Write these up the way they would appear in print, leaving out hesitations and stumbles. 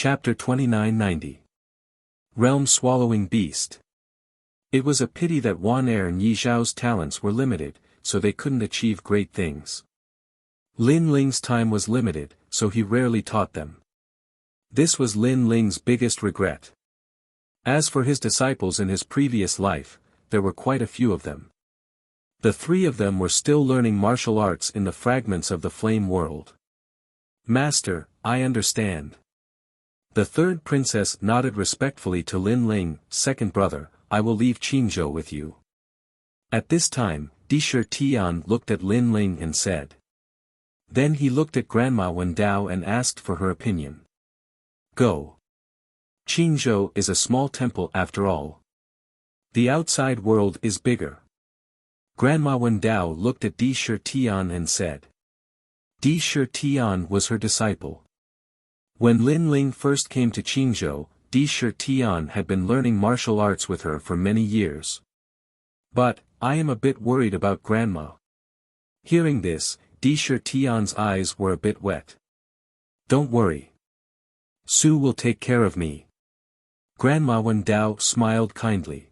Chapter 2990. Realm-swallowing beast. It was a pity that Wan Er and Yi Zhao's talents were limited, so they couldn't achieve great things. Lin Ling's time was limited, so he rarely taught them. This was Lin Ling's biggest regret. As for his disciples in his previous life, there were quite a few of them. The three of them were still learning martial arts in the fragments of the flame world. Master, I understand. The third princess nodded respectfully to Lin Ling, second brother, I will leave Qingzhou with you. At this time, Disher Tian looked at Lin Ling and said. Then he looked at Grandma Wendao and asked for her opinion. Go. Qingzhou is a small temple after all. The outside world is bigger. Grandma Wendao looked at Disher Tian and said. Disher Tian was her disciple. When Lin Ling first came to Qingzhou, Disher Tian had been learning martial arts with her for many years. But, I am a bit worried about Grandma. Hearing this, Disher Tian's eyes were a bit wet. Don't worry. Su will take care of me. Grandma Wendao smiled kindly.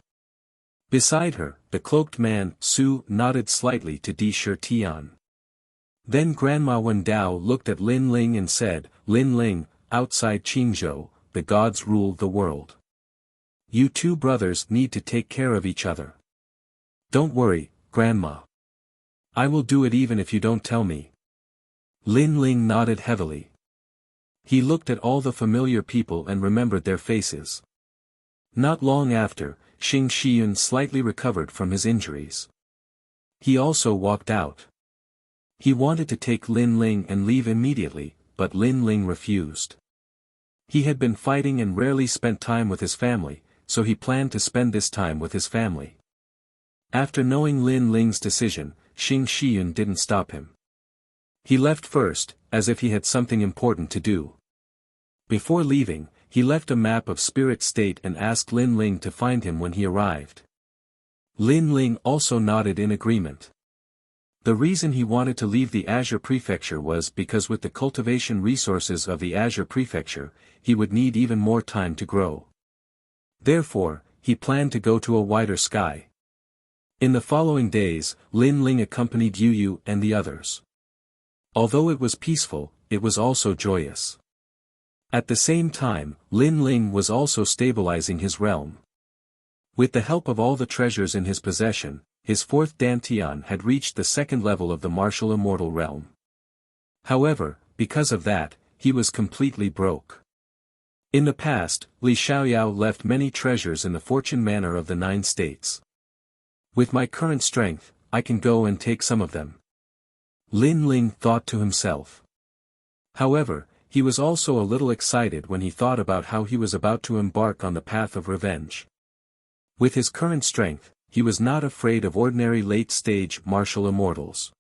Beside her, the cloaked man, Su, nodded slightly to Disher Tian. Then Grandma Wendao looked at Lin Ling and said, Lin Ling, outside Qingzhou, the gods rule the world. You two brothers need to take care of each other. Don't worry, Grandma. I will do it even if you don't tell me. Lin Ling nodded heavily. He looked at all the familiar people and remembered their faces. Not long after, Xing Shiyun slightly recovered from his injuries. He also walked out. He wanted to take Lin Ling and leave immediately, but Lin Ling refused. He had been fighting and rarely spent time with his family, so he planned to spend this time with his family. After knowing Lin Ling's decision, Xing Shiyun didn't stop him. He left first, as if he had something important to do. Before leaving, he left a map of Spirit State and asked Lin Ling to find him when he arrived. Lin Ling also nodded in agreement. The reason he wanted to leave the Azure Prefecture was because with the cultivation resources of the Azure Prefecture, he would need even more time to grow. Therefore, he planned to go to a wider sky. In the following days, Lin Ling accompanied Yu Yu and the others. Although it was peaceful, it was also joyous. At the same time, Lin Ling was also stabilizing his realm. With the help of all the treasures in his possession, his fourth Dantian had reached the second level of the martial immortal realm. However, because of that, he was completely broke. In the past, Li Xiaoyao left many treasures in the fortune manor of the 9 states. With my current strength, I can go and take some of them. Lin Ling thought to himself. However, he was also a little excited when he thought about how he was about to embark on the path of revenge. With his current strength, he was not afraid of ordinary late-stage martial immortals.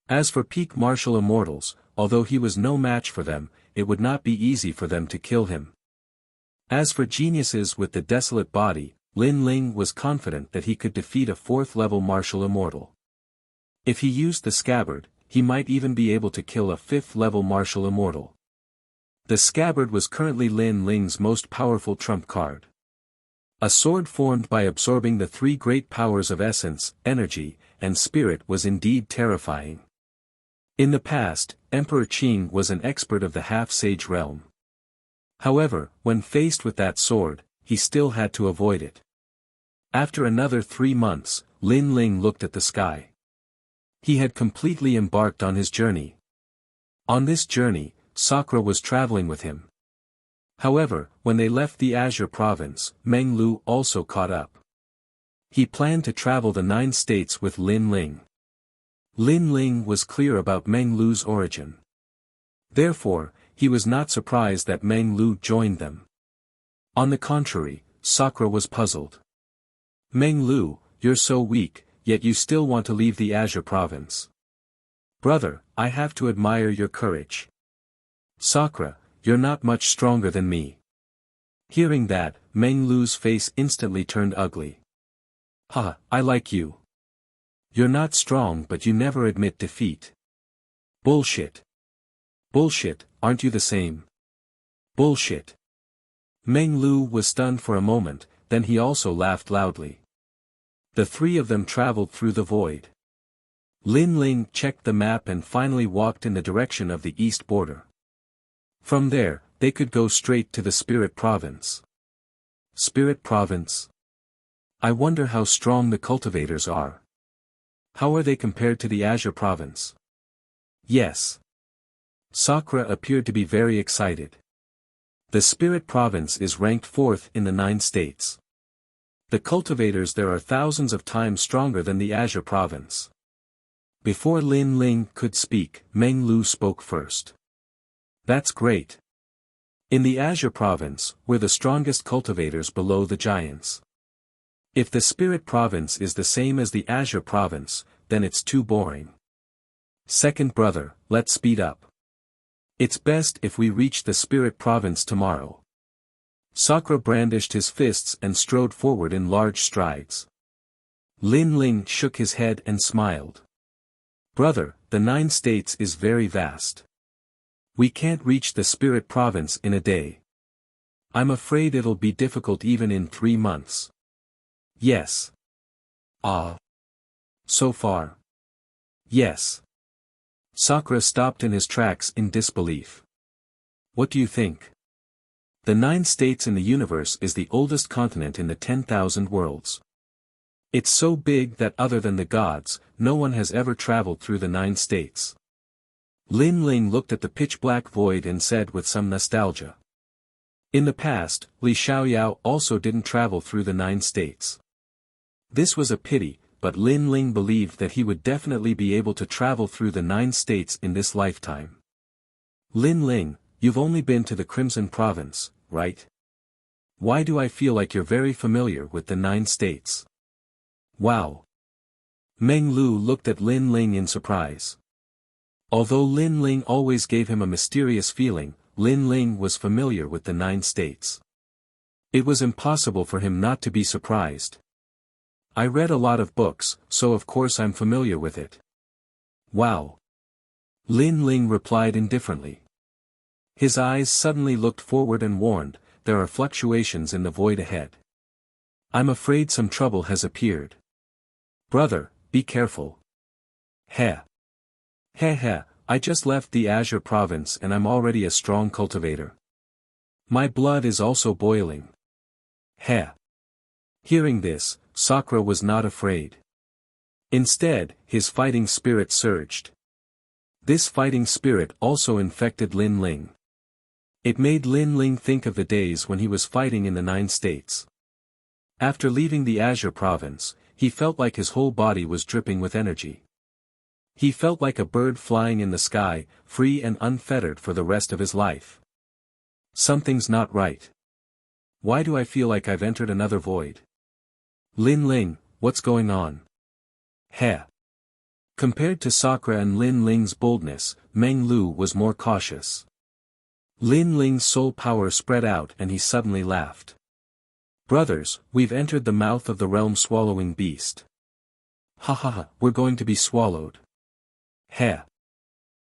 As for peak martial immortals, although he was no match for them, it would not be easy for them to kill him. As for geniuses with the desolate body, Lin Ling was confident that he could defeat a 4th-level martial immortal. If he used the scabbard, he might even be able to kill a 5th-level martial immortal. The scabbard was currently Lin Ling's most powerful trump card. A sword formed by absorbing the 3 great powers of essence, energy, and spirit was indeed terrifying. In the past, Emperor Qing was an expert of the half-sage realm. However, when faced with that sword, he still had to avoid it. After another 3 months, Lin Ling looked at the sky. He had completely embarked on his journey. On this journey, Sakura was traveling with him. However, when they left the Azure province, Meng Lu also caught up. He planned to travel the 9 states with Lin Ling. Lin Ling was clear about Meng Lu's origin. Therefore, he was not surprised that Meng Lu joined them. On the contrary, Sakura was puzzled. Meng Lu, you're so weak, yet you still want to leave the Azure province. Brother, I have to admire your courage. Sakura, you're not much stronger than me. Hearing that, Meng Lu's face instantly turned ugly. Ha, I like you. You're not strong but you never admit defeat. Bullshit. Bullshit, aren't you the same? Bullshit. Meng Lu was stunned for a moment, then he also laughed loudly. The three of them traveled through the void. Lin Ling checked the map and finally walked in the direction of the east border. From there, they could go straight to the Spirit Province. Spirit Province? I wonder how strong the cultivators are. How are they compared to the Azure Province? Yes. Sakura appeared to be very excited. The Spirit Province is ranked 4th in the 9 states. The cultivators there are thousands of times stronger than the Azure Province. Before Lin Ling could speak, Meng Lu spoke first. That's great. In the Azure Province, we're the strongest cultivators below the giants. If the Spirit Province is the same as the Azure Province, then it's too boring. Second brother, let's speed up. It's best if we reach the Spirit Province tomorrow. Sakura brandished his fists and strode forward in large strides. Lin Ling shook his head and smiled. Brother, the 9 states is very vast. We can't reach the Spirit Province in a day. I'm afraid it'll be difficult even in 3 months. Yes. So far? Yes. Sakura stopped in his tracks in disbelief. What do you think? The 9 states in the universe is the oldest continent in the 10,000 worlds. It's so big that other than the gods, no one has ever traveled through the 9 states. Lin Ling looked at the pitch-black void and said with some nostalgia. In the past, Li Xiaoyao also didn't travel through the 9 states. This was a pity, but Lin Ling believed that he would definitely be able to travel through the 9 states in this lifetime. Lin Ling, you've only been to the Crimson Province, right? Why do I feel like you're very familiar with the 9 states? Wow. Meng Lu looked at Lin Ling in surprise. Although Lin Ling always gave him a mysterious feeling, Lin Ling was familiar with the 9 states. It was impossible for him not to be surprised. I read a lot of books, so of course I'm familiar with it. Wow. Lin Ling replied indifferently. His eyes suddenly looked forward and warned, there are fluctuations in the void ahead. I'm afraid some trouble has appeared. Brother, be careful. Heh. Heh, I just left the Azure Province and I'm already a strong cultivator. My blood is also boiling. Heh. Hearing this, Sakura was not afraid. Instead, his fighting spirit surged. This fighting spirit also infected Lin Ling. It made Lin Ling think of the days when he was fighting in the 9 states. After leaving the Azure Province, he felt like his whole body was dripping with energy. He felt like a bird flying in the sky, free and unfettered for the rest of his life. Something's not right. Why do I feel like I've entered another void? Lin Ling, what's going on? Heh. Compared to Sakura and Lin Ling's boldness, Meng Lu was more cautious. Lin Ling's soul power spread out and he suddenly laughed. Brothers, we've entered the mouth of the realm-swallowing beast. Ha ha ha, we're going to be swallowed. Heh.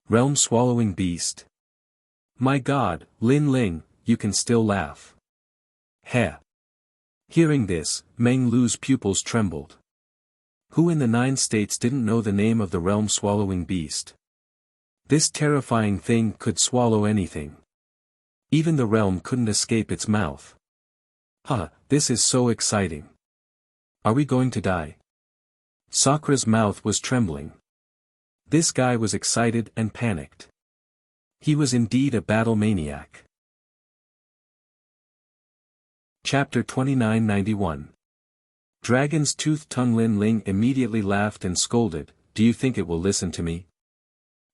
Realm-swallowing beast? My god, Lin Ling, you can still laugh. Heh. Hearing this, Meng Lu's pupils trembled. Who in the 9 states didn't know the name of the realm-swallowing beast? This terrifying thing could swallow anything. Even the realm couldn't escape its mouth. This is so exciting. Are we going to die? Sakura's mouth was trembling. This guy was excited and panicked. He was indeed a battle maniac. Chapter 2991. Dragon's Tooth Tongue. Lin Ling immediately laughed and scolded, do you think it will listen to me?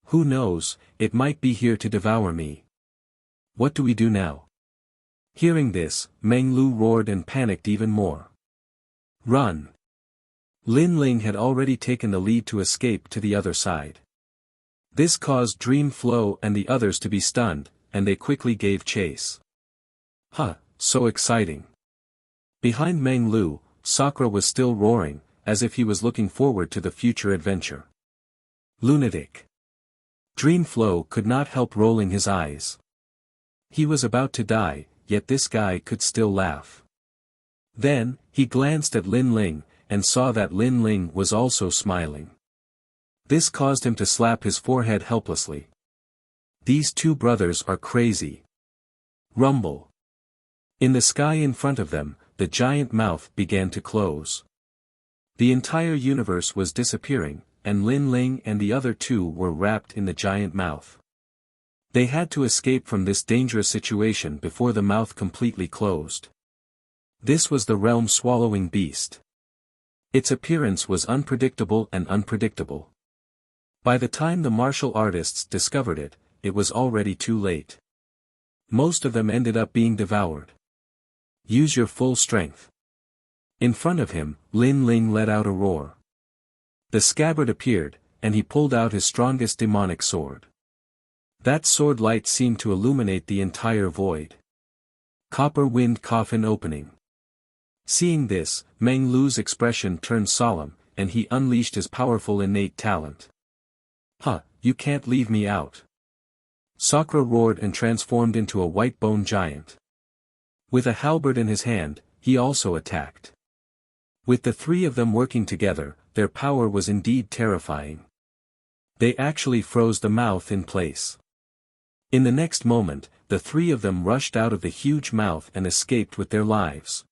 Who knows, it might be here to devour me. What do we do now? Hearing this, Meng Lu roared and panicked even more. Run! Lin Ling had already taken the lead to escape to the other side. This caused Dream Flow and the others to be stunned, and they quickly gave chase. So exciting. Behind Meng Lu, Sakura was still roaring, as if he was looking forward to the future adventure. Lunatic. Dream Flow could not help rolling his eyes. He was about to die, yet this guy could still laugh. Then, he glanced at Lin Ling, and saw that Lin Ling was also smiling. This caused him to slap his forehead helplessly. These two brothers are crazy. Rumble. In the sky in front of them, the giant mouth began to close. The entire universe was disappearing, and Lin Ling and the other two were wrapped in the giant mouth. They had to escape from this dangerous situation before the mouth completely closed. This was the realm-swallowing beast. Its appearance was unpredictable and unpredictable. By the time the martial artists discovered it, it was already too late. Most of them ended up being devoured. Use your full strength. In front of him, Lin Ling let out a roar. The scabbard appeared, and he pulled out his strongest demonic sword. That sword light seemed to illuminate the entire void. Copper wind coffin opening. Seeing this, Meng Lu's expression turned solemn, and he unleashed his powerful innate talent. "Huh, you can't leave me out." Sakura roared and transformed into a white bone giant. With a halberd in his hand, he also attacked. With the three of them working together, their power was indeed terrifying. They actually froze the mouth in place. In the next moment, the three of them rushed out of the huge mouth and escaped with their lives.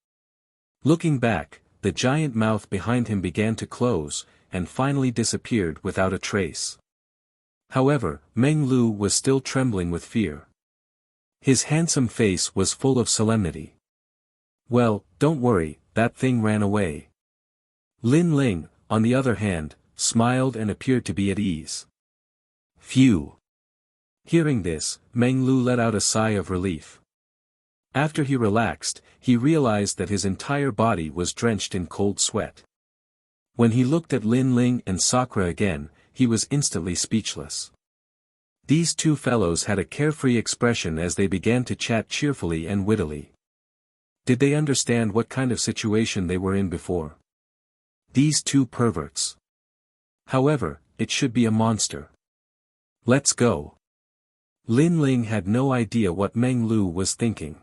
Looking back, the giant mouth behind him began to close, and finally disappeared without a trace. However, Meng Lu was still trembling with fear. His handsome face was full of solemnity. "Well, don't worry, that thing ran away." Lin Ling, on the other hand, smiled and appeared to be at ease. Phew! Hearing this, Meng Lu let out a sigh of relief. After he relaxed, he realized that his entire body was drenched in cold sweat. When he looked at Lin Ling and Sakura again, he was instantly speechless. These two fellows had a carefree expression as they began to chat cheerfully and wittily. Did they understand what kind of situation they were in before? These two perverts. However, it should be a monster. Let's go. Lin Ling had no idea what Meng Lu was thinking.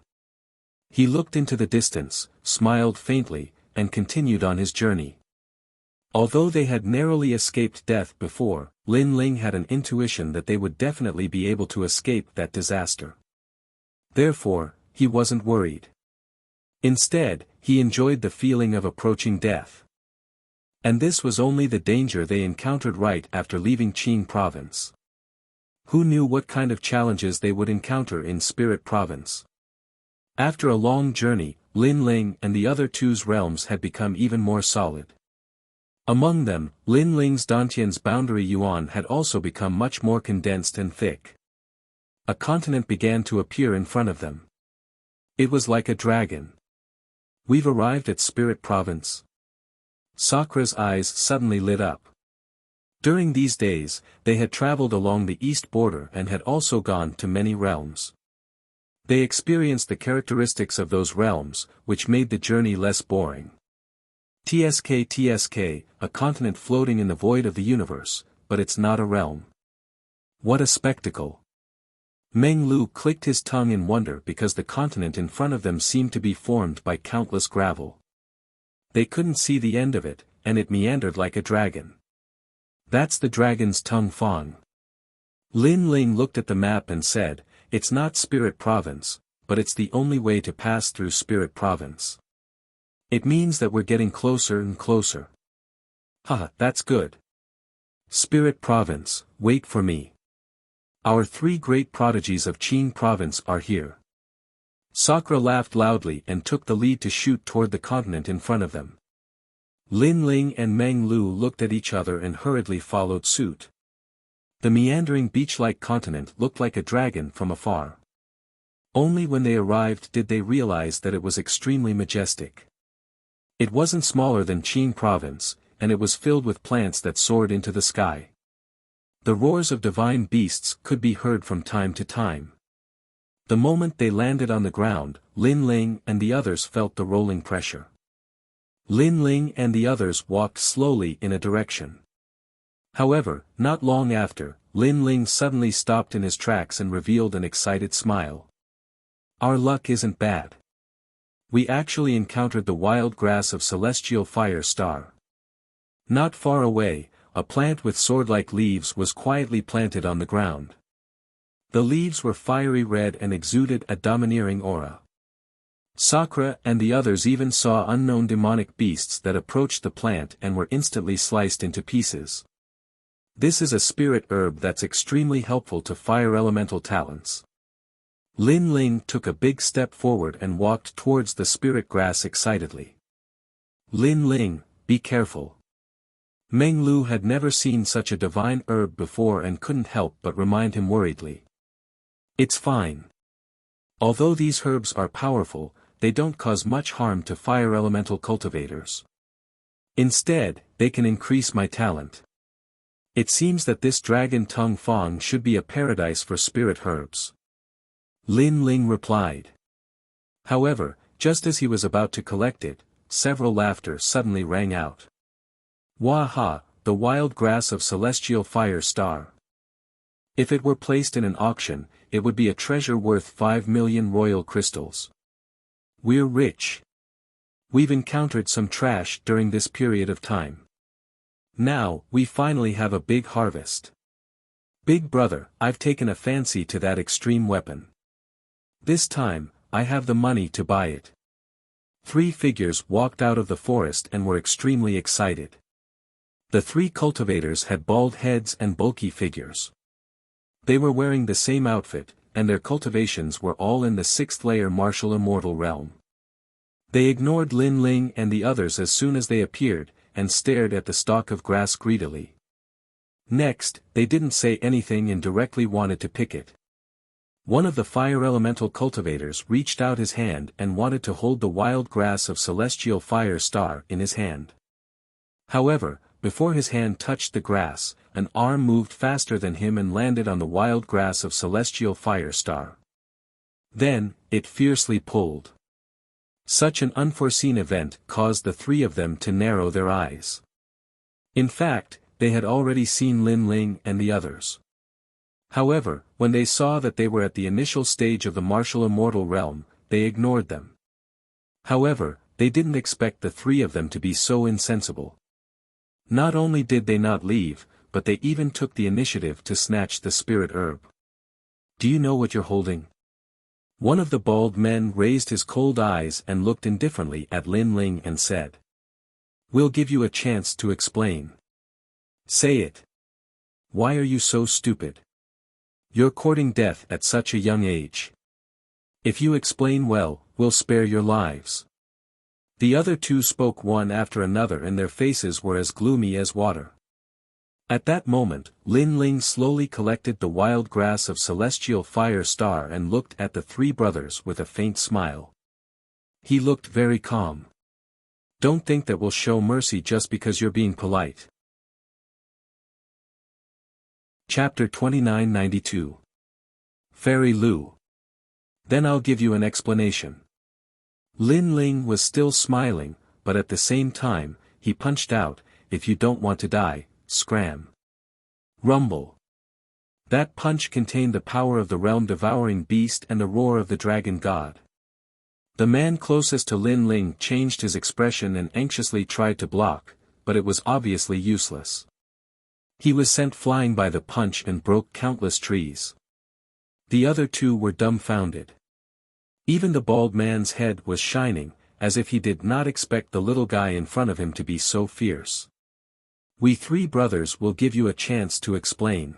He looked into the distance, smiled faintly, and continued on his journey. Although they had narrowly escaped death before, Lin Ling had an intuition that they would definitely be able to escape that disaster. Therefore, he wasn't worried. Instead, he enjoyed the feeling of approaching death. And this was only the danger they encountered right after leaving Qing province. Who knew what kind of challenges they would encounter in Spirit Province? After a long journey, Lin Ling and the other two's realms had become even more solid. Among them, Lin Ling's Dantian's boundary yuan had also become much more condensed and thick. A continent began to appear in front of them. It was like a dragon. "We've arrived at Spirit Province." Sakura's eyes suddenly lit up. During these days, they had traveled along the east border and had also gone to many realms. They experienced the characteristics of those realms, which made the journey less boring. TSK, a continent floating in the void of the universe, but it's not a realm. What a spectacle! Meng Lu clicked his tongue in wonder because the continent in front of them seemed to be formed by countless gravel. They couldn't see the end of it, and it meandered like a dragon. That's the dragon's tongue Fang. Lin Ling looked at the map and said, "It's not Spirit Province, but it's the only way to pass through Spirit Province. It means that we're getting closer and closer." Haha, that's good. Spirit Province, wait for me. Our three great prodigies of Qing Province are here. Sakura laughed loudly and took the lead to shoot toward the continent in front of them. Lin Ling and Meng Lu looked at each other and hurriedly followed suit. The meandering beach-like continent looked like a dragon from afar. Only when they arrived did they realize that it was extremely majestic. It wasn't smaller than Qing Province, and it was filled with plants that soared into the sky. The roars of divine beasts could be heard from time to time. The moment they landed on the ground, Lin Ling and the others felt the rolling pressure. Lin Ling and the others walked slowly in a direction. However, not long after, Lin Ling suddenly stopped in his tracks and revealed an excited smile. Our luck isn't bad. We actually encountered the wild grass of celestial fire star. Not far away, a plant with sword-like leaves was quietly planted on the ground. The leaves were fiery red and exuded a domineering aura. Sakura and the others even saw unknown demonic beasts that approached the plant and were instantly sliced into pieces. This is a spirit herb that's extremely helpful to fire elemental talents. Lin Ling took a big step forward and walked towards the spirit grass excitedly. Lin Ling, be careful. Meng Lu had never seen such a divine herb before and couldn't help but remind him worriedly. It's fine. Although these herbs are powerful, they don't cause much harm to fire elemental cultivators. Instead, they can increase my talent. It seems that this dragon tongue fong should be a paradise for spirit herbs. Lin Ling replied. However, just as he was about to collect it, several laughter suddenly rang out. Wah-ha, the wild grass of celestial fire star. If it were placed in an auction, it would be a treasure worth 5 million royal crystals. We're rich. We've encountered some trash during this period of time. Now, we finally have a big harvest. Big brother, I've taken a fancy to that extreme weapon. This time, I have the money to buy it. 3 figures walked out of the forest and were extremely excited. The 3 cultivators had bald heads and bulky figures. They were wearing the same outfit, and their cultivations were all in the 6th layer martial immortal realm. They ignored Lin Ling and the others as soon as they appeared, and stared at the stalk of grass greedily. Next, they didn't say anything and directly wanted to pick it. One of the fire elemental cultivators reached out his hand and wanted to hold the wild grass of celestial fire star in his hand. However, before his hand touched the grass, an arm moved faster than him and landed on the wild grass of celestial fire star. Then, it fiercely pulled. Such an unforeseen event caused the 3 of them to narrow their eyes. In fact, they had already seen Lin Ling and the others. However, when they saw that they were at the initial stage of the martial immortal realm, they ignored them. However, they didn't expect the 3 of them to be so insensible. Not only did they not leave, but they even took the initiative to snatch the spirit herb. Do you know what you're holding? One of the bald men raised his cold eyes and looked indifferently at Lin Ling and said. We'll give you a chance to explain. Say it. Why are you so stupid? You're courting death at such a young age. If you explain well, we'll spare your lives. The other 2 spoke one after another and their faces were as gloomy as water. At that moment, Lin Ling slowly collected the wild grass of celestial fire star and looked at the 3 brothers with a faint smile. He looked very calm. Don't think that we'll show mercy just because you're being polite. Chapter 2992. Fairy Lu. Then I'll give you an explanation. Lin Ling was still smiling, but at the same time, he punched out, if you don't want to die, scram. Rumble. That punch contained the power of the realm-devouring beast and the roar of the dragon god. The man closest to Lin Ling changed his expression and anxiously tried to block, but it was obviously useless. He was sent flying by the punch and broke countless trees. The other 2 were dumbfounded. Even the bald man's head was shining, as if he did not expect the little guy in front of him to be so fierce. We 3 brothers will give you a chance to explain.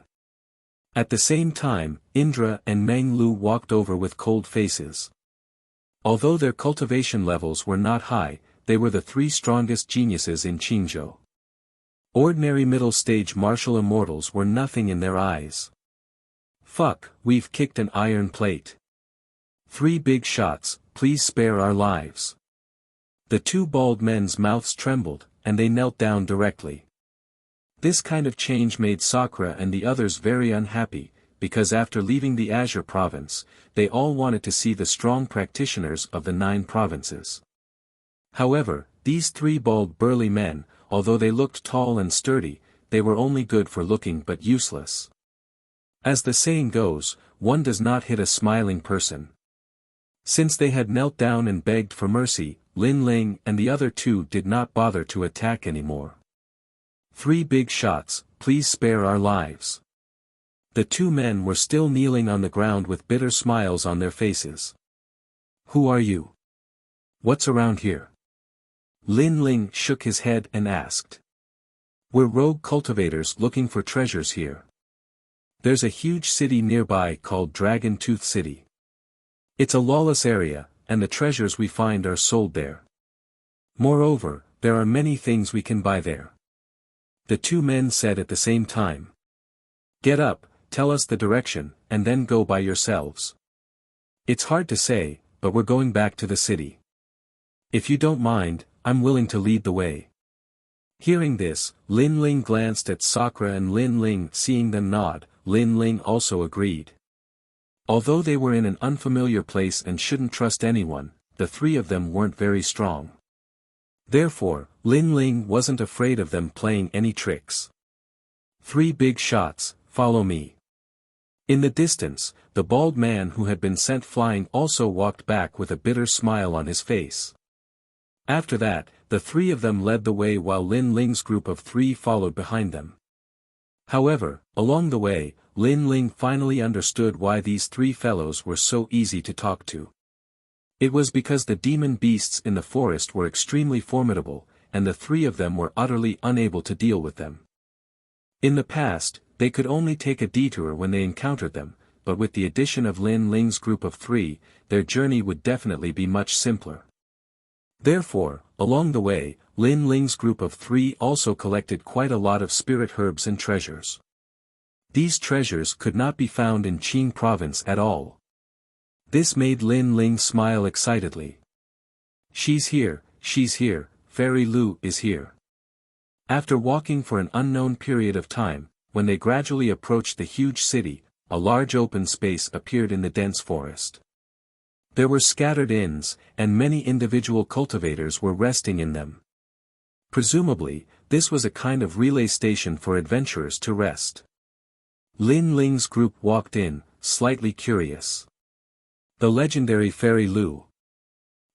At the same time, Indra and Meng Lu walked over with cold faces. Although their cultivation levels were not high, they were the 3 strongest geniuses in Qingzhou. Ordinary middle-stage martial immortals were nothing in their eyes. Fuck, we've kicked an iron plate. 3 big shots, please spare our lives. The 2 bald men's mouths trembled, and they knelt down directly. This kind of change made Sakura and the others very unhappy, because after leaving the Azure province, they all wanted to see the strong practitioners of the 9 provinces. However, these 3 bald burly men, although they looked tall and sturdy, they were only good for looking but useless. As the saying goes, one does not hit a smiling person. Since they had knelt down and begged for mercy, Lin Ling and the other two did not bother to attack anymore. 3 big shots, please spare our lives. The 2 men were still kneeling on the ground with bitter smiles on their faces. Who are you? What's around here? Lin Ling shook his head and asked. We're rogue cultivators looking for treasures here. There's a huge city nearby called Dragon Tooth City. It's a lawless area, and the treasures we find are sold there. Moreover, there are many things we can buy there. The 2 men said at the same time. Get up, tell us the direction, and then go by yourselves. It's hard to say, but we're going back to the city. If you don't mind, I'm willing to lead the way. Hearing this, Lin Ling glanced at Sakura and Lin Ling. Seeing them nod, Lin Ling also agreed. Although they were in an unfamiliar place and shouldn't trust anyone, the 3 of them weren't very strong. Therefore, Lin Ling wasn't afraid of them playing any tricks. 3 big shots, follow me. In the distance, the bald man who had been sent flying also walked back with a bitter smile on his face. After that, the 3 of them led the way while Lin Ling's group of 3 followed behind them. However, along the way, Lin Ling finally understood why these 3 fellows were so easy to talk to. It was because the demon beasts in the forest were extremely formidable, and the 3 of them were utterly unable to deal with them. In the past, they could only take a detour when they encountered them, but with the addition of Lin Ling's group of 3, their journey would definitely be much simpler. Therefore, along the way, Lin Ling's group of 3 also collected quite a lot of spirit herbs and treasures. These treasures could not be found in Qing province at all. This made Lin Ling smile excitedly. She's here, Fairy Lu is here. After walking for an unknown period of time, when they gradually approached the huge city, a large open space appeared in the dense forest. There were scattered inns, and many individual cultivators were resting in them. Presumably, this was a kind of relay station for adventurers to rest. Lin Ling's group walked in, slightly curious. The legendary Fairy Lu.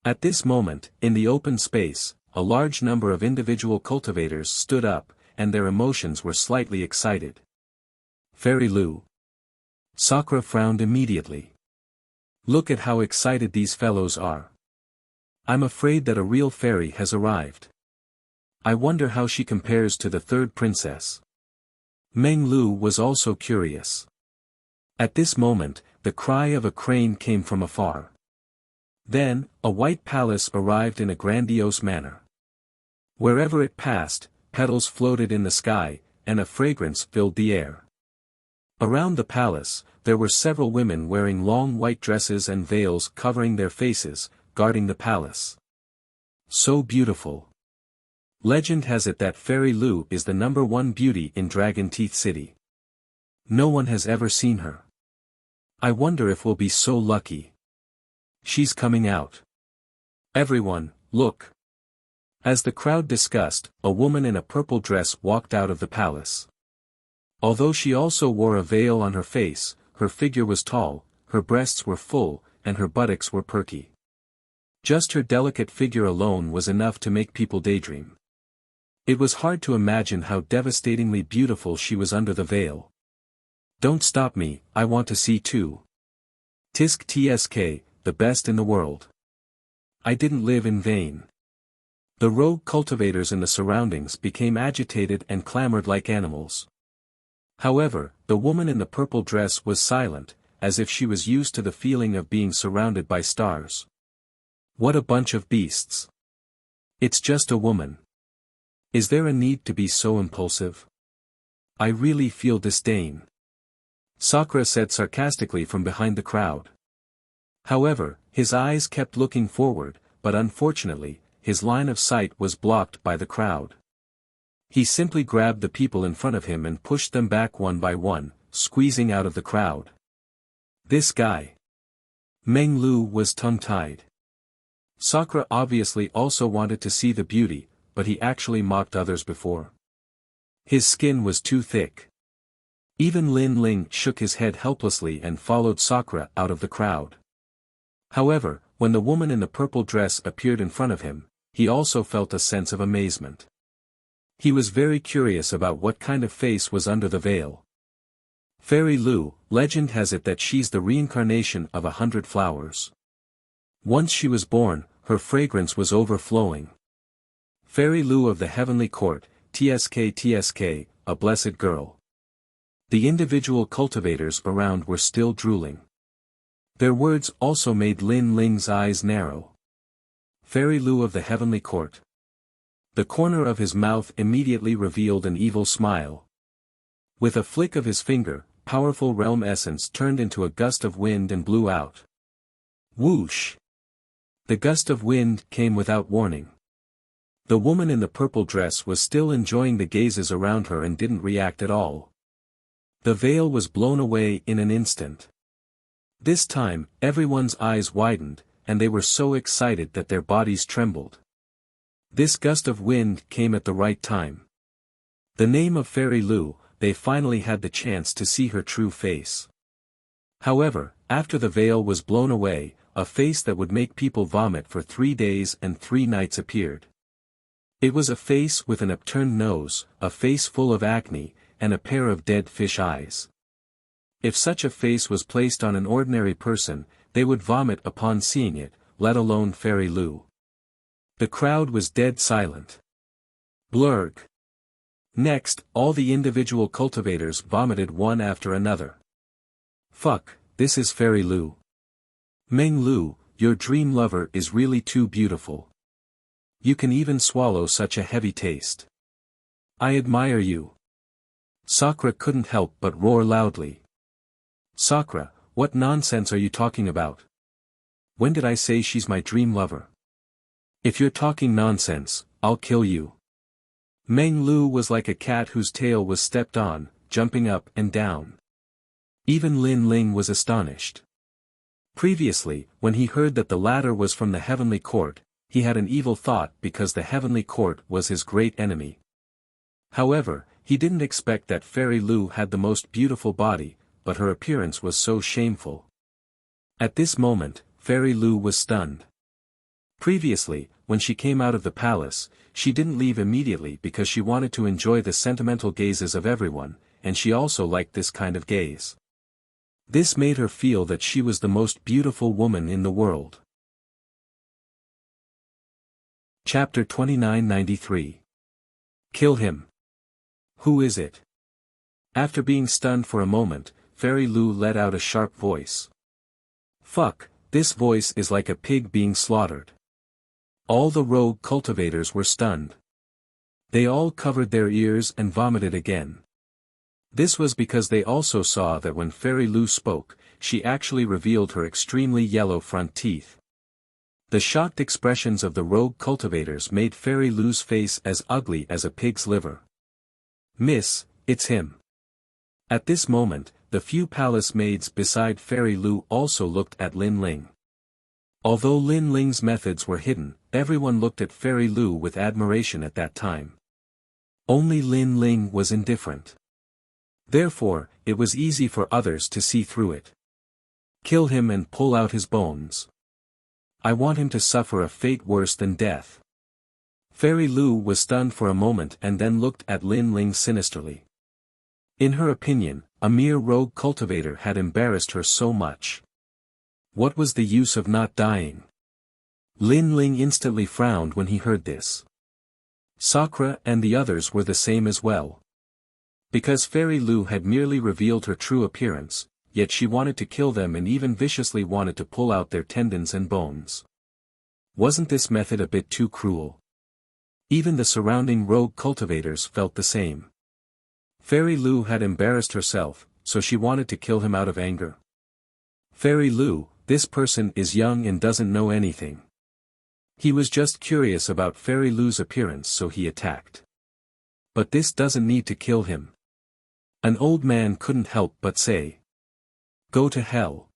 At this moment, in the open space, a large number of individual cultivators stood up, and their emotions were slightly excited. Fairy Lu. Sakura frowned immediately. Look at how excited these fellows are. I'm afraid that a real fairy has arrived. I wonder how she compares to the 3rd princess. Meng Lu was also curious. At this moment, the cry of a crane came from afar. Then, a white palace arrived in a grandiose manner. Wherever it passed, petals floated in the sky, and a fragrance filled the air. Around the palace, there were several women wearing long white dresses and veils covering their faces, guarding the palace. So beautiful. Legend has it that Fairy Lu is the #1 beauty in Dragon Teeth City. No one has ever seen her. I wonder if we'll be so lucky. She's coming out. Everyone, look. As the crowd discussed, a woman in a purple dress walked out of the palace. Although she also wore a veil on her face, her figure was tall, her breasts were full, and her buttocks were perky. Just her delicate figure alone was enough to make people daydream. It was hard to imagine how devastatingly beautiful she was under the veil. Don't stop me, I want to see too. Tisk tsk, the best in the world. I didn't live in vain. The rogue cultivators in the surroundings became agitated and clamored like animals. However, the woman in the purple dress was silent, as if she was used to the feeling of being surrounded by stars. What a bunch of beasts. It's just a woman. Is there a need to be so impulsive? I really feel disdain. Sakura said sarcastically from behind the crowd. However, his eyes kept looking forward, but unfortunately, his line of sight was blocked by the crowd. He simply grabbed the people in front of him and pushed them back one by one, squeezing out of the crowd. This guy. Meng Lu was tongue-tied. Sakura obviously also wanted to see the beauty, but he actually mocked others before. His skin was too thick. Even Lin Ling shook his head helplessly and followed Sakura out of the crowd. However, when the woman in the purple dress appeared in front of him, he also felt a sense of amazement. He was very curious about what kind of face was under the veil. Fairy Lu, legend has it that she's the reincarnation of 100 flowers. Once she was born, her fragrance was overflowing. Fairy Lu of the heavenly court, TSK, a blessed girl. The individual cultivators around were still drooling. Their words also made Lin Ling's eyes narrow. Fairy Lu of the heavenly court. The corner of his mouth immediately revealed an evil smile. With a flick of his finger, powerful realm essence turned into a gust of wind and blew out. Whoosh! The gust of wind came without warning. The woman in the purple dress was still enjoying the gazes around her and didn't react at all. The veil was blown away in an instant. This time, everyone's eyes widened, and they were so excited that their bodies trembled. This gust of wind came at the right time. The name of Fairy Lu, they finally had the chance to see her true face. However, after the veil was blown away, a face that would make people vomit for 3 days and 3 nights appeared. It was a face with an upturned nose, a face full of acne, and a pair of dead fish eyes. If such a face was placed on an ordinary person, they would vomit upon seeing it, let alone Fairy Lu. The crowd was dead silent. Blurg. Next, all the individual cultivators vomited one after another. Fuck, this is Fairy Lu. Meng Lu, your dream lover is really too beautiful. You can even swallow such a heavy taste. I admire you. Sakura couldn't help but roar loudly. Sakura, what nonsense are you talking about? When did I say she's my dream lover? If you're talking nonsense, I'll kill you. Meng Lu was like a cat whose tail was stepped on, jumping up and down. Even Lin Ling was astonished. Previously, when he heard that the latter was from the heavenly court, he had an evil thought because the heavenly court was his great enemy. However, he didn't expect that Fairy Lu had the most beautiful body, but her appearance was so shameful. At this moment, Fairy Lu was stunned. Previously, when she came out of the palace, she didn't leave immediately because she wanted to enjoy the sentimental gazes of everyone, and she also liked this kind of gaze. This made her feel that she was the most beautiful woman in the world. Chapter 2993. Kill him. Who is it? After being stunned for a moment, Fairy Lu let out a sharp voice. Fuck, this voice is like a pig being slaughtered. All the rogue cultivators were stunned. They all covered their ears and vomited again. This was because they also saw that when Fairy Lu spoke, she actually revealed her extremely yellow front teeth. The shocked expressions of the rogue cultivators made Fairy Lu's face as ugly as a pig's liver. Miss, it's him. At this moment, the few palace maids beside Fairy Lu also looked at Lin Ling. Although Lin Ling's methods were hidden, everyone looked at Fairy Lu with admiration at that time. Only Lin Ling was indifferent. Therefore, it was easy for others to see through it. Kill him and pull out his bones. I want him to suffer a fate worse than death. Fairy Lu was stunned for a moment and then looked at Lin Ling sinisterly. In her opinion, a mere rogue cultivator had embarrassed her so much. What was the use of not dying? Lin Ling instantly frowned when he heard this. Sakura and the others were the same as well. Because Fairy Lu had merely revealed her true appearance, yet she wanted to kill them and even viciously wanted to pull out their tendons and bones. Wasn't this method a bit too cruel? Even the surrounding rogue cultivators felt the same. Fairy Lu had embarrassed herself, so she wanted to kill him out of anger. Fairy Lu, this person is young and doesn't know anything. He was just curious about Fairy Lu's appearance so he attacked. But this doesn't need to kill him. An old man couldn't help but say. Go to hell.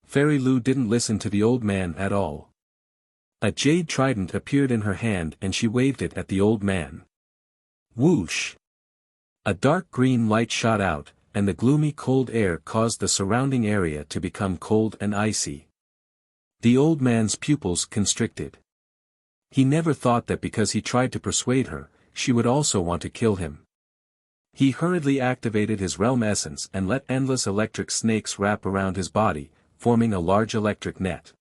Fairy Lu didn't listen to the old man at all. A jade trident appeared in her hand and she waved it at the old man. Whoosh! A dark green light shot out, and the gloomy cold air caused the surrounding area to become cold and icy. The old man's pupils constricted. He never thought that because he tried to persuade her, she would also want to kill him. He hurriedly activated his realm essence and let endless electric snakes wrap around his body, forming a large electric net.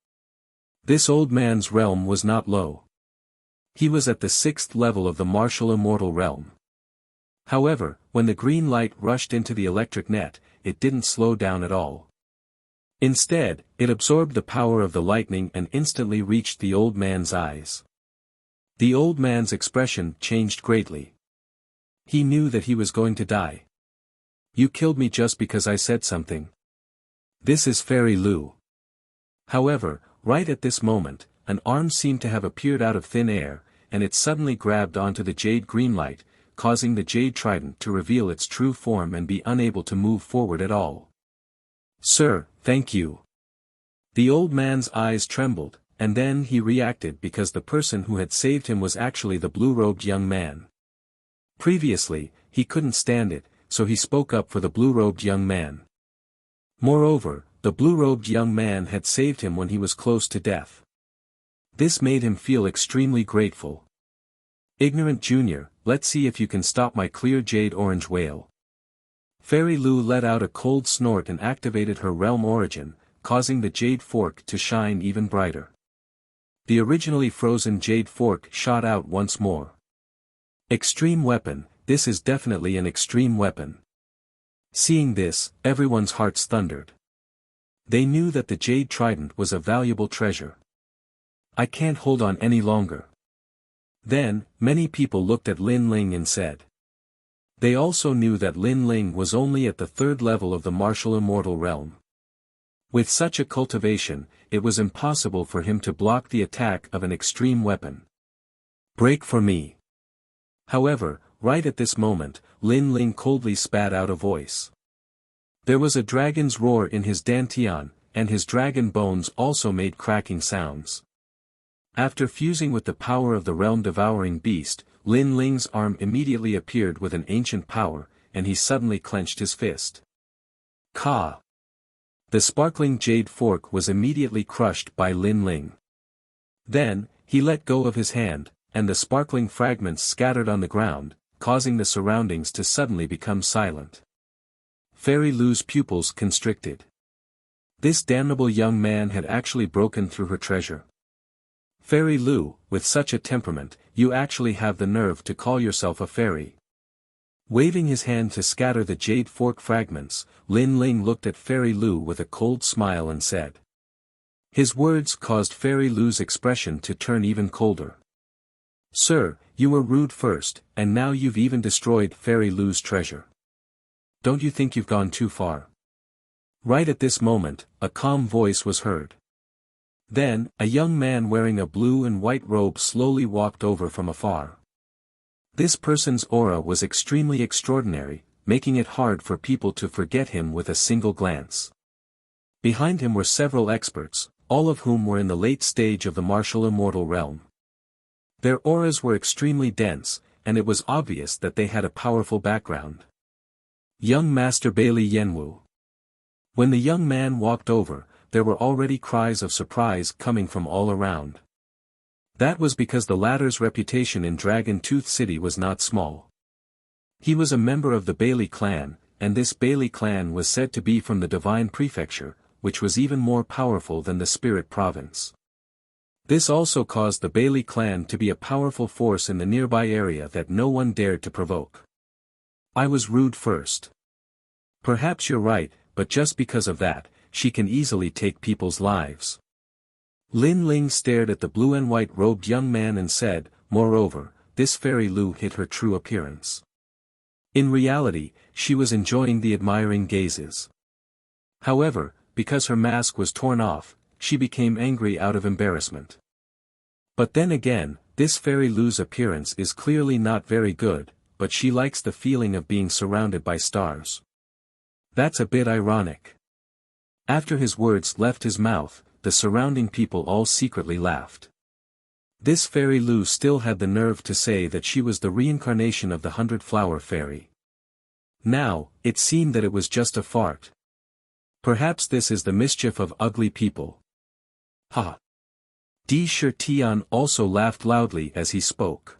This old man's realm was not low. He was at the 6th level of the martial immortal realm. However, when the green light rushed into the electric net, it didn't slow down at all. Instead, it absorbed the power of the lightning and instantly reached the old man's eyes. The old man's expression changed greatly. He knew that he was going to die. You killed me just because I said something. This is Fairy Lu. However, right at this moment, an arm seemed to have appeared out of thin air, and it suddenly grabbed onto the jade green light, causing the jade trident to reveal its true form and be unable to move forward at all. Sir, thank you. The old man's eyes trembled, and then he reacted because the person who had saved him was actually the blue-robed young man. Previously, he couldn't stand it, so he spoke up for the blue-robed young man. Moreover, the blue-robed young man had saved him when he was close to death. This made him feel extremely grateful. Ignorant Junior, let's see if you can stop my clear jade orange whale. Fairy Lu let out a cold snort and activated her realm origin, causing the jade fork to shine even brighter. The originally frozen jade fork shot out once more. Extreme weapon, this is definitely an extreme weapon. Seeing this, everyone's hearts thundered. They knew that the jade trident was a valuable treasure. I can't hold on any longer. Then, many people looked at Lin Ling and said. They also knew that Lin Ling was only at the 3rd level of the martial immortal realm. With such a cultivation, it was impossible for him to block the attack of an extreme weapon. Break for me. However, right at this moment, Lin Ling coldly spat out a voice. There was a dragon's roar in his dantian, and his dragon bones also made cracking sounds. After fusing with the power of the realm-devouring beast, Lin Ling's arm immediately appeared with an ancient power, and he suddenly clenched his fist. Ka! The sparkling jade fork was immediately crushed by Lin Ling. Then, he let go of his hand, and the sparkling fragments scattered on the ground, causing the surroundings to suddenly become silent. Fairy Lu's pupils constricted. This damnable young man had actually broken through her treasure. Fairy Lu, with such a temperament, you actually have the nerve to call yourself a fairy. Waving his hand to scatter the jade fork fragments, Lin Ling looked at Fairy Lu with a cold smile and said. His words caused Fairy Lu's expression to turn even colder. Sir, you were rude first, and now you've even destroyed Fairy Lu's treasure. Don't you think you've gone too far? Right at this moment, a calm voice was heard. Then, a young man wearing a blue and white robe slowly walked over from afar. This person's aura was extremely extraordinary, making it hard for people to forget him with a single glance. Behind him were several experts, all of whom were in the late stage of the martial immortal realm. Their auras were extremely dense, and it was obvious that they had a powerful background. Young Master Bailey Yenwu. When the young man walked over, there were already cries of surprise coming from all around. That was because the latter's reputation in Dragon Tooth City was not small. He was a member of the Bailey clan, and this Bailey clan was said to be from the Divine Prefecture, which was even more powerful than the Spirit Province. This also caused the Bailey clan to be a powerful force in the nearby area that no one dared to provoke. I was rude first. Perhaps you're right, but just because of that, she can easily take people's lives. Lin Ling stared at the blue and white robed young man and said, moreover, this Fairy Lu hid her true appearance. In reality, she was enjoying the admiring gazes. However, because her mask was torn off, she became angry out of embarrassment. But then again, this Fairy Lu's appearance is clearly not very good, but she likes the feeling of being surrounded by stars. That's a bit ironic. After his words left his mouth, the surrounding people all secretly laughed. This Fairy Lu still had the nerve to say that she was the reincarnation of the 100-flower fairy. Now, it seemed that it was just a fart. Perhaps this is the mischief of ugly people. Ha! Di Shi Tian also laughed loudly as he spoke.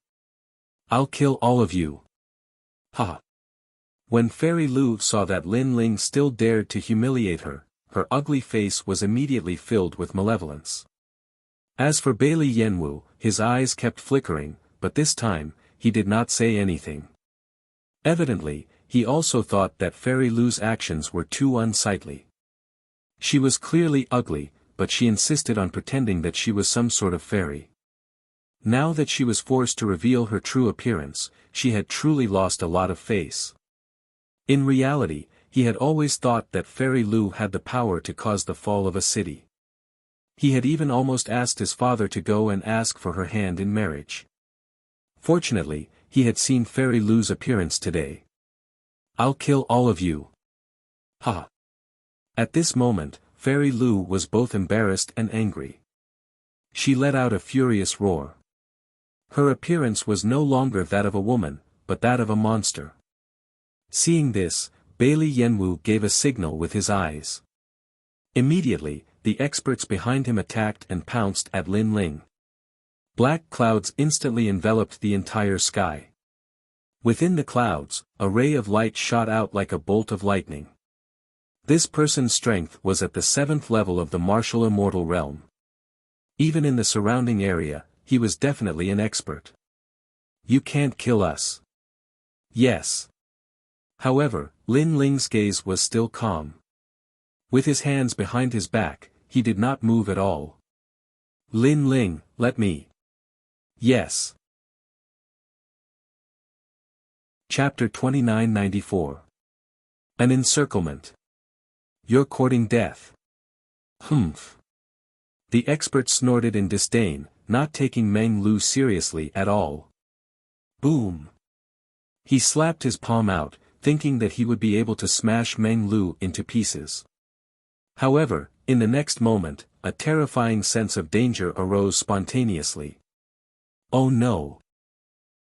I'll kill all of you. Ha! When Fairy Lu saw that Lin Ling still dared to humiliate her, her ugly face was immediately filled with malevolence. As for Bailey Yenwu, his eyes kept flickering, but this time, he did not say anything. Evidently, he also thought that Fairy Lu's actions were too unsightly. She was clearly ugly, but she insisted on pretending that she was some sort of fairy. Now that she was forced to reveal her true appearance, she had truly lost a lot of face. In reality, he had always thought that Fairy Lu had the power to cause the fall of a city. He had even almost asked his father to go and ask for her hand in marriage. Fortunately, he had seen Fairy Lu's appearance today. I'll kill all of you. Ha! At this moment, Fairy Lu was both embarrassed and angry. She let out a furious roar. Her appearance was no longer that of a woman, but that of a monster. Seeing this, Bailey Yenwu gave a signal with his eyes. Immediately, the experts behind him attacked and pounced at Lin Ling. Black clouds instantly enveloped the entire sky. Within the clouds, a ray of light shot out like a bolt of lightning. This person's strength was at the 7th level of the martial immortal realm. Even in the surrounding area, he was definitely an expert. You can't kill us. Yes. However, Lin Ling's gaze was still calm. With his hands behind his back, he did not move at all. Lin Ling, let me. Yes. Chapter 2994. An encirclement. You're courting death. Humph. The expert snorted in disdain, not taking Meng Lu seriously at all. Boom. He slapped his palm out, thinking that he would be able to smash Meng Lu into pieces. However, in the next moment, a terrifying sense of danger arose spontaneously. Oh no.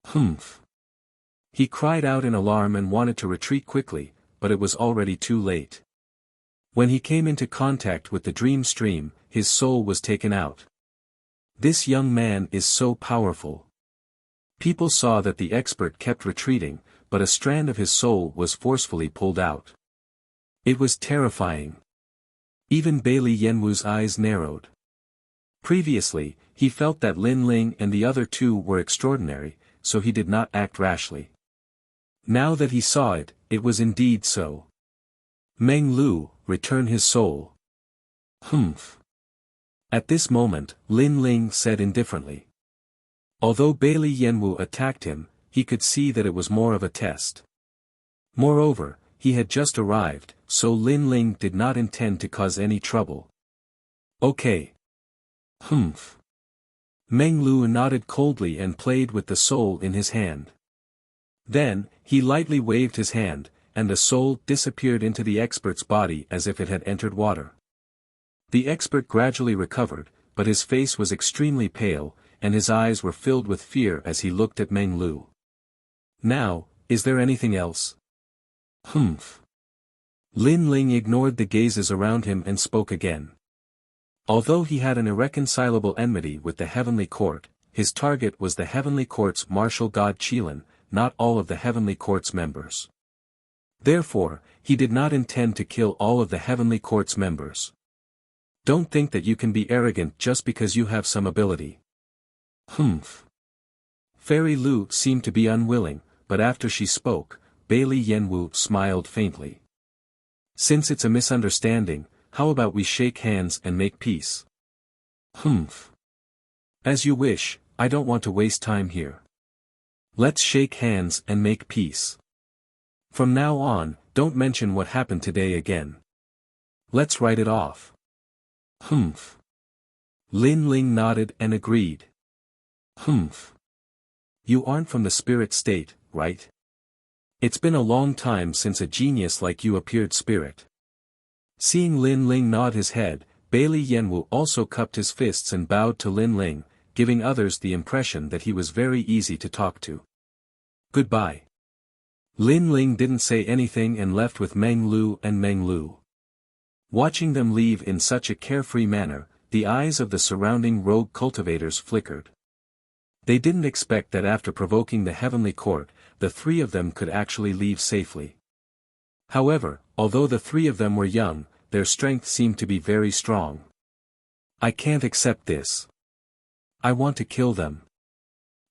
Humph. He cried out in alarm and wanted to retreat quickly, but it was already too late. When he came into contact with the dream stream, his soul was taken out. This young man is so powerful. People saw that the expert kept retreating, but a strand of his soul was forcefully pulled out. It was terrifying. Even Bailey Yenwu's eyes narrowed. Previously, he felt that Lin Ling and the other two were extraordinary, so he did not act rashly. Now that he saw it, it was indeed so. Meng Lu, return his soul. Humph. At this moment, Lin Ling said indifferently. Although Bailey Yenwu attacked him, he could see that it was more of a test. Moreover, he had just arrived, so Lin Ling did not intend to cause any trouble. Okay. Humph. Meng Lu nodded coldly and played with the soul in his hand. Then, he lightly waved his hand, and the soul disappeared into the expert's body as if it had entered water. The expert gradually recovered, but his face was extremely pale, and his eyes were filled with fear as he looked at Meng Lu. Now, is there anything else? Humph. Lin Ling ignored the gazes around him and spoke again. Although he had an irreconcilable enmity with the Heavenly Court, his target was the Heavenly Court's martial god Qilin, not all of the Heavenly Court's members. Therefore, he did not intend to kill all of the Heavenly Court's members. Don't think that you can be arrogant just because you have some ability. Humph. Fairy Lu seemed to be unwilling, but after she spoke, Bailey Yenwu smiled faintly. Since it's a misunderstanding, how about we shake hands and make peace? Humph. As you wish, I don't want to waste time here. Let's shake hands and make peace. From now on, don't mention what happened today again. Let's write it off. Humph. Lin Ling nodded and agreed. Humph. You aren't from the spirit state, right? It's been a long time since a genius like you appeared spirit. Seeing Lin Ling nod his head, Bailey Yenwu also cupped his fists and bowed to Lin Ling, giving others the impression that he was very easy to talk to. Goodbye. Lin Ling didn't say anything and left with Meng Lu and Meng Lu. Watching them leave in such a carefree manner, the eyes of the surrounding rogue cultivators flickered. They didn't expect that after provoking the heavenly court, the three of them could actually leave safely. However, although the three of them were young, their strength seemed to be very strong. I can't accept this. I want to kill them.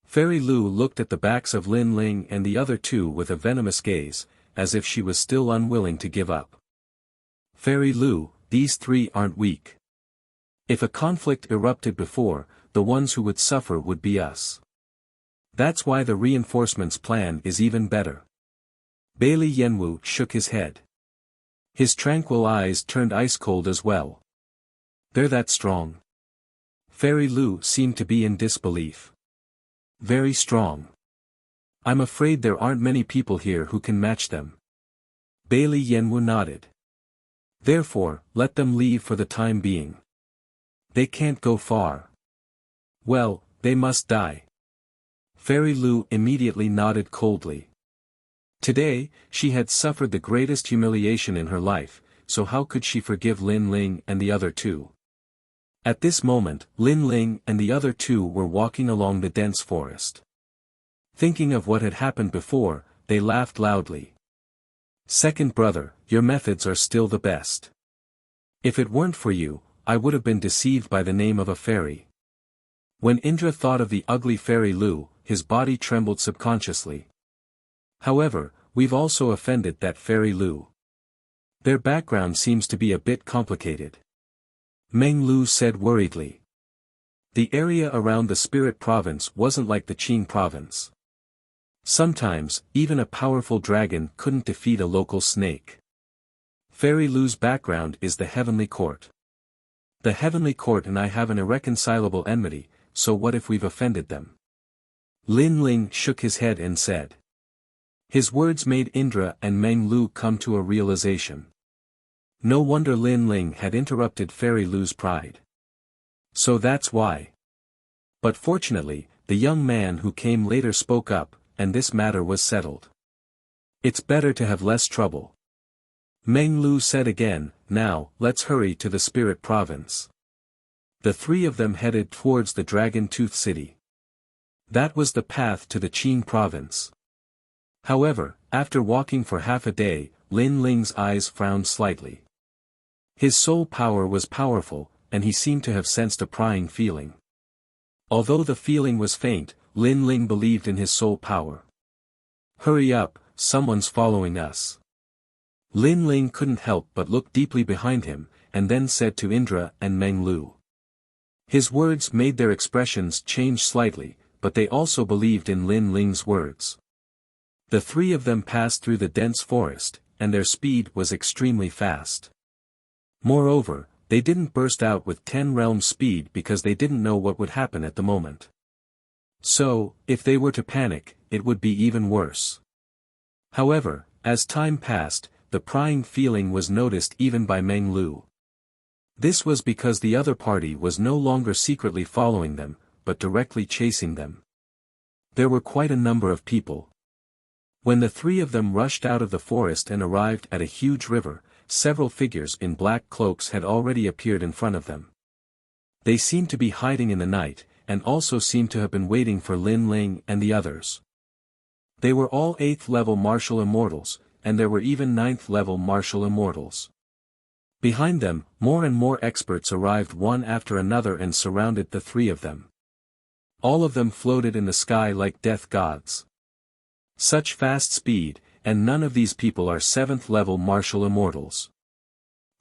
Fairy Lu looked at the backs of Lin Ling and the other two with a venomous gaze, as if she was still unwilling to give up. Fairy Lu, these three aren't weak. If a conflict erupted before, the ones who would suffer would be us. That's why the reinforcements plan is even better. Bailey Yanwu shook his head. His tranquil eyes turned ice-cold as well. They're that strong. Fairy Lu seemed to be in disbelief. Very strong. I'm afraid there aren't many people here who can match them. Bailey Yanwu nodded. Therefore, let them leave for the time being. They can't go far. Well, they must die. Fairy Lu immediately nodded coldly. Today, she had suffered the greatest humiliation in her life, so how could she forgive Lin Ling and the other two? At this moment, Lin Ling and the other two were walking along the dense forest. Thinking of what had happened before, they laughed loudly. Second brother, your methods are still the best. If it weren't for you, I would have been deceived by the name of a fairy. When Indra thought of the ugly Fairy Lu, his body trembled subconsciously. However, we've also offended that Fairy Lu. Their background seems to be a bit complicated. Meng Lu said worriedly. The area around the Spirit Province wasn't like the Qing Province. Sometimes, even a powerful dragon couldn't defeat a local snake. Fairy Lu's background is the Heavenly Court. The Heavenly Court and I have an irreconcilable enmity, so what if we've offended them? Lin Ling shook his head and said. His words made Indra and Meng Lu come to a realization. No wonder Lin Ling had interrupted Fairy Lu's pride. So that's why. But fortunately, the young man who came later spoke up, and this matter was settled. It's better to have less trouble. Meng Lu said again, now, let's hurry to the Spirit Province. The three of them headed towards the Dragon Tooth City. That was the path to the Qing Province. However, after walking for half a day, Lin Ling's eyes frowned slightly. His soul power was powerful, and he seemed to have sensed a prying feeling. Although the feeling was faint, Lin Ling believed in his soul power. Hurry up, someone's following us. Lin Ling couldn't help but look deeply behind him, and then said to Indra and Meng Lu. His words made their expressions change slightly, but they also believed in Lin Ling's words. The three of them passed through the dense forest, and their speed was extremely fast. Moreover, they didn't burst out with 10 realms speed because they didn't know what would happen at the moment. So, if they were to panic, it would be even worse. However, as time passed, the prying feeling was noticed even by Meng Lu. This was because the other party was no longer secretly following them, but directly chasing them. There were quite a number of people. When the three of them rushed out of the forest and arrived at a huge river, several figures in black cloaks had already appeared in front of them. They seemed to be hiding in the night, and also seemed to have been waiting for Lin Ling and the others. They were all 8th level martial immortals, and there were even 9th level martial immortals. Behind them, more and more experts arrived one after another and surrounded the three of them. All of them floated in the sky like death gods. Such fast speed, and none of these people are 7th level martial immortals.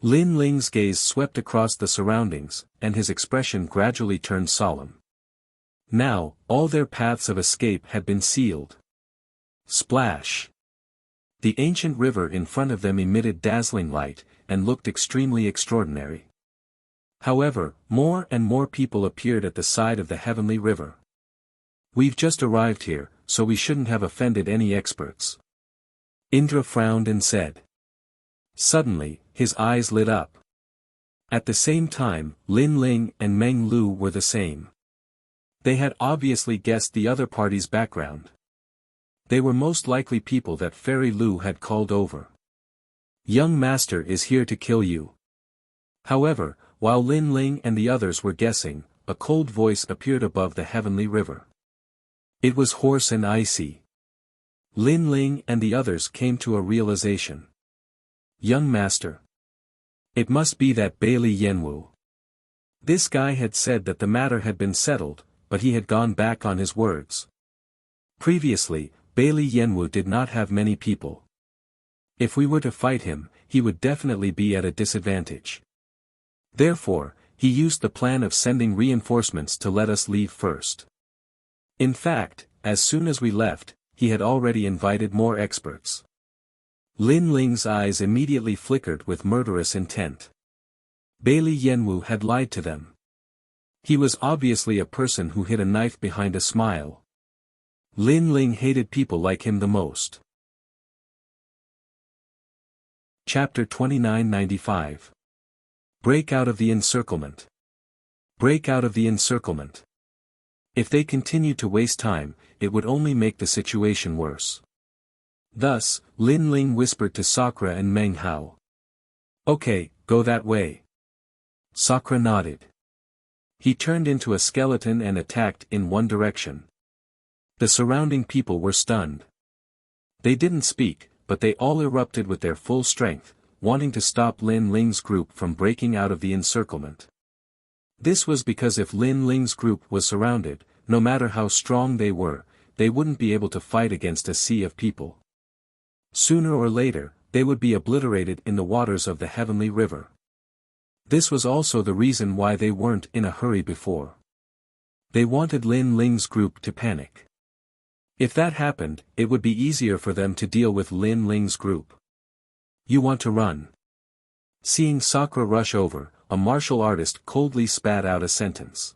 Lin Ling's gaze swept across the surroundings, and his expression gradually turned solemn. Now, all their paths of escape had been sealed. Splash! The ancient river in front of them emitted dazzling light, and looked extremely extraordinary. However, more and more people appeared at the side of the heavenly river. We've just arrived here, so we shouldn't have offended any experts. Indra frowned and said. Suddenly, his eyes lit up. At the same time, Lin Ling and Meng Lu were the same. They had obviously guessed the other party's background. They were most likely people that Fairy Lu had called over. Young master is here to kill you. However, While Lin Ling and the others were guessing, a cold voice appeared above the heavenly river. It was hoarse and icy. Lin Ling and the others came to a realization. Young master. It must be that Bailey Yenwu. This guy had said that the matter had been settled, but he had gone back on his words. Previously, Bailey Yenwu did not have many people. If we were to fight him, he would definitely be at a disadvantage. Therefore, he used the plan of sending reinforcements to let us leave first. In fact, as soon as we left, he had already invited more experts. Lin Ling's eyes immediately flickered with murderous intent. Bailey Yenwu had lied to them. He was obviously a person who hid a knife behind a smile. Lin Ling hated people like him the most. Chapter 2995. Break out of the encirclement. Break out of the encirclement. If they continued to waste time, it would only make the situation worse. Thus, Lin Ling whispered to Sakura and Meng Hao. Okay, go that way. Sakura nodded. He turned into a skeleton and attacked in one direction. The surrounding people were stunned. They didn't speak, but they all erupted with their full strength, wanting to stop Lin Ling's group from breaking out of the encirclement. This was because if Lin Ling's group was surrounded, no matter how strong they were, they wouldn't be able to fight against a sea of people. Sooner or later, they would be obliterated in the waters of the heavenly river. This was also the reason why they weren't in a hurry before. They wanted Lin Ling's group to panic. If that happened, it would be easier for them to deal with Lin Ling's group. You want to run? Seeing Sakura rush over, a martial artist coldly spat out a sentence.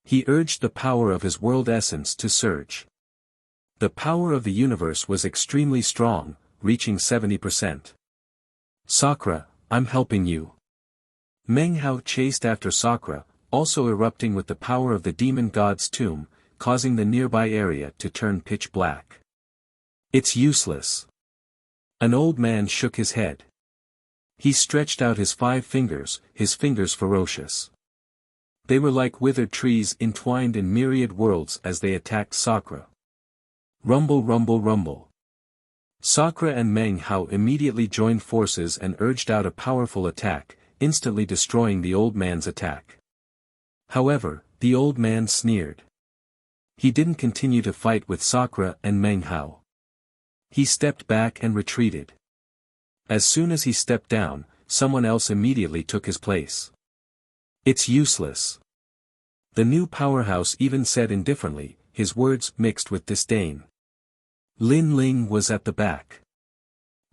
He urged the power of his world essence to surge. The power of the universe was extremely strong, reaching 70%. Sakura, I'm helping you. Meng Hao chased after Sakura, also erupting with the power of the demon god's tomb, causing the nearby area to turn pitch black. It's useless. An old man shook his head. He stretched out his 5 fingers, his fingers ferocious. They were like withered trees entwined in myriad worlds as they attacked Sakura. Rumble, rumble, rumble. Sakura and Meng Hao immediately joined forces and urged out a powerful attack, instantly destroying the old man's attack. However, the old man sneered. He didn't continue to fight with Sakura and Meng Hao. He stepped back and retreated. As soon as he stepped down, someone else immediately took his place. It's useless. The new powerhouse even said indifferently, his words mixed with disdain. Lin Ling was at the back.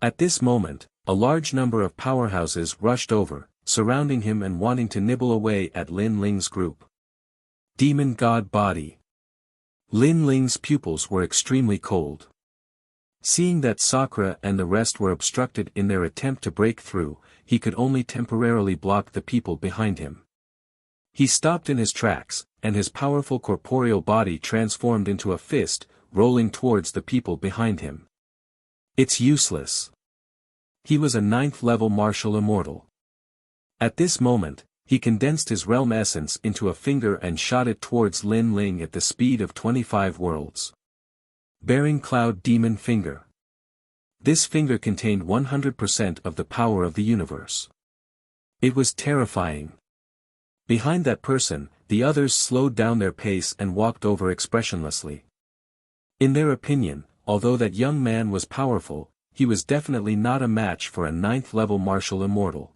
At this moment, a large number of powerhouses rushed over, surrounding him and wanting to nibble away at Lin Ling's group. Demon God Body. Lin Ling's pupils were extremely cold. Seeing that Sakura and the rest were obstructed in their attempt to break through, he could only temporarily block the people behind him. He stopped in his tracks, and his powerful corporeal body transformed into a fist, rolling towards the people behind him. It's useless. He was a 9th-level martial immortal. At this moment, he condensed his realm essence into a finger and shot it towards Lin Ling at the speed of 25 worlds. Bearing Cloud Demon Finger. This finger contained 100% of the power of the universe. It was terrifying. Behind that person, the others slowed down their pace and walked over expressionlessly. In their opinion, although that young man was powerful, he was definitely not a match for a 9th-level martial immortal.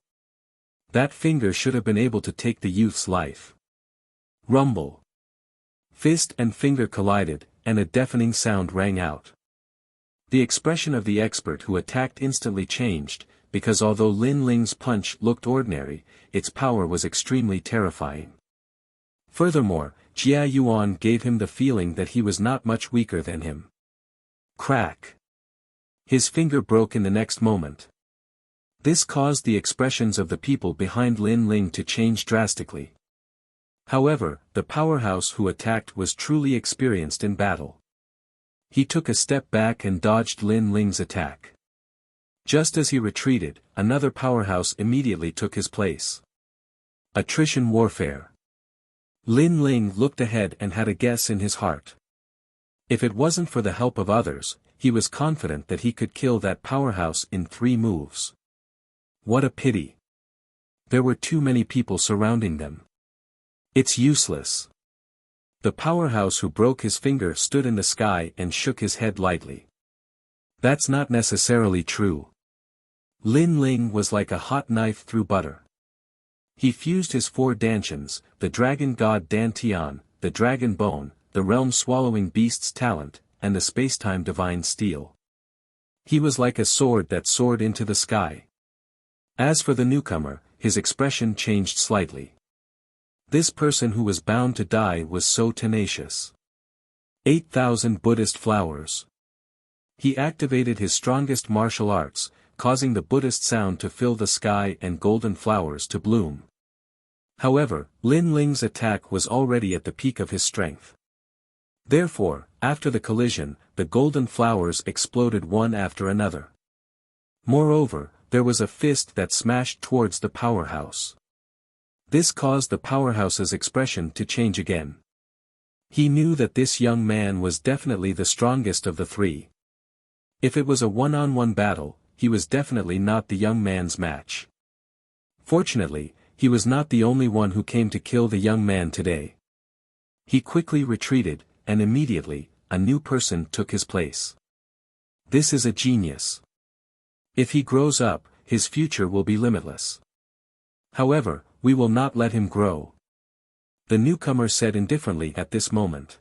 That finger should have been able to take the youth's life. Rumble. Fist and finger collided, and a deafening sound rang out. The expression of the expert who attacked instantly changed, because although Lin Ling's punch looked ordinary, its power was extremely terrifying. Furthermore, Jia Yuan gave him the feeling that he was not much weaker than him. Crack. His finger broke in the next moment. This caused the expressions of the people behind Lin Ling to change drastically. However, the powerhouse who attacked was truly experienced in battle. He took a step back and dodged Lin Ling's attack. Just as he retreated, another powerhouse immediately took his place. Attrition warfare. Lin Ling looked ahead and had a guess in his heart. If it wasn't for the help of others, he was confident that he could kill that powerhouse in 3 moves. What a pity. There were too many people surrounding them. It's useless. The powerhouse who broke his finger stood in the sky and shook his head lightly. That's not necessarily true. Lin Ling was like a hot knife through butter. He fused his 4 dantians, the dragon god Dantian, the dragon bone, the realm-swallowing beast's talent, and the spacetime divine steel. He was like a sword that soared into the sky. As for the newcomer, his expression changed slightly. This person who was bound to die was so tenacious. 8,000 Buddhist flowers. He activated his strongest martial arts, causing the Buddhist sound to fill the sky and golden flowers to bloom. However, Lin Ling's attack was already at the peak of his strength. Therefore, after the collision, the golden flowers exploded one after another. Moreover, there was a fist that smashed towards the powerhouse. This caused the powerhouse's expression to change again. He knew that this young man was definitely the strongest of the 3. If it was a one-on-one battle, he was definitely not the young man's match. Fortunately, he was not the only one who came to kill the young man today. He quickly retreated, and immediately, a new person took his place. This is a genius. If he grows up, his future will be limitless. However, we will not let him grow. The newcomer said indifferently at this moment.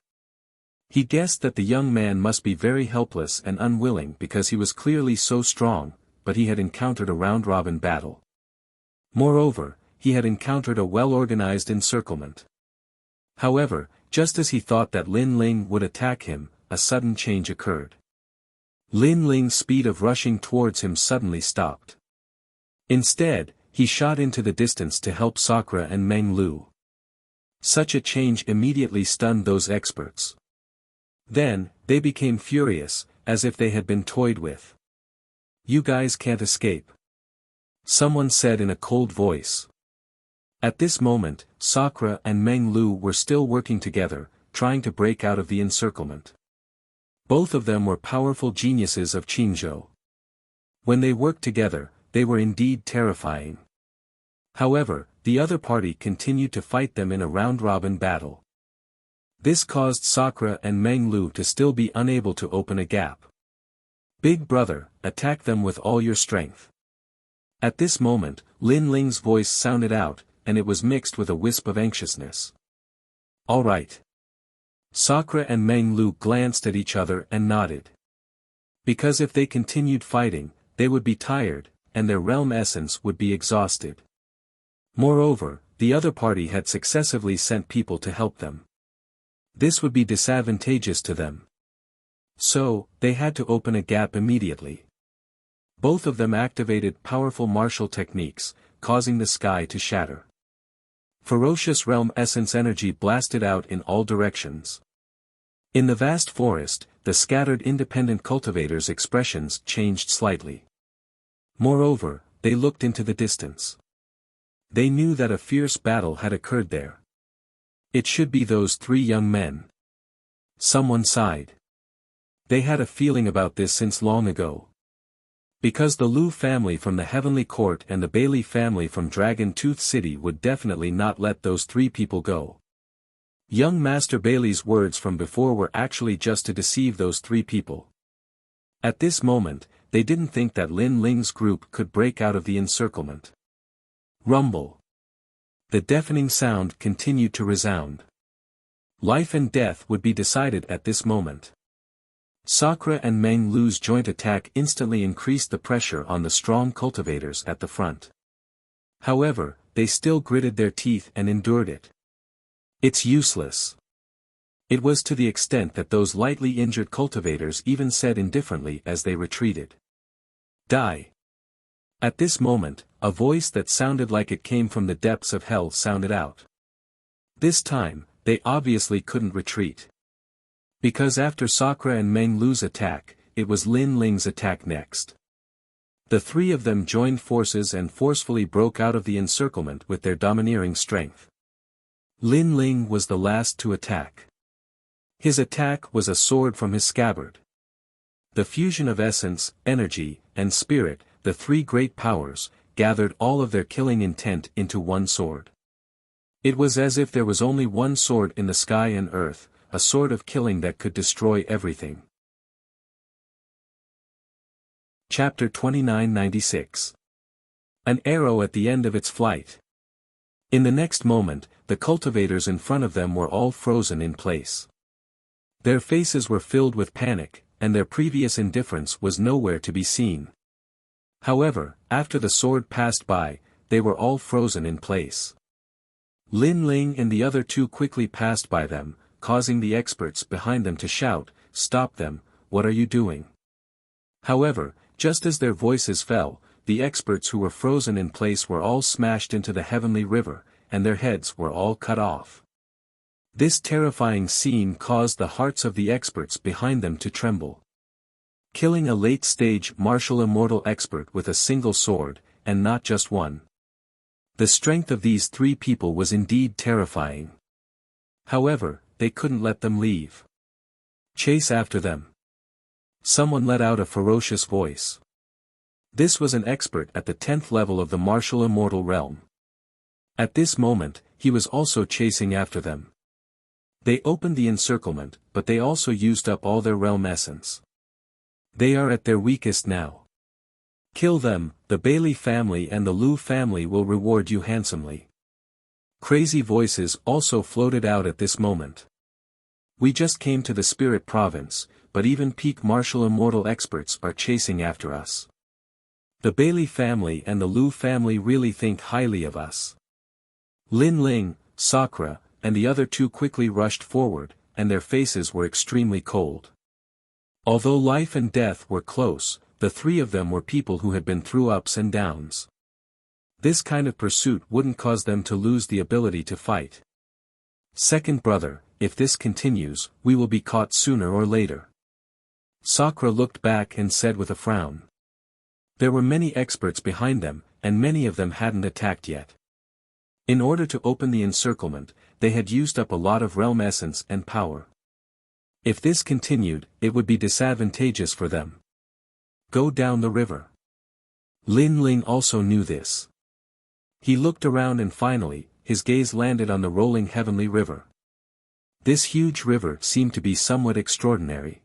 He guessed that the young man must be very helpless and unwilling because he was clearly so strong, but he had encountered a round-robin battle. Moreover, he had encountered a well-organized encirclement. However, just as he thought that Lin Ling would attack him, a sudden change occurred. Lin Ling's speed of rushing towards him suddenly stopped. Instead, he shot into the distance to help Sakura and Meng Lu. Such a change immediately stunned those experts. Then, they became furious, as if they had been toyed with. "You guys can't escape," someone said in a cold voice. At this moment, Sakura and Meng Lu were still working together, trying to break out of the encirclement. Both of them were powerful geniuses of Qingzhou. When they worked together, they were indeed terrifying. However, the other party continued to fight them in a round-robin battle. This caused Sakura and Meng Lu to still be unable to open a gap. "Big brother, attack them with all your strength." At this moment, Lin Ling's voice sounded out, and it was mixed with a wisp of anxiousness. "All right." Sakura and Meng Lu glanced at each other and nodded. Because if they continued fighting, they would be tired, and their realm essence would be exhausted. Moreover, the other party had successively sent people to help them. This would be disadvantageous to them. So, they had to open a gap immediately. Both of them activated powerful martial techniques, causing the sky to shatter. Ferocious realm essence energy blasted out in all directions. In the vast forest, the scattered independent cultivators' expressions changed slightly. Moreover, they looked into the distance. They knew that a fierce battle had occurred there. It should be those 3 young men. Someone sighed. They had a feeling about this since long ago. Because the Lu family from the Heavenly Court and the Bailey family from Dragon Tooth City would definitely not let those 3 people go. Young Master Bailey's words from before were actually just to deceive those 3 people. At this moment, they didn't think that Lin Ling's group could break out of the encirclement. Rumble. The deafening sound continued to resound. Life and death would be decided at this moment. Sakura and Meng Lu's joint attack instantly increased the pressure on the strong cultivators at the front. However, they still gritted their teeth and endured it. It's useless. It was to the extent that those lightly injured cultivators even said indifferently as they retreated. Die. At this moment, a voice that sounded like it came from the depths of hell sounded out. This time, they obviously couldn't retreat. Because after Sakura and Meng Lu's attack, it was Lin Ling's attack next. The three of them joined forces and forcefully broke out of the encirclement with their domineering strength. Lin Ling was the last to attack. His attack was a sword from his scabbard. The fusion of essence, energy, and spirit, the three great powers, gathered all of their killing intent into one sword. It was as if there was only one sword in the sky and earth, a sword of killing that could destroy everything. Chapter 2996. An arrow at the end of its flight. In the next moment, the cultivators in front of them were all frozen in place. Their faces were filled with panic, and their previous indifference was nowhere to be seen. However, after the sword passed by, they were all frozen in place. Lin Ling and the other two quickly passed by them, causing the experts behind them to shout, "Stop them, what are you doing?" However, just as their voices fell, the experts who were frozen in place were all smashed into the heavenly river, and their heads were all cut off. This terrifying scene caused the hearts of the experts behind them to tremble. Killing a late-stage martial immortal expert with a single sword, and not just one. The strength of these three people was indeed terrifying. However, they couldn't let them leave. Chase after them. Someone let out a ferocious voice. This was an expert at the 10th level of the martial immortal realm. At this moment, he was also chasing after them. They opened the encirclement, but they also used up all their realm essence. They are at their weakest now. Kill them, the Bailey family and the Lu family will reward you handsomely. Crazy voices also floated out at this moment. We just came to the spirit province, but even peak martial immortal experts are chasing after us. The Bailey family and the Lu family really think highly of us. Lin Ling, Sakura, and the other two quickly rushed forward, and their faces were extremely cold. Although life and death were close, the three of them were people who had been through ups and downs. This kind of pursuit wouldn't cause them to lose the ability to fight. Second brother, if this continues, we will be caught sooner or later. Sakura looked back and said with a frown. There were many experts behind them, and many of them hadn't attacked yet. In order to open the encirclement, they had used up a lot of realm essence and power. If this continued, it would be disadvantageous for them. Go down the river. Lin Ling also knew this. He looked around and finally, his gaze landed on the rolling heavenly river. This huge river seemed to be somewhat extraordinary.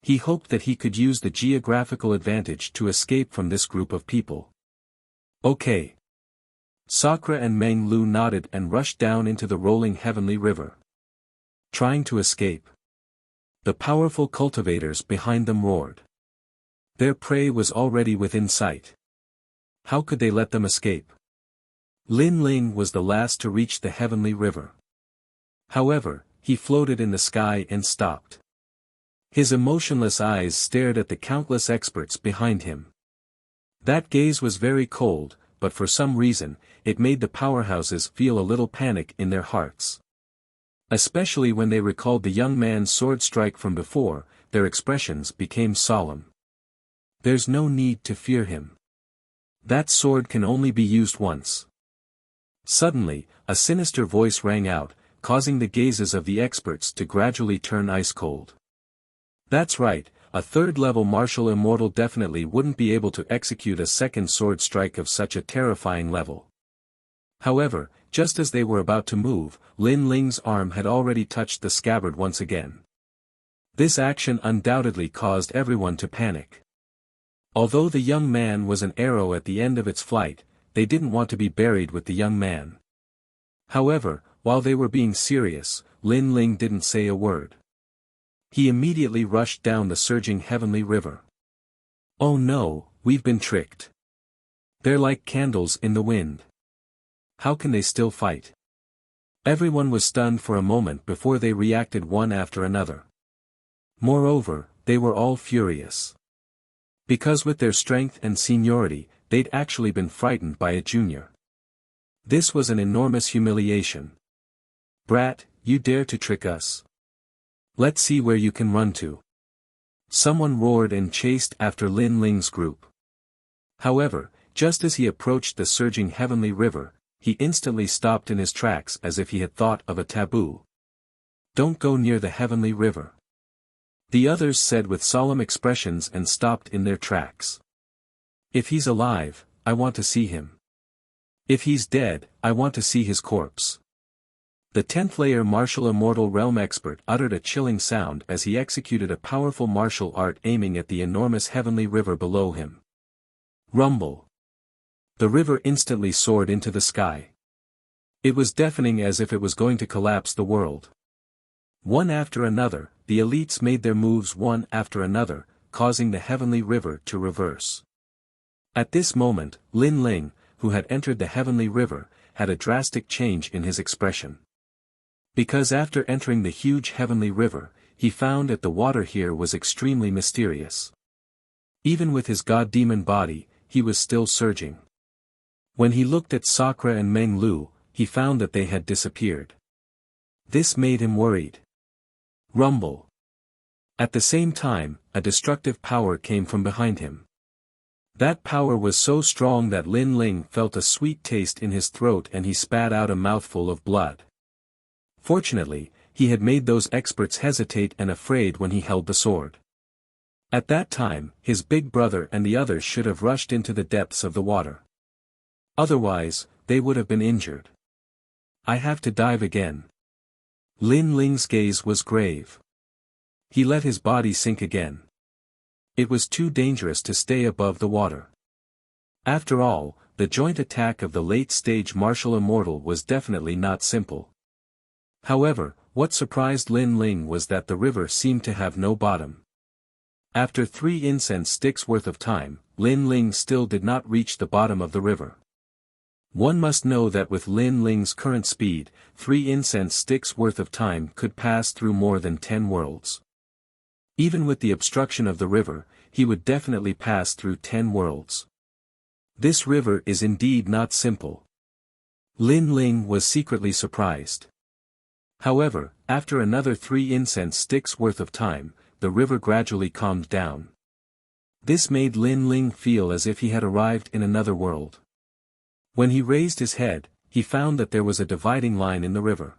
He hoped that he could use the geographical advantage to escape from this group of people. Okay. Sakura and Meng Lu nodded and rushed down into the rolling heavenly river. Trying to escape. The powerful cultivators behind them roared. Their prey was already within sight. How could they let them escape? Lin Ling was the last to reach the heavenly river. However, he floated in the sky and stopped. His emotionless eyes stared at the countless experts behind him. That gaze was very cold, but for some reason, it made the powerhouses feel a little panic in their hearts. Especially when they recalled the young man's sword strike from before, their expressions became solemn. There's no need to fear him. That sword can only be used once. Suddenly, a sinister voice rang out, causing the gazes of the experts to gradually turn ice cold. That's right, a third-level martial immortal definitely wouldn't be able to execute a second sword strike of such a terrifying level. However, just as they were about to move, Lin Ling's arm had already touched the scabbard once again. This action undoubtedly caused everyone to panic. Although the young man was an arrow at the end of its flight, they didn't want to be buried with the young man. However, while they were being serious, Lin Ling didn't say a word. He immediately rushed down the surging heavenly river. Oh no, we've been tricked. They're like candles in the wind. How can they still fight? Everyone was stunned for a moment before they reacted one after another. Moreover, they were all furious. Because with their strength and seniority, they'd actually been frightened by a junior. This was an enormous humiliation. Brat, you dare to trick us? Let's see where you can run to. Someone roared and chased after Lin Ling's group. However, just as he approached the surging heavenly river, he instantly stopped in his tracks as if he had thought of a taboo. "Don't go near the heavenly river," the others said with solemn expressions and stopped in their tracks. "If he's alive, I want to see him. If he's dead, I want to see his corpse." The 10th layer martial immortal realm expert uttered a chilling sound as he executed a powerful martial art aiming at the enormous heavenly river below him. Rumble. The river instantly soared into the sky. It was deafening as if it was going to collapse the world. One after another, the elites made their moves one after another, causing the heavenly river to reverse. At this moment, Lin Ling, who had entered the heavenly river, had a drastic change in his expression. Because after entering the huge heavenly river, he found that the water here was extremely mysterious. Even with his god-demon body, he was still surging. When he looked at Sakura and Meng Lu, he found that they had disappeared. This made him worried. Rumble. At the same time, a destructive power came from behind him. That power was so strong that Lin Ling felt a sweet taste in his throat and he spat out a mouthful of blood. Fortunately, he had made those experts hesitate and afraid when he held the sword. At that time, his big brother and the others should have rushed into the depths of the water. Otherwise, they would have been injured. "I have to dive again." Lin Ling's gaze was grave. He let his body sink again. It was too dangerous to stay above the water. After all, the joint attack of the late-stage martial immortal was definitely not simple. However, what surprised Lin Ling was that the river seemed to have no bottom. After 3 incense sticks worth of time, Lin Ling still did not reach the bottom of the river. One must know that with Lin Ling's current speed, 3 incense sticks worth of time could pass through more than 10 worlds. Even with the obstruction of the river, he would definitely pass through 10 worlds. This river is indeed not simple. Lin Ling was secretly surprised. However, after another 3 incense sticks worth of time, the river gradually calmed down. This made Lin Ling feel as if he had arrived in another world. When he raised his head, he found that there was a dividing line in the river.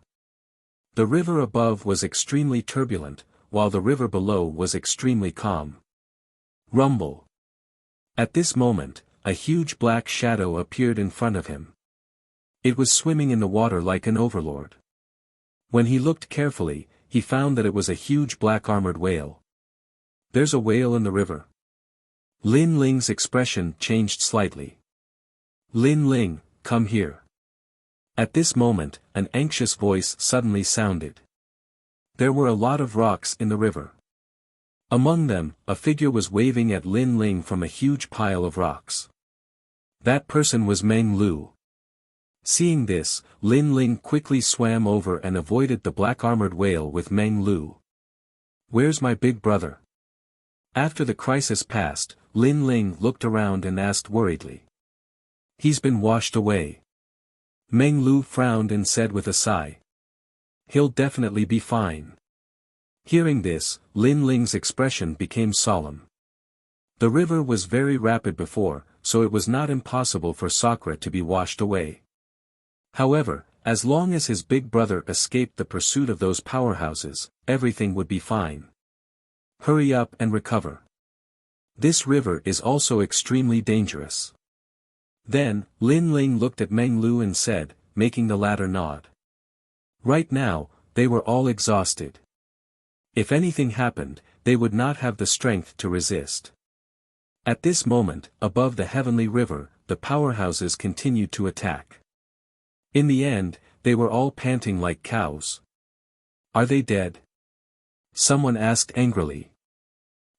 The river above was extremely turbulent, while the river below was extremely calm. Rumble. At this moment, a huge black shadow appeared in front of him. It was swimming in the water like an overlord. When he looked carefully, he found that it was a huge black armored whale. "There's a whale in the river." Lin Ling's expression changed slightly. "Lin Ling, come here." At this moment, an anxious voice suddenly sounded. There were a lot of rocks in the river. Among them, a figure was waving at Lin Ling from a huge pile of rocks. That person was Meng Lu. Seeing this, Lin Ling quickly swam over and avoided the black armored whale with Meng Lu. "Where's my big brother?" After the crisis passed, Lin Ling looked around and asked worriedly. "He's been washed away." Meng Lu frowned and said with a sigh. "He'll definitely be fine." Hearing this, Lin Ling's expression became solemn. The river was very rapid before, so it was not impossible for Sakura to be washed away. However, as long as his big brother escaped the pursuit of those powerhouses, everything would be fine. Hurry up and recover. This river is also extremely dangerous. Then, Lin Ling looked at Meng Lu and said, making the latter nod. Right now, they were all exhausted. If anything happened, they would not have the strength to resist. At this moment, above the heavenly river, the powerhouses continued to attack. In the end, they were all panting like cows. "Are they dead?" someone asked angrily.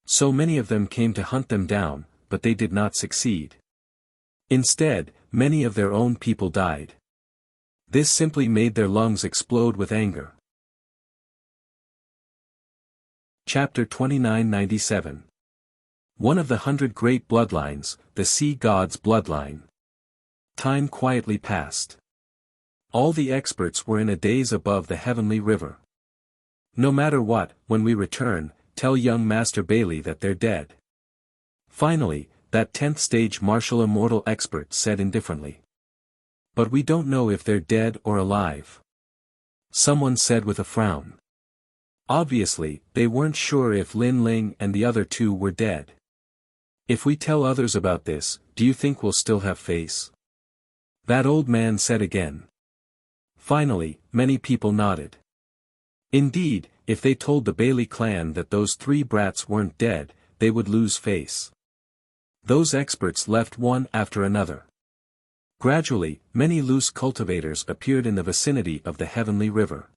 So many of them came to hunt them down, but they did not succeed. Instead, many of their own people died. This simply made their lungs explode with anger. Chapter 2997. One of the 100 Great Bloodlines, the Sea God's Bloodline. Time quietly passed. All the experts were in a daze above the heavenly river. "No matter what, when we return, tell young Master Bailey that they're dead." Finally, that 10th stage martial immortal expert said indifferently. But we don't know if they're dead or alive. Someone said with a frown. Obviously, they weren't sure if Lin Ling and the other two were dead. If we tell others about this, do you think we'll still have face? That old man said again. Finally, many people nodded. Indeed, if they told the Bailey clan that those 3 brats weren't dead, they would lose face. Those experts left one after another. Gradually, many loose cultivators appeared in the vicinity of the heavenly river.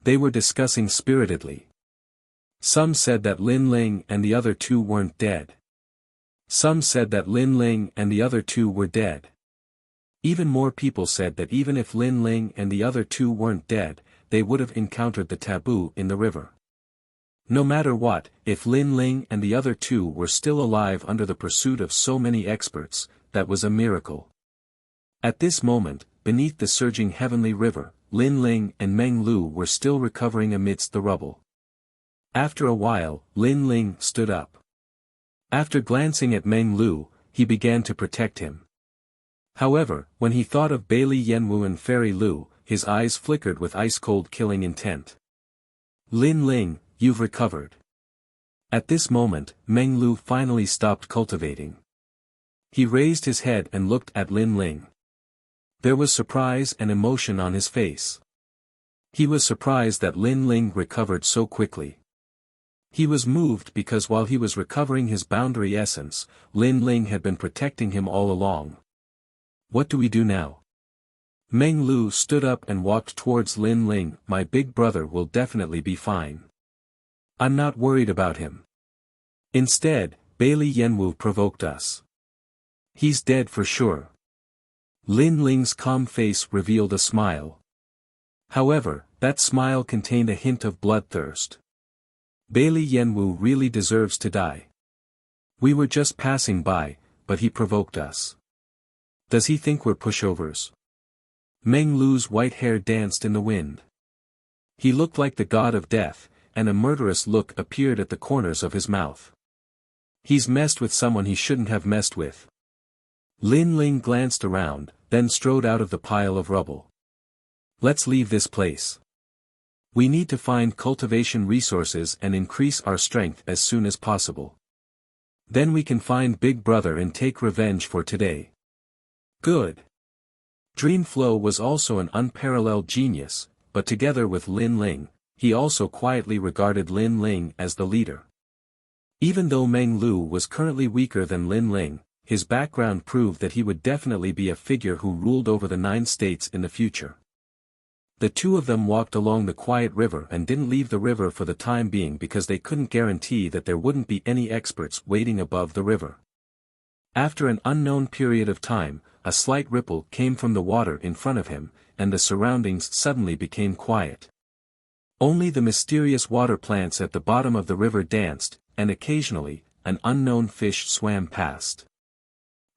They were discussing spiritedly. Some said that Lin Ling and the other two weren't dead. Some said that Lin Ling and the other two were dead. Even more people said that even if Lin Ling and the other two weren't dead, they would have encountered the taboo in the river. No matter what, if Lin Ling and the other two were still alive under the pursuit of so many experts, that was a miracle. At this moment, beneath the surging heavenly river, Lin Ling and Meng Lu were still recovering amidst the rubble. After a while, Lin Ling stood up. After glancing at Meng Lu, he began to protect him. However, when he thought of Bailey Yenwu and Fairy Lu, his eyes flickered with ice-cold killing intent. Lin Ling, you've recovered. At this moment, Meng Lu finally stopped cultivating. He raised his head and looked at Lin Ling. There was surprise and emotion on his face. He was surprised that Lin Ling recovered so quickly. He was moved because while he was recovering his boundary essence, Lin Ling had been protecting him all along. What do we do now? Meng Lu stood up and walked towards Lin Ling. My big brother will definitely be fine. I'm not worried about him. Instead, Bailey Yenwu provoked us. He's dead for sure. Lin Ling's calm face revealed a smile. However, that smile contained a hint of bloodthirst. Bailey Yenwu really deserves to die. We were just passing by, but he provoked us. Does he think we're pushovers? Meng Lu's white hair danced in the wind. He looked like the god of death, and a murderous look appeared at the corners of his mouth. He's messed with someone he shouldn't have messed with. Lin Ling glanced around, then strode out of the pile of rubble. Let's leave this place. We need to find cultivation resources and increase our strength as soon as possible. Then we can find Big Brother and take revenge for today. Good. Dreamflow was also an unparalleled genius, but together with Lin Ling, he also quietly regarded Lin Ling as the leader. Even though Meng Lu was currently weaker than Lin Ling, his background proved that he would definitely be a figure who ruled over the 9 states in the future. The two of them walked along the quiet river and didn't leave the river for the time being because they couldn't guarantee that there wouldn't be any experts waiting above the river. After an unknown period of time, a slight ripple came from the water in front of him, and the surroundings suddenly became quiet. Only the mysterious water plants at the bottom of the river danced, and occasionally, an unknown fish swam past.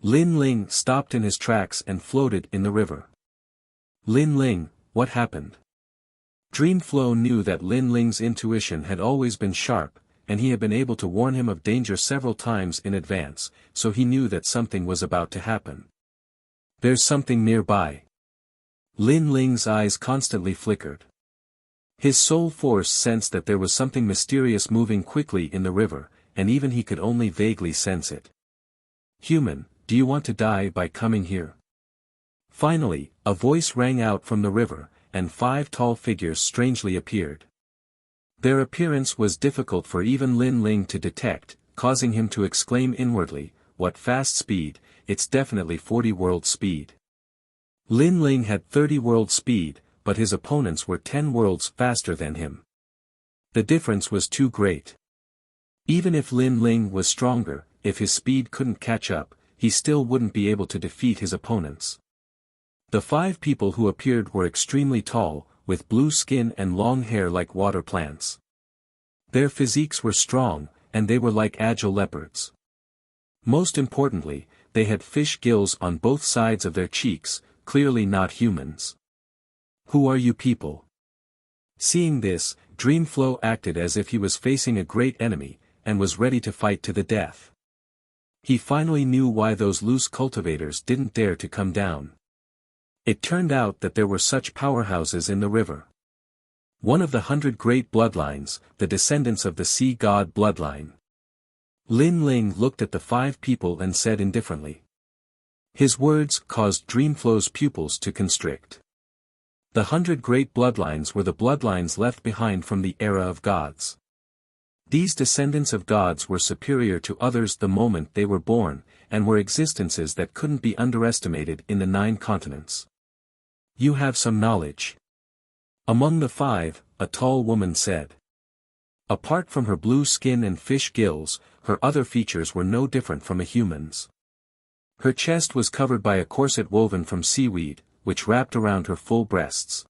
Lin Ling stopped in his tracks and floated in the river. Lin Ling, what happened? Dreamflow knew that Lin Ling's intuition had always been sharp, and he had been able to warn him of danger several times in advance, so he knew that something was about to happen. There's something nearby. Lin Ling's eyes constantly flickered. His soul force sensed that there was something mysterious moving quickly in the river, and even he could only vaguely sense it. Human, do you want to die by coming here? Finally, a voice rang out from the river, and 5 tall figures strangely appeared. Their appearance was difficult for even Lin Ling to detect, causing him to exclaim inwardly, what fast speed, it's definitely 40 world speed. Lin Ling had 30 world speed, but his opponents were 10 worlds faster than him. The difference was too great. Even if Lin Ling was stronger, if his speed couldn't catch up, he still wouldn't be able to defeat his opponents. The 5 people who appeared were extremely tall, with blue skin and long hair like water plants. Their physiques were strong, and they were like agile leopards. Most importantly, they had fish gills on both sides of their cheeks, clearly not humans. Who are you people? Seeing this, Dreamflow acted as if he was facing a great enemy, and was ready to fight to the death. He finally knew why those loose cultivators didn't dare to come down. It turned out that there were such powerhouses in the river. One of the 100 great bloodlines, the descendants of the sea god bloodline. Lin Ling looked at the 5 people and said indifferently. His words caused Dreamflow's pupils to constrict. The 100 great bloodlines were the bloodlines left behind from the era of gods. These descendants of gods were superior to others the moment they were born, and were existences that couldn't be underestimated in the 9 continents. You have some knowledge. Among the 5, a tall woman said. Apart from her blue skin and fish gills, her other features were no different from a human's. Her chest was covered by a corset woven from seaweed, which wrapped around her full breasts.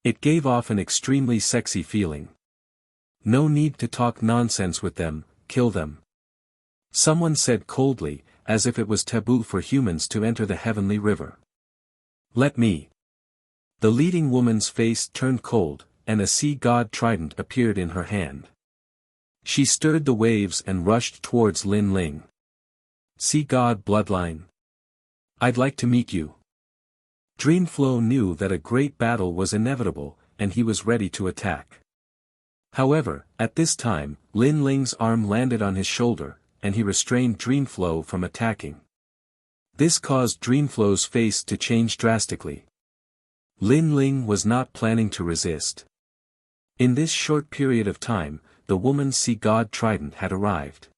It gave off an extremely sexy feeling. No need to talk nonsense with them, kill them. Someone said coldly, as if it was taboo for humans to enter the heavenly river. Let me. The leading woman's face turned cold, and a sea god trident appeared in her hand. She stirred the waves and rushed towards Lin Ling. Sea god bloodline. I'd like to meet you. Dreamflow knew that a great battle was inevitable, and he was ready to attack. However, at this time, Lin Ling's arm landed on his shoulder, and he restrained Dreamflow from attacking. This caused Dreamflow's face to change drastically. Lin Ling was not planning to resist. In this short period of time, the woman's sea god trident had arrived.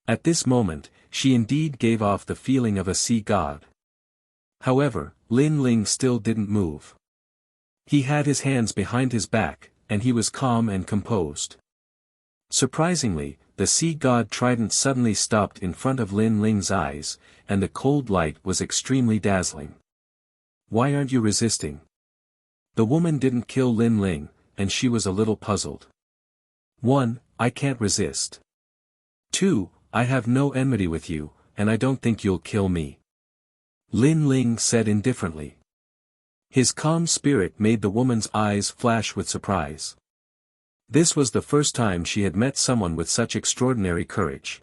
At this moment, she indeed gave off the feeling of a sea god. However, Lin Ling still didn't move. He had his hands behind his back, and he was calm and composed. Surprisingly, the sea god trident suddenly stopped in front of Lin Ling's eyes, and the cold light was extremely dazzling. Why aren't you resisting? The woman didn't kill Lin Ling, and she was a little puzzled. 1. I can't resist. 2. I have no enmity with you, and I don't think you'll kill me. Lin Ling said indifferently. His calm spirit made the woman's eyes flash with surprise. This was the first time she had met someone with such extraordinary courage.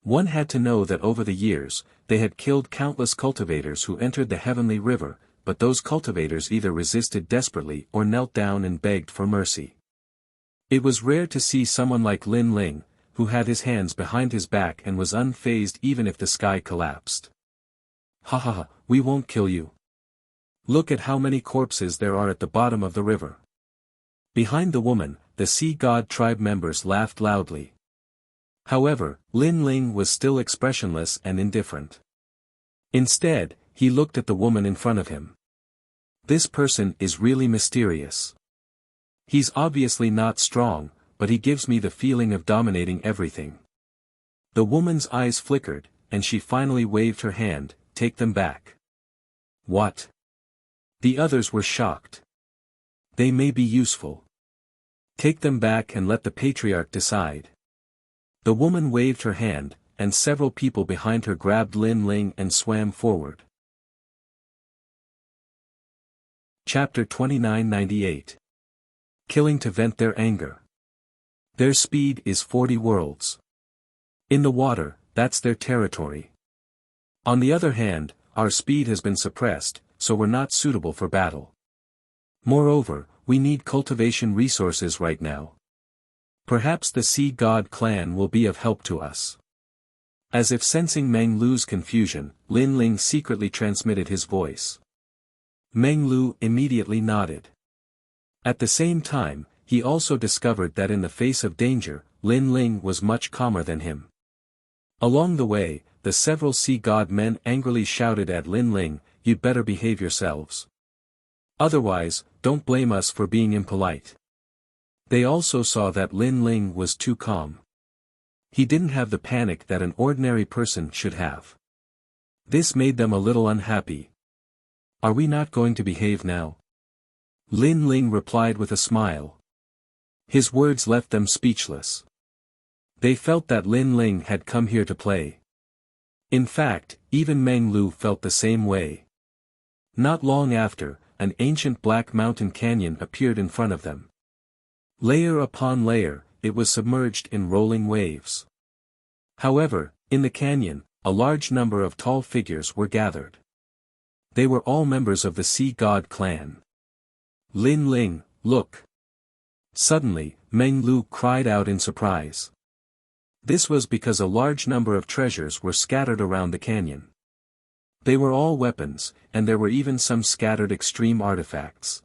One had to know that over the years, they had killed countless cultivators who entered the heavenly river, but those cultivators either resisted desperately or knelt down and begged for mercy. It was rare to see someone like Lin Ling, who had his hands behind his back and was unfazed even if the sky collapsed. Ha ha ha, we won't kill you. Look at how many corpses there are at the bottom of the river. Behind the woman, the sea god tribe members laughed loudly. However, Lin Ling was still expressionless and indifferent. Instead, he looked at the woman in front of him. This person is really mysterious. He's obviously not strong, but he gives me the feeling of dominating everything. The woman's eyes flickered, and she finally waved her hand, take them back. What? The others were shocked. They may be useful. Take them back and let the patriarch decide. The woman waved her hand, and several people behind her grabbed Lin Ling and swam forward. Chapter 2998. Killing to vent their anger. Their speed is 40 worlds. In the water, that's their territory. On the other hand, our speed has been suppressed, so we're not suitable for battle. Moreover, we need cultivation resources right now. Perhaps the Sea God clan will be of help to us. As if sensing Meng Lu's confusion, Lin Ling secretly transmitted his voice. Meng Lu immediately nodded. At the same time, he also discovered that in the face of danger, Lin Ling was much calmer than him. Along the way, the several Sea God men angrily shouted at Lin Ling, "You'd better behave yourselves. Otherwise, don't blame us for being impolite." They also saw that Lin Ling was too calm. He didn't have the panic that an ordinary person should have. This made them a little unhappy. Are we not going to behave now? Lin Ling replied with a smile. His words left them speechless. They felt that Lin Ling had come here to play. In fact, even Meng Lu felt the same way. Not long after, an ancient black mountain canyon appeared in front of them. Layer upon layer, it was submerged in rolling waves. However, In the canyon, a large number of tall figures were gathered. They were all members of the Sea God clan. Lin Ling, look! Suddenly, Meng Lu cried out in surprise. This was because a large number of treasures were scattered around the canyon. They were all weapons, and there were even some scattered extreme artifacts.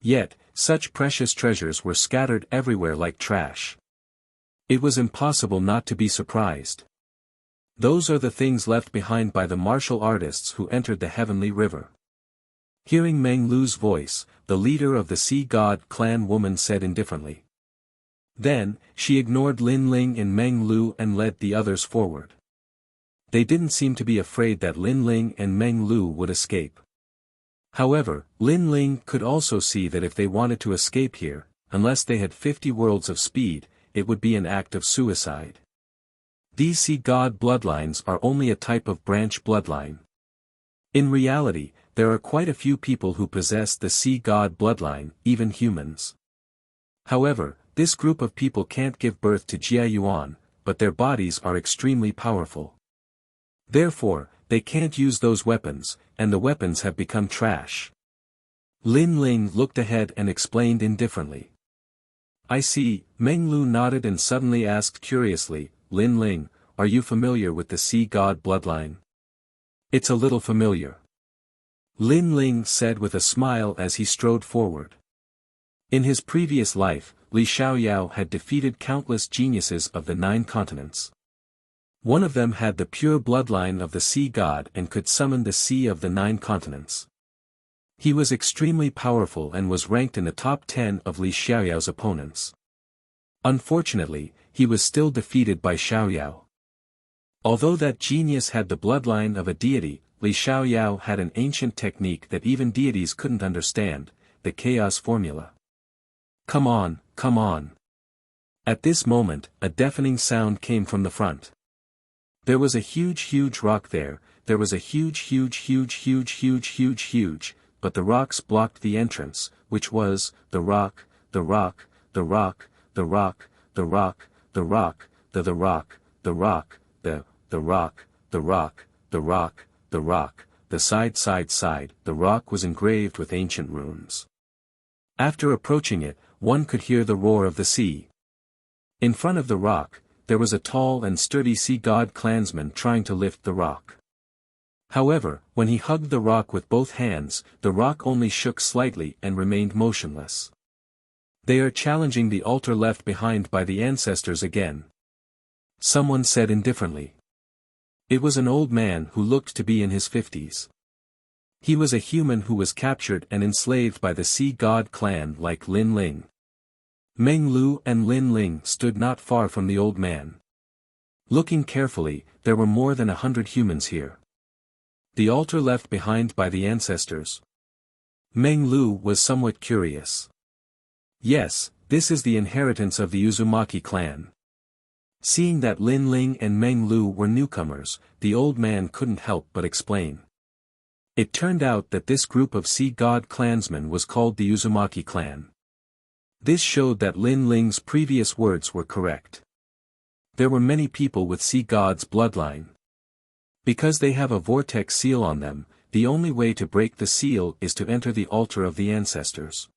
Yet, such precious treasures were scattered everywhere like trash. It was impossible not to be surprised. Those are the things left behind by the martial artists who entered the heavenly river. Hearing Meng Lu's voice, the leader of the Sea God clan woman said indifferently. Then, she ignored Lin Ling and Meng Lu and led the others forward. They didn't seem to be afraid that Lin Ling and Meng Lu would escape. However, Lin Ling could also see that if they wanted to escape here, unless they had 50 worlds of speed, it would be an act of suicide. These Sea God bloodlines are only a type of branch bloodline. In reality, there are quite a few people who possess the Sea God bloodline, even humans. However, this group of people can't give birth to Jia Yuan, but their bodies are extremely powerful. Therefore, they can't use those weapons, and the weapons have become trash. Lin Ling looked ahead and explained indifferently. I see. Meng Lu nodded and suddenly asked curiously, Lin Ling, are you familiar with the Sea God bloodline? It's a little familiar. Lin Ling said with a smile as he strode forward. In his previous life, Li Xiaoyao had defeated countless geniuses of the 9 continents. One of them had the pure bloodline of the Sea God and could summon the sea of the 9 continents. He was extremely powerful and was ranked in the top 10 of Li Xiaoyao's opponents. Unfortunately, he was still defeated by Xiaoyao. Although that genius had the bloodline of a deity, Li Xiaoyao had an ancient technique that even deities couldn't understand, the chaos formula. Come on, come on. At this moment, a deafening sound came from the front. There was a huge rock there, but the rocks blocked the entrance, which was, the rock, the rock, the rock, the rock, the rock, the rock, the rock, the rock, the rock, the rock, the rock, the rock, the side, the rock was engraved with ancient runes. After approaching it, one could hear the roar of the sea. In front of the rock, there was a tall and sturdy Sea God clansman trying to lift the rock. However, when he hugged the rock with both hands, the rock only shook slightly and remained motionless. They are challenging the altar left behind by the ancestors again. Someone said indifferently. It was an old man who looked to be in his 50s. He was a human who was captured and enslaved by the Sea God clan like Lin Ling. Meng Lu and Lin Ling stood not far from the old man. Looking carefully, there were more than 100 humans here. The altar left behind by the ancestors. Meng Lu was somewhat curious. Yes, this is the inheritance of the Uzumaki clan. Seeing that Lin Ling and Meng Lu were newcomers, the old man couldn't help but explain. It turned out that this group of Sea God clansmen was called the Uzumaki clan. This showed that Lin Ling's previous words were correct. There were many people with Sea God's bloodline. Because they have a vortex seal on them, the only way to break the seal is to enter the altar of the ancestors.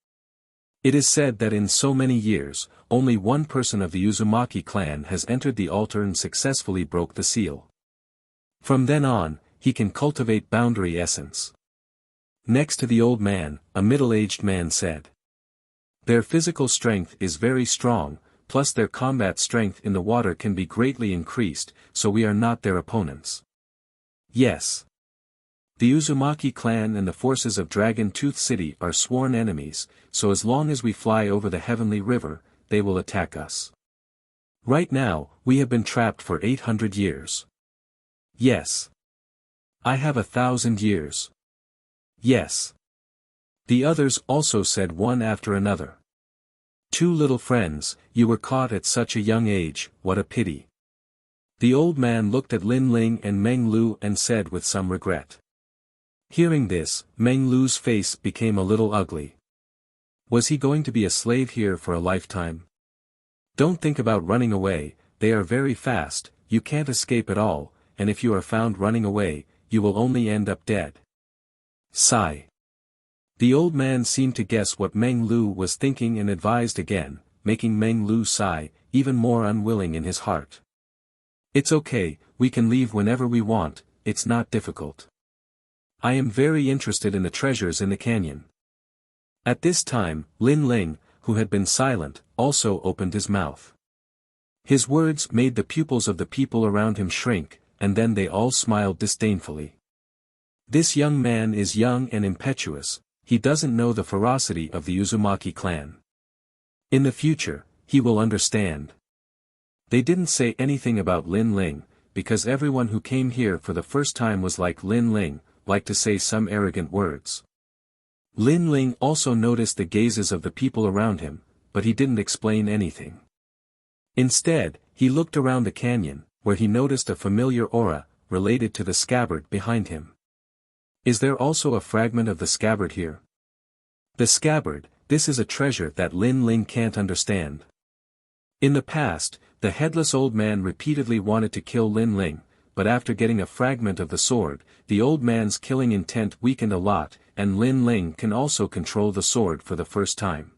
It is said that in so many years, only one person of the Uzumaki clan has entered the altar and successfully broke the seal. From then on, he can cultivate boundary essence. Next to the old man, a middle-aged man said. Their physical strength is very strong, plus their combat strength in the water can be greatly increased, so we are not their opponents. Yes. The Uzumaki clan and the forces of Dragon Tooth City are sworn enemies, so as long as we fly over the Heavenly River, they will attack us. Right now, we have been trapped for 800 years. Yes. I have 1,000 years. Yes. The others also said one after another. Two little friends, you were caught at such a young age, what a pity. The old man looked at Lin Ling and Meng Lu and said with some regret. Hearing this, Meng Lu's face became a little ugly. Was he going to be a slave here for a lifetime? Don't think about running away, they are very fast, you can't escape at all, and if you are found running away, you will only end up dead. Sigh. The old man seemed to guess what Meng Lu was thinking and advised again, making Meng Lu sigh, even more unwilling in his heart. It's okay, we can leave whenever we want, it's not difficult. I am very interested in the treasures in the canyon. At this time, Lin Ling, who had been silent, also opened his mouth. His words made the pupils of the people around him shrink, and then they all smiled disdainfully. This young man is young and impetuous, he doesn't know the ferocity of the Uzumaki clan. In the future, he will understand. They didn't say anything about Lin Ling, because everyone who came here for the first time was like Lin Ling, like to say some arrogant words. Lin Ling also noticed the gazes of the people around him, but he didn't explain anything. Instead, he looked around the canyon, where he noticed a familiar aura, related to the scabbard behind him. Is there also a fragment of the scabbard here? The scabbard, this is a treasure that Lin Ling can't understand. In the past, the headless old man repeatedly wanted to kill Lin Ling, but after getting a fragment of the sword, the old man's killing intent weakened a lot, and Lin Ling can also control the sword for the first time.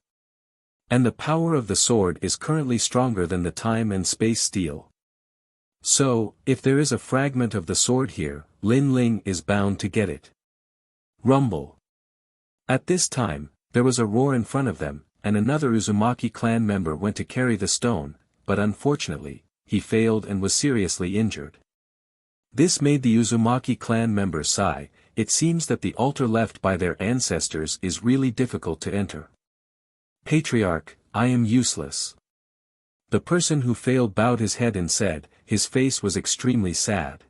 And the power of the sword is currently stronger than the time and space steel. So, if there is a fragment of the sword here, Lin Ling is bound to get it. Rumble. At this time, there was a roar in front of them, and another Uzumaki clan member went to carry the stone, but unfortunately, he failed and was seriously injured. This made the Uzumaki clan members sigh. It seems that the altar left by their ancestors is really difficult to enter. Patriarch, I am useless. The person who failed bowed his head and said, his face was extremely sad.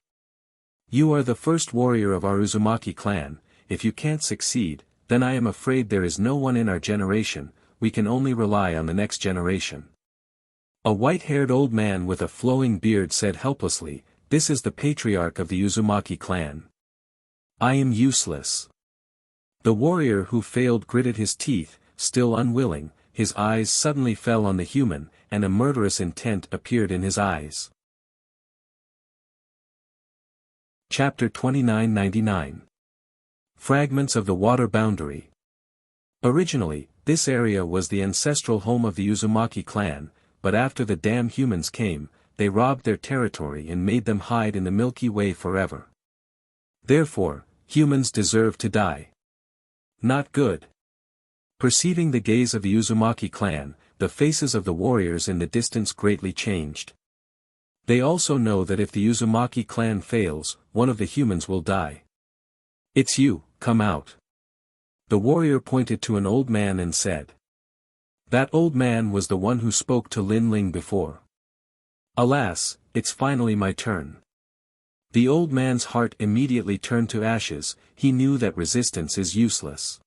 You are the first warrior of our Uzumaki clan, if you can't succeed, then I am afraid there is no one in our generation, we can only rely on the next generation. A white-haired old man with a flowing beard said helplessly, this is the patriarch of the Uzumaki clan. I am useless. The warrior who failed gritted his teeth, still unwilling, his eyes suddenly fell on the human, and a murderous intent appeared in his eyes. Chapter 2999. Fragments of the Water Boundary. Originally, this area was the ancestral home of the Uzumaki clan, but after the damn humans came, they robbed their territory and made them hide in the Milky Way forever. Therefore, humans deserve to die. Not good. Perceiving the gaze of the Uzumaki clan, the faces of the warriors in the distance greatly changed. They also know that if the Uzumaki clan fails, one of the humans will die. It's you, come out. The warrior pointed to an old man and said. That old man was the one who spoke to Lin Ling before. Alas, it's finally my turn. The old man's heart immediately turned to ashes, he knew that resistance is useless.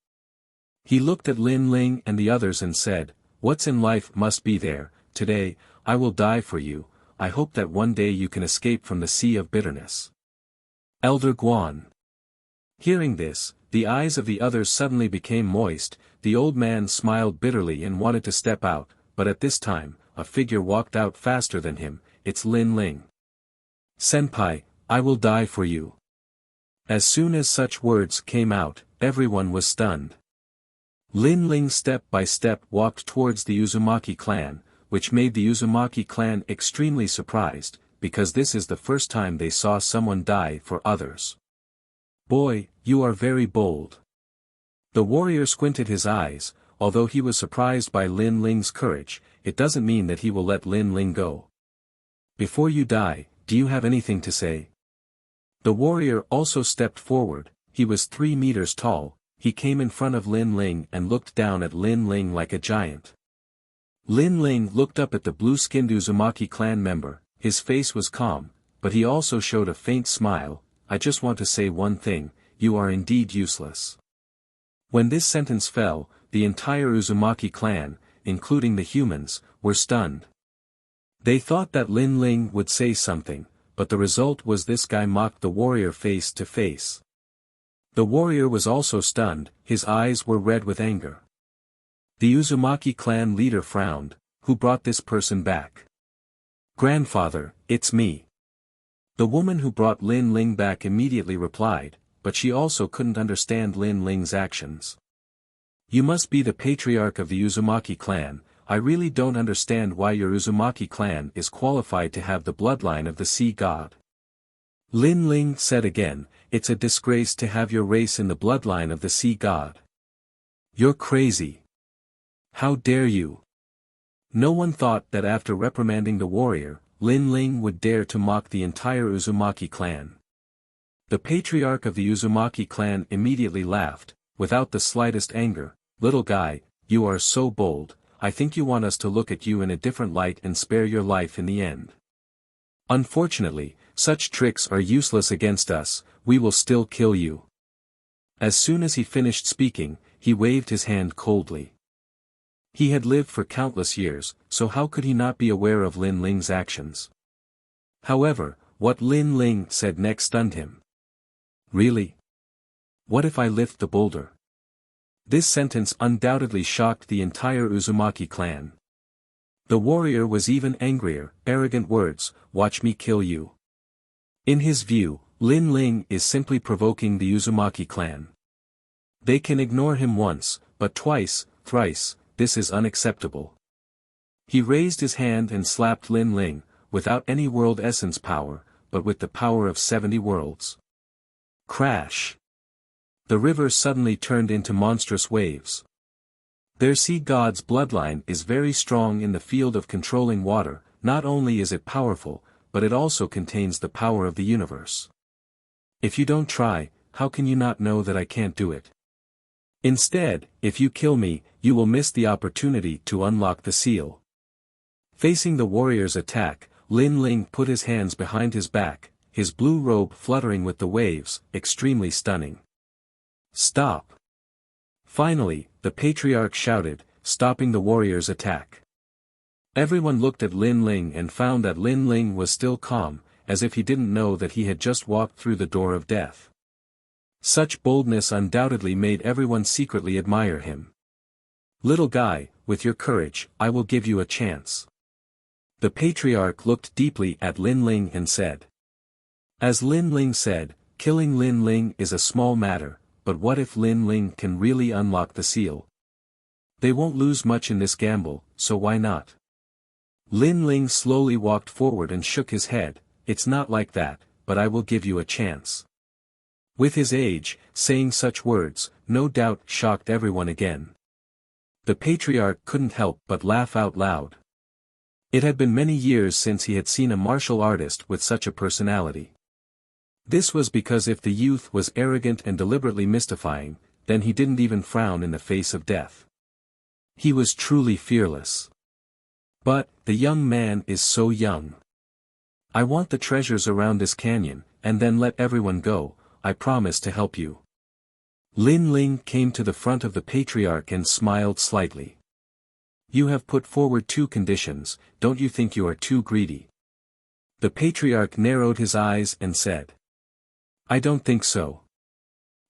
He looked at Lin Ling and the others and said, what's in life must be there, today, I will die for you, I hope that one day you can escape from the sea of bitterness. Elder Guan. Hearing this, the eyes of the others suddenly became moist, the old man smiled bitterly and wanted to step out, but at this time, a figure walked out faster than him, it's Lin Ling. Senpai, I will die for you. As soon as such words came out, everyone was stunned. Lin Ling step by step walked towards the Uzumaki clan, which made the Uzumaki clan extremely surprised, because this is the first time they saw someone die for others. Boy, you are very bold. The warrior squinted his eyes, although he was surprised by Lin Ling's courage, it doesn't mean that he will let Lin Ling go. Before you die, do you have anything to say? The warrior also stepped forward, he was 3 meters tall, he came in front of Lin Ling and looked down at Lin Ling like a giant. Lin Ling looked up at the blue-skinned Uzumaki clan member, his face was calm, but he also showed a faint smile, I just want to say one thing, you are indeed useless. When this sentence fell, the entire Uzumaki clan, including the humans, were stunned. They thought that Lin Ling would say something, but the result was this guy mocked the warrior face to face. The warrior was also stunned, his eyes were red with anger. The Uzumaki clan leader frowned, who brought this person back? Grandfather, it's me. The woman who brought Lin Ling back immediately replied, but she also couldn't understand Lin Ling's actions. You must be the patriarch of the Uzumaki clan. I really don't understand why your Uzumaki clan is qualified to have the bloodline of the sea god. Lin Ling said again, it's a disgrace to have your race in the bloodline of the sea god. You're crazy. How dare you? No one thought that after reprimanding the warrior, Lin Ling would dare to mock the entire Uzumaki clan. The patriarch of the Uzumaki clan immediately laughed, without the slightest anger. Little guy, you are so bold, I think you want us to look at you in a different light and spare your life in the end. Unfortunately, such tricks are useless against us, we will still kill you. As soon as he finished speaking, he waved his hand coldly. He had lived for countless years, so how could he not be aware of Lin Ling's actions? However, what Lin Ling said next stunned him. Really? What if I lift the boulder? This sentence undoubtedly shocked the entire Uzumaki clan. The warrior was even angrier, arrogant words, watch me kill you. In his view, Lin Ling is simply provoking the Uzumaki clan. They can ignore him once, but twice, thrice, this is unacceptable. He raised his hand and slapped Lin Ling, without any world essence power, but with the power of 70 worlds. Crash! The river suddenly turned into monstrous waves. Their sea god's bloodline is very strong in the field of controlling water. Not only is it powerful, but it also contains the power of the universe. If you don't try, how can you not know that I can't do it? Instead, if you kill me, you will miss the opportunity to unlock the seal. Facing the warrior's attack, Lin Ling put his hands behind his back, his blue robe fluttering with the waves, extremely stunning. Stop! Finally, the patriarch shouted, stopping the warrior's attack. Everyone looked at Lin Ling and found that Lin Ling was still calm, as if he didn't know that he had just walked through the door of death. Such boldness undoubtedly made everyone secretly admire him. Little guy, with your courage, I will give you a chance. The patriarch looked deeply at Lin Ling and said. As Lin Ling said, killing Lin Ling is a small matter, but what if Lin Ling can really unlock the seal? They won't lose much in this gamble, so why not? Lin Ling slowly walked forward and shook his head, it's not like that, but I will give you a chance. With his age, saying such words, no doubt shocked everyone again. The patriarch couldn't help but laugh out loud. It had been many years since he had seen a martial artist with such a personality. This was because if the youth was arrogant and deliberately mystifying, then he didn't even frown in the face of death. He was truly fearless. But, the young man is so young. I want the treasures around this canyon, and then let everyone go, I promise to help you. Lin Ling came to the front of the patriarch and smiled slightly. You have put forward 2 conditions, don't you think you are too greedy? The patriarch narrowed his eyes and said. I don't think so.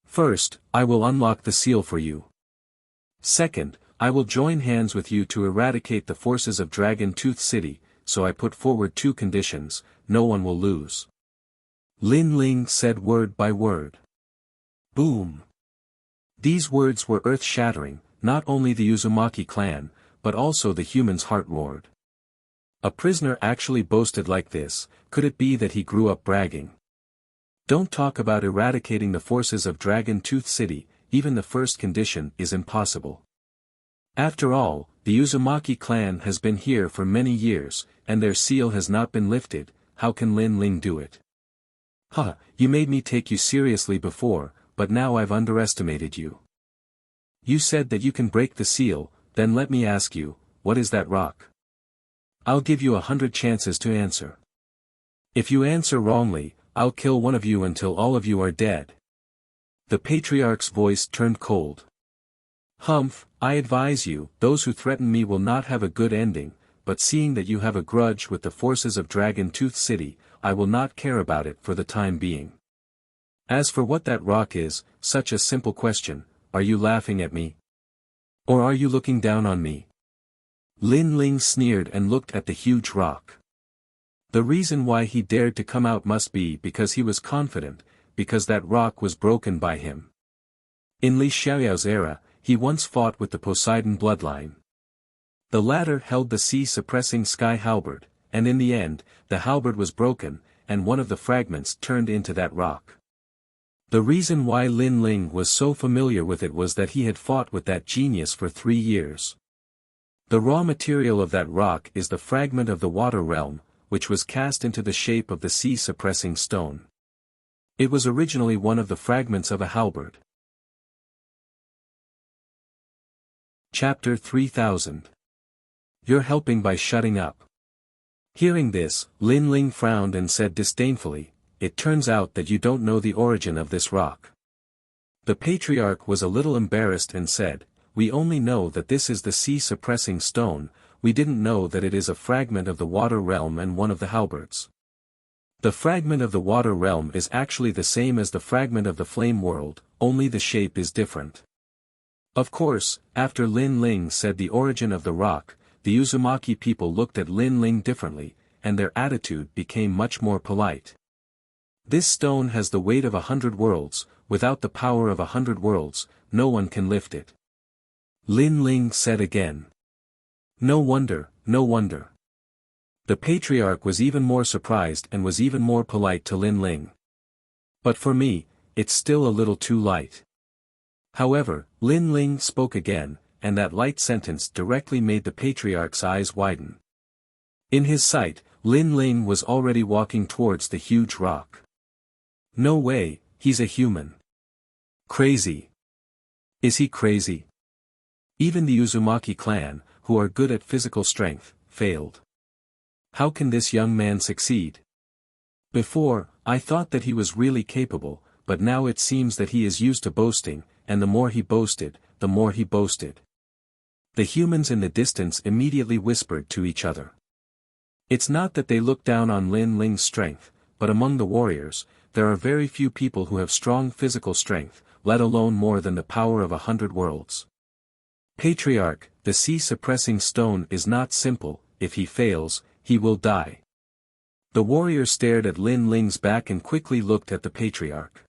First, I will unlock the seal for you. Second, I will join hands with you to eradicate the forces of Dragon Tooth City, so I put forward 2 conditions, no one will lose. Lin Ling said word by word. Boom! These words were earth-shattering, not only the Uzumaki clan, but also the human's heart roared. A prisoner actually boasted like this, could it be that he grew up bragging? Don't talk about eradicating the forces of Dragon Tooth City, even the first condition is impossible. After all, the Uzumaki clan has been here for many years, and their seal has not been lifted, how can Lin Ling do it? Huh, you made me take you seriously before, but now I've underestimated you. You said that you can break the seal, then let me ask you, what is that rock? I'll give you 100 chances to answer. If you answer wrongly, I'll kill one of you until all of you are dead. The patriarch's voice turned cold. Humph, I advise you, those who threaten me will not have a good ending, but seeing that you have a grudge with the forces of Dragon Tooth City, I will not care about it for the time being. As for what that rock is, such a simple question, are you laughing at me? Or are you looking down on me? Lin Ling sneered and looked at the huge rock. The reason why he dared to come out must be because he was confident, because that rock was broken by him. In Li Xiaoyao's era, he once fought with the Poseidon bloodline. The latter held the sea-suppressing sky halberd, and in the end, the halberd was broken, and one of the fragments turned into that rock. The reason why Lin Ling was so familiar with it was that he had fought with that genius for 3 years. The raw material of that rock is the fragment of the water realm, which was cast into the shape of the sea-suppressing stone. It was originally one of the fragments of a halberd. Chapter 3000. You're helping by shutting up. Hearing this, Lin Ling frowned and said disdainfully, "It turns out that you don't know the origin of this rock." The patriarch was a little embarrassed and said, "We only know that this is the sea-suppressing stone, we didn't know that it is a fragment of the water realm and one of the halberds." The fragment of the water realm is actually the same as the fragment of the flame world, only the shape is different. Of course, after Lin Ling said the origin of the rock, the Uzumaki people looked at Lin Ling differently, and their attitude became much more polite. This stone has the weight of 100 worlds, without the power of 100 worlds, no one can lift it. Lin Ling said again. No wonder, no wonder. The patriarch was even more surprised and was even more polite to Lin Ling. But for me, it's still a little too light. However, Lin Ling spoke again, and that light sentence directly made the patriarch's eyes widen. In his sight, Lin Ling was already walking towards the huge rock. No way, he's a human. Crazy. Is he crazy? Even the Uzumaki clan, who are good at physical strength, failed. How can this young man succeed? Before, I thought that he was really capable, but now it seems that he is used to boasting, and the more he boasted, the more he boasted. The humans in the distance immediately whispered to each other. It's not that they look down on Lin Ling's strength, but among the warriors, there are very few people who have strong physical strength, let alone more than the power of 100 worlds. Patriarch, the sea-suppressing stone is not simple, if he fails, he will die. The warrior stared at Lin Ling's back and quickly looked at the patriarch.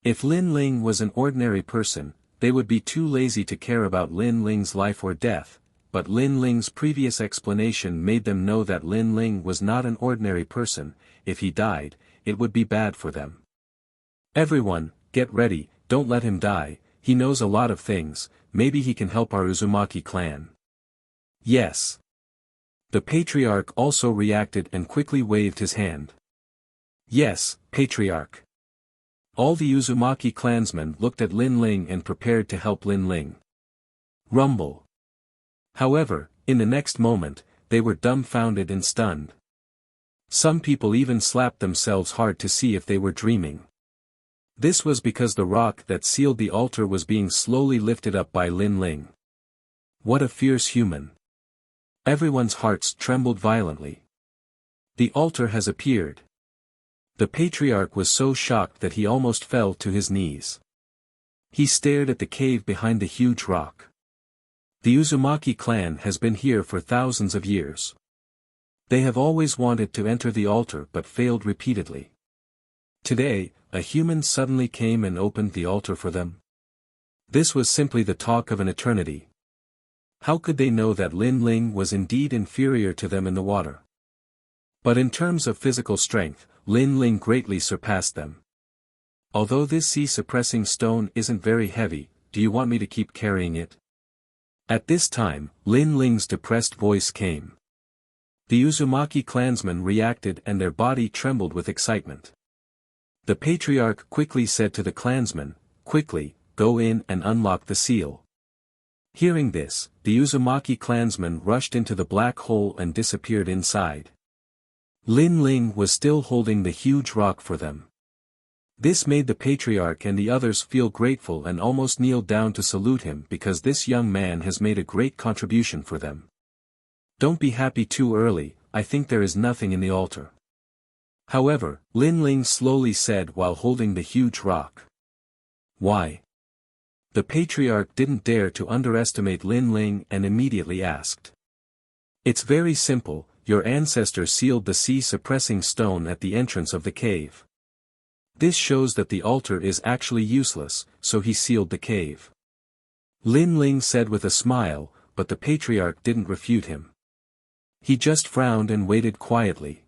If Lin Ling was an ordinary person, they would be too lazy to care about Lin Ling's life or death, but Lin Ling's previous explanation made them know that Lin Ling was not an ordinary person. If he died, it would be bad for them. Everyone, get ready, don't let him die, he knows a lot of things, maybe he can help our Uzumaki clan. Yes. The patriarch also reacted and quickly waved his hand. Yes, patriarch. All the Uzumaki clansmen looked at Lin Ling and prepared to help Lin Ling. Rumble. However, in the next moment, they were dumbfounded and stunned. Some people even slapped themselves hard to see if they were dreaming. This was because the rock that sealed the altar was being slowly lifted up by Lin Ling. What a fierce human. Everyone's hearts trembled violently. The altar has appeared. The patriarch was so shocked that he almost fell to his knees. He stared at the cave behind the huge rock. The Uzumaki clan has been here for thousands of years. They have always wanted to enter the altar but failed repeatedly. Today, a human suddenly came and opened the altar for them. This was simply the talk of an eternity. How could they know that Lin Ling was indeed inferior to them in the water? But in terms of physical strength, Lin Ling greatly surpassed them. Although this sea-suppressing stone isn't very heavy, do you want me to keep carrying it? At this time, Lin Ling's depressed voice came. The Uzumaki clansmen reacted and their body trembled with excitement. The patriarch quickly said to the clansmen, "Quickly, go in and unlock the seal." Hearing this, the Uzumaki clansmen rushed into the black hole and disappeared inside. Lin Ling was still holding the huge rock for them. This made the patriarch and the others feel grateful and almost kneel down to salute him because this young man has made a great contribution for them. Don't be happy too early, I think there is nothing in the altar. However, Lin Ling slowly said while holding the huge rock. Why? The patriarch didn't dare to underestimate Lin Ling and immediately asked. It's very simple, your ancestor sealed the sea-suppressing stone at the entrance of the cave. This shows that the altar is actually useless, so he sealed the cave. Lin Ling said with a smile, but the patriarch didn't refute him. He just frowned and waited quietly.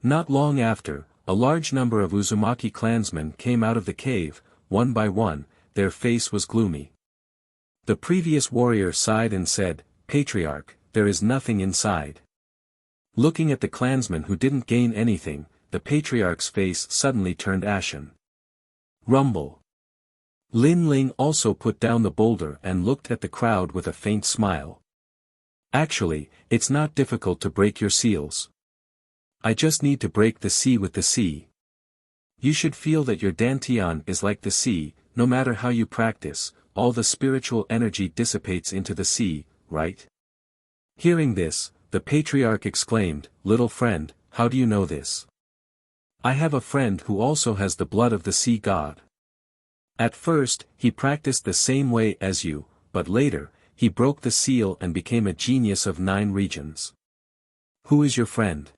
Not long after, a large number of Uzumaki clansmen came out of the cave, one by one, their face was gloomy. The previous warrior sighed and said, "Patriarch, there is nothing inside." Looking at the clansmen who didn't gain anything, the patriarch's face suddenly turned ashen. Rumble. Lin Ling also put down the boulder and looked at the crowd with a faint smile. "Actually, it's not difficult to break your seals. I just need to break the sea with the sea. You should feel that your dantian is like the sea, no matter how you practice, all the spiritual energy dissipates into the sea, right?" Hearing this, the patriarch exclaimed, "Little friend, how do you know this? I have a friend who also has the blood of the sea god. At first, he practiced the same way as you, but later, he broke the seal and became a genius of 9 regions. Who is your friend?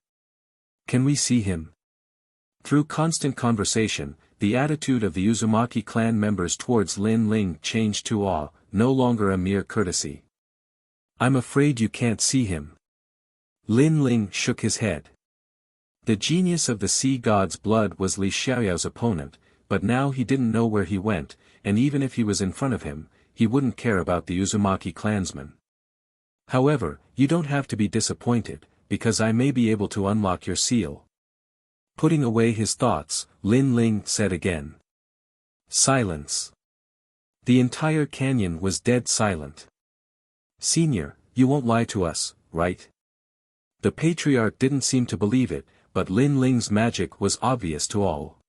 Can we see him?" Through constant conversation, the attitude of the Uzumaki clan members towards Lin Ling changed to awe, no longer a mere courtesy. "I'm afraid you can't see him." Lin Ling shook his head. The genius of the sea god's blood was Li Xiaoyao's opponent, but now he didn't know where he went, and even if he was in front of him, he wouldn't care about the Uzumaki clansmen. "However, you don't have to be disappointed, because I may be able to unlock your seal." Putting away his thoughts, Lin Ling said again. Silence. The entire canyon was dead silent. "Senior, you won't lie to us, right?" The patriarch didn't seem to believe it, but Lin Ling's magic was obvious to all.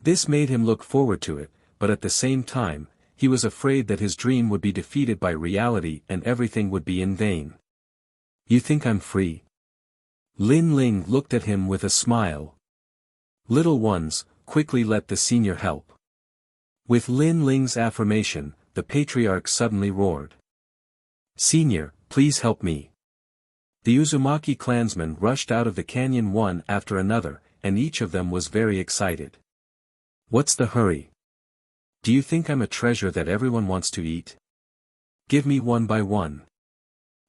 This made him look forward to it, but at the same time, he was afraid that his dream would be defeated by reality and everything would be in vain. "You think I'm free?" Lin Ling looked at him with a smile. "Little ones, quickly let the senior help." With Lin Ling's affirmation, the patriarch suddenly roared. "Senior, please help me." The Uzumaki clansmen rushed out of the canyon one after another, and each of them was very excited. "What's the hurry? Do you think I'm a treasure that everyone wants to eat? Give me one by one."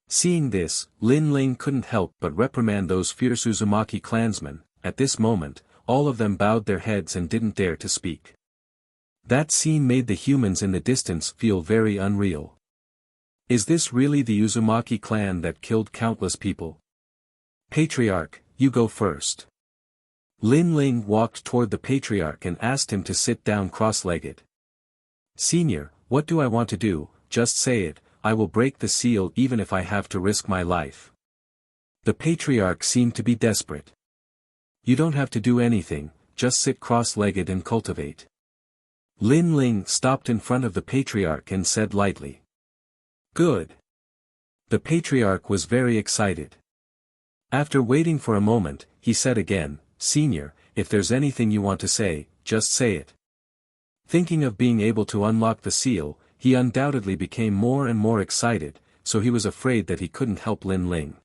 Seeing this, Lin Ling couldn't help but reprimand those fierce Uzumaki clansmen. At this moment, all of them bowed their heads and didn't dare to speak. That scene made the humans in the distance feel very unreal. Is this really the Uzumaki clan that killed countless people? "Patriarch, you go first." Lin Ling walked toward the patriarch and asked him to sit down cross-legged. "Senior, what do I want to do? Just say it, I will break the seal even if I have to risk my life." The patriarch seemed to be desperate. "You don't have to do anything, just sit cross-legged and cultivate." Lin Ling stopped in front of the patriarch and said lightly. "Good." The patriarch was very excited. After waiting for a moment, he said again, "Senior, if there's anything you want to say, just say it." Thinking of being able to unlock the seal, he undoubtedly became more and more excited, so he was afraid that he couldn't help Lin Ling.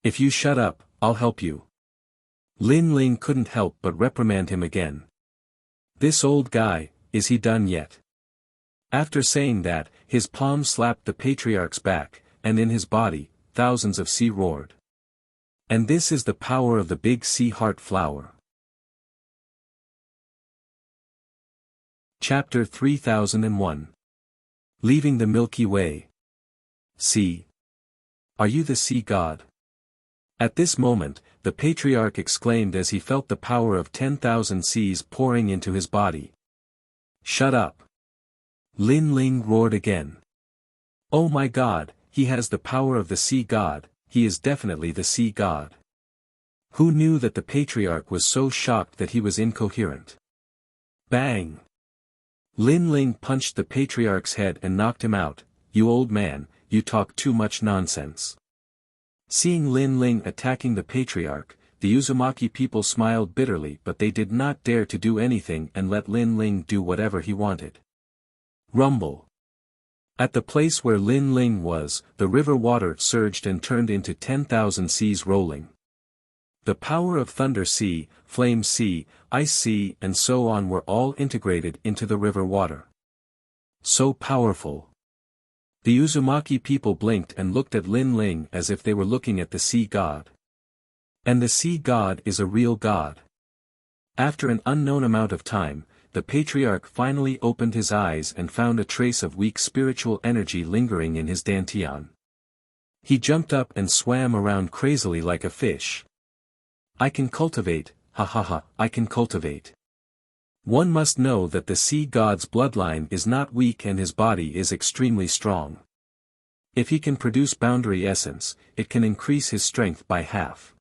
"If you shut up, I'll help you." Lin Ling couldn't help but reprimand him again. "This old guy, is he done yet?" After saying that, his palm slapped the patriarch's back, and in his body, thousands of sea roared. And this is the power of the big sea heart flower. Chapter 3001. Leaving the Milky Way. Sea. Are you the sea god? At this moment, the patriarch exclaimed as he felt the power of 10,000 seas pouring into his body. "Shut up!" Lin Ling roared again. "Oh my god, he has the power of the sea god, he is definitely the sea god." Who knew that the patriarch was so shocked that he was incoherent? Bang! Lin Ling punched the patriarch's head and knocked him out. "You old man, you talk too much nonsense." Seeing Lin Ling attacking the patriarch, the Uzumaki people smiled bitterly, but they did not dare to do anything and let Lin Ling do whatever he wanted. Rumble. At the place where Lin Ling was, the river water surged and turned into 10,000 seas rolling. The power of Thunder Sea, Flame Sea, Ice Sea and so on were all integrated into the river water. So powerful. The Uzumaki people blinked and looked at Lin Ling as if they were looking at the sea god. And the sea god is a real god. After an unknown amount of time, the patriarch finally opened his eyes and found a trace of weak spiritual energy lingering in his dantian. He jumped up and swam around crazily like a fish. I can cultivate, ha ha ha, I can cultivate. One must know that the sea god's bloodline is not weak and his body is extremely strong. If he can produce boundary essence, it can increase his strength by half.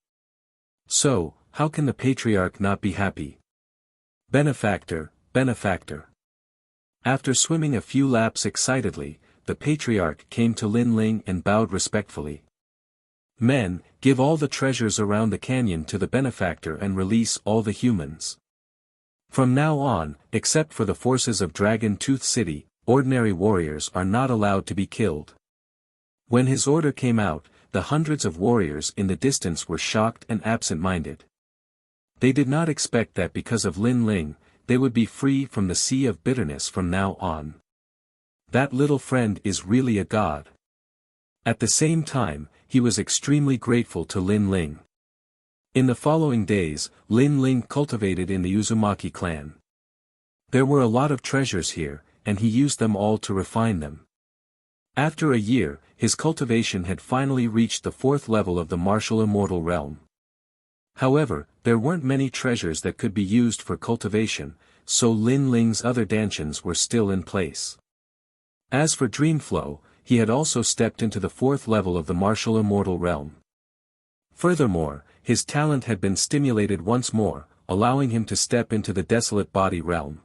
So, how can the patriarch not be happy? Benefactor, benefactor. After swimming a few laps excitedly, the patriarch came to Lin Ling and bowed respectfully. Men, give all the treasures around the canyon to the benefactor and release all the humans. From now on, except for the forces of Dragon Tooth City, ordinary warriors are not allowed to be killed. When his order came out, the hundreds of warriors in the distance were shocked and absent-minded. They did not expect that because of Lin Ling, they would be free from the sea of bitterness from now on. That little friend is really a god. At the same time, he was extremely grateful to Lin Ling. In the following days, Lin Ling cultivated in the Uzumaki clan. There were a lot of treasures here, and he used them all to refine them. After a year, his cultivation had finally reached the 4th level of the martial immortal realm. However, there weren't many treasures that could be used for cultivation, so Lin Ling's other dantians were still in place. As for Dreamflow, he had also stepped into the 4th level of the martial immortal realm. Furthermore, his talent had been stimulated once more, allowing him to step into the desolate body realm.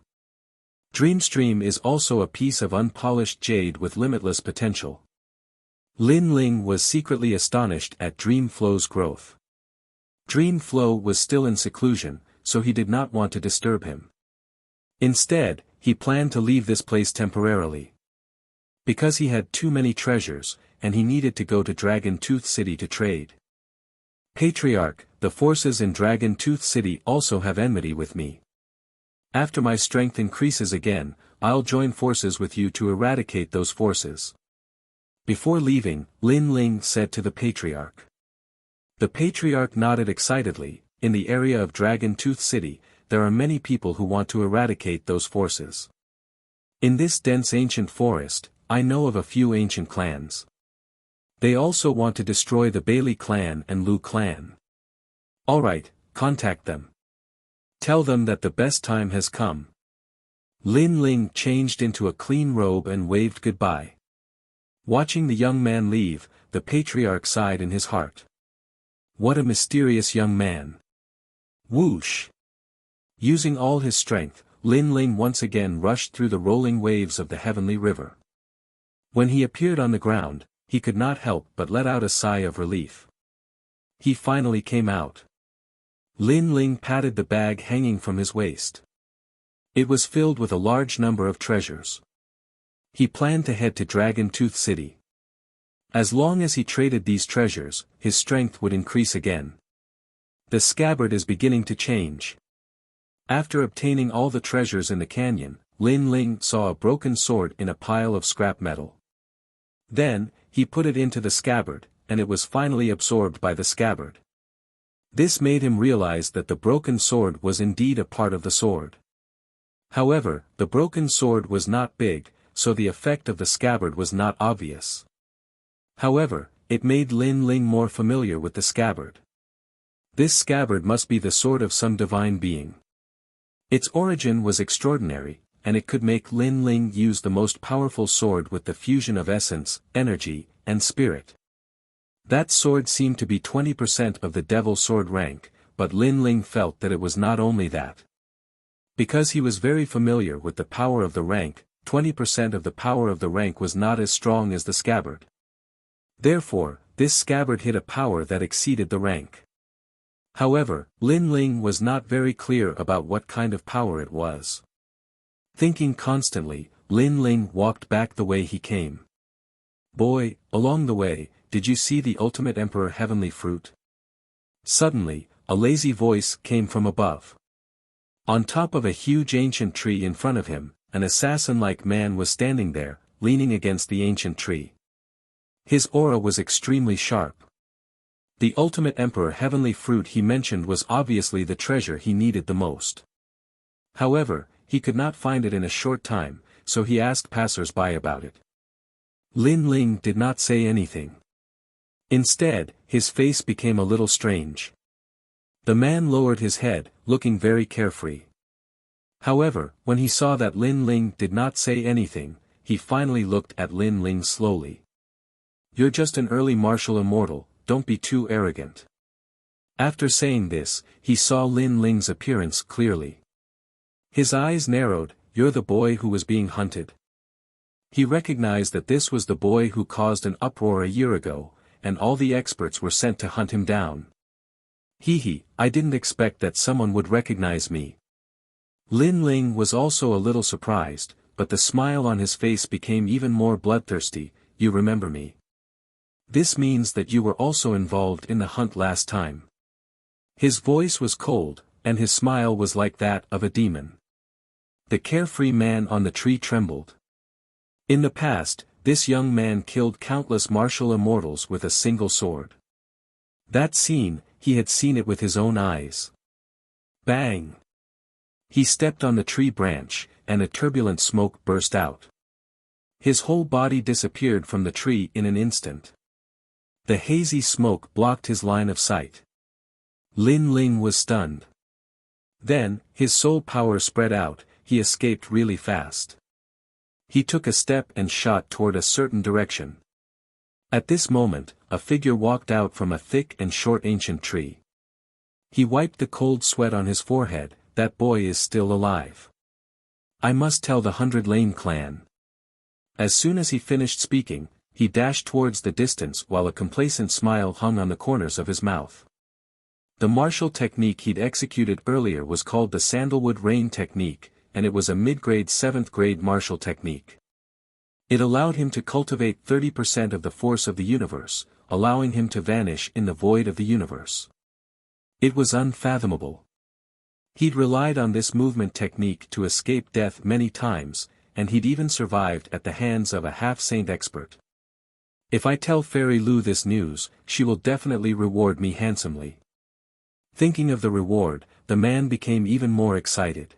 Dreamstream is also a piece of unpolished jade with limitless potential. Lin Ling was secretly astonished at Dreamflow's growth. Dreamflow was still in seclusion, so he did not want to disturb him. Instead, he planned to leave this place temporarily. Because he had too many treasures, and he needed to go to Dragon Tooth City to trade. Patriarch, the forces in Dragon Tooth City also have enmity with me. After my strength increases again, I'll join forces with you to eradicate those forces. Before leaving, Lin Ling said to the Patriarch. The Patriarch nodded excitedly. In the area of Dragon Tooth City, there are many people who want to eradicate those forces. In this dense ancient forest, I know of a few ancient clans. They also want to destroy the Bailey clan and Lu clan. Alright, contact them. Tell them that the best time has come. Lin Ling changed into a clean robe and waved goodbye. Watching the young man leave, the patriarch sighed in his heart. What a mysterious young man. Whoosh! Using all his strength, Lin Ling once again rushed through the rolling waves of the heavenly river. When he appeared on the ground, he could not help but let out a sigh of relief. He finally came out. Lin Ling patted the bag hanging from his waist. It was filled with a large number of treasures. He planned to head to Dragon Tooth City. As long as he traded these treasures, his strength would increase again. The scabbard is beginning to change. After obtaining all the treasures in the canyon, Lin Ling saw a broken sword in a pile of scrap metal. Then, he put it into the scabbard, and it was finally absorbed by the scabbard. This made him realize that the broken sword was indeed a part of the sword. However, the broken sword was not big, so the effect of the scabbard was not obvious. However, it made Lin Ling more familiar with the scabbard. This scabbard must be the sword of some divine being. Its origin was extraordinary, and it could make Lin Ling use the most powerful sword with the fusion of essence, energy, and spirit. That sword seemed to be 20% of the devil sword rank, but Lin Ling felt that it was not only that. Because he was very familiar with the power of the rank, 20% of the power of the rank was not as strong as the scabbard. Therefore, this scabbard hid a power that exceeded the rank. However, Lin Ling was not very clear about what kind of power it was. Thinking constantly, Lin Ling walked back the way he came. Boy, along the way, did you see the ultimate emperor heavenly fruit? Suddenly, a lazy voice came from above. On top of a huge ancient tree in front of him, an assassin-like man was standing there, leaning against the ancient tree. His aura was extremely sharp. The ultimate emperor heavenly fruit he mentioned was obviously the treasure he needed the most. However, he could not find it in a short time, so he asked passers-by about it. Lin Ling did not say anything. Instead, his face became a little strange. The man lowered his head, looking very carefree. However, when he saw that Lin Ling did not say anything, he finally looked at Lin Ling slowly. "You're just an early martial immortal, don't be too arrogant." After saying this, he saw Lin Ling's appearance clearly. His eyes narrowed. "You're the boy who was being hunted." He recognized that this was the boy who caused an uproar a year ago, and all the experts were sent to hunt him down. I didn't expect that someone would recognize me." Lin Ling was also a little surprised, but the smile on his face became even more bloodthirsty. "You remember me? This means that you were also involved in the hunt last time." His voice was cold, and his smile was like that of a demon. The carefree man on the tree trembled. In the past, this young man killed countless martial immortals with a single sword. That scene, he had seen it with his own eyes. Bang! He stepped on the tree branch, and a turbulent smoke burst out. His whole body disappeared from the tree in an instant. The hazy smoke blocked his line of sight. Lin Ling was stunned. Then, his soul power spread out, he escaped really fast. He took a step and shot toward a certain direction. At this moment, a figure walked out from a thick and short ancient tree. He wiped the cold sweat on his forehead. "That boy is still alive. I must tell the 100 Lane clan." As soon as he finished speaking, he dashed towards the distance while a complacent smile hung on the corners of his mouth. The martial technique he'd executed earlier was called the Sandalwood Rain technique, and it was a mid-grade 7th grade martial technique. It allowed him to cultivate 30% of the force of the universe, allowing him to vanish in the void of the universe. It was unfathomable. He'd relied on this movement technique to escape death many times, and he'd even survived at the hands of a half-saint expert. "If I tell Fairy Lu this news, she will definitely reward me handsomely." Thinking of the reward, the man became even more excited.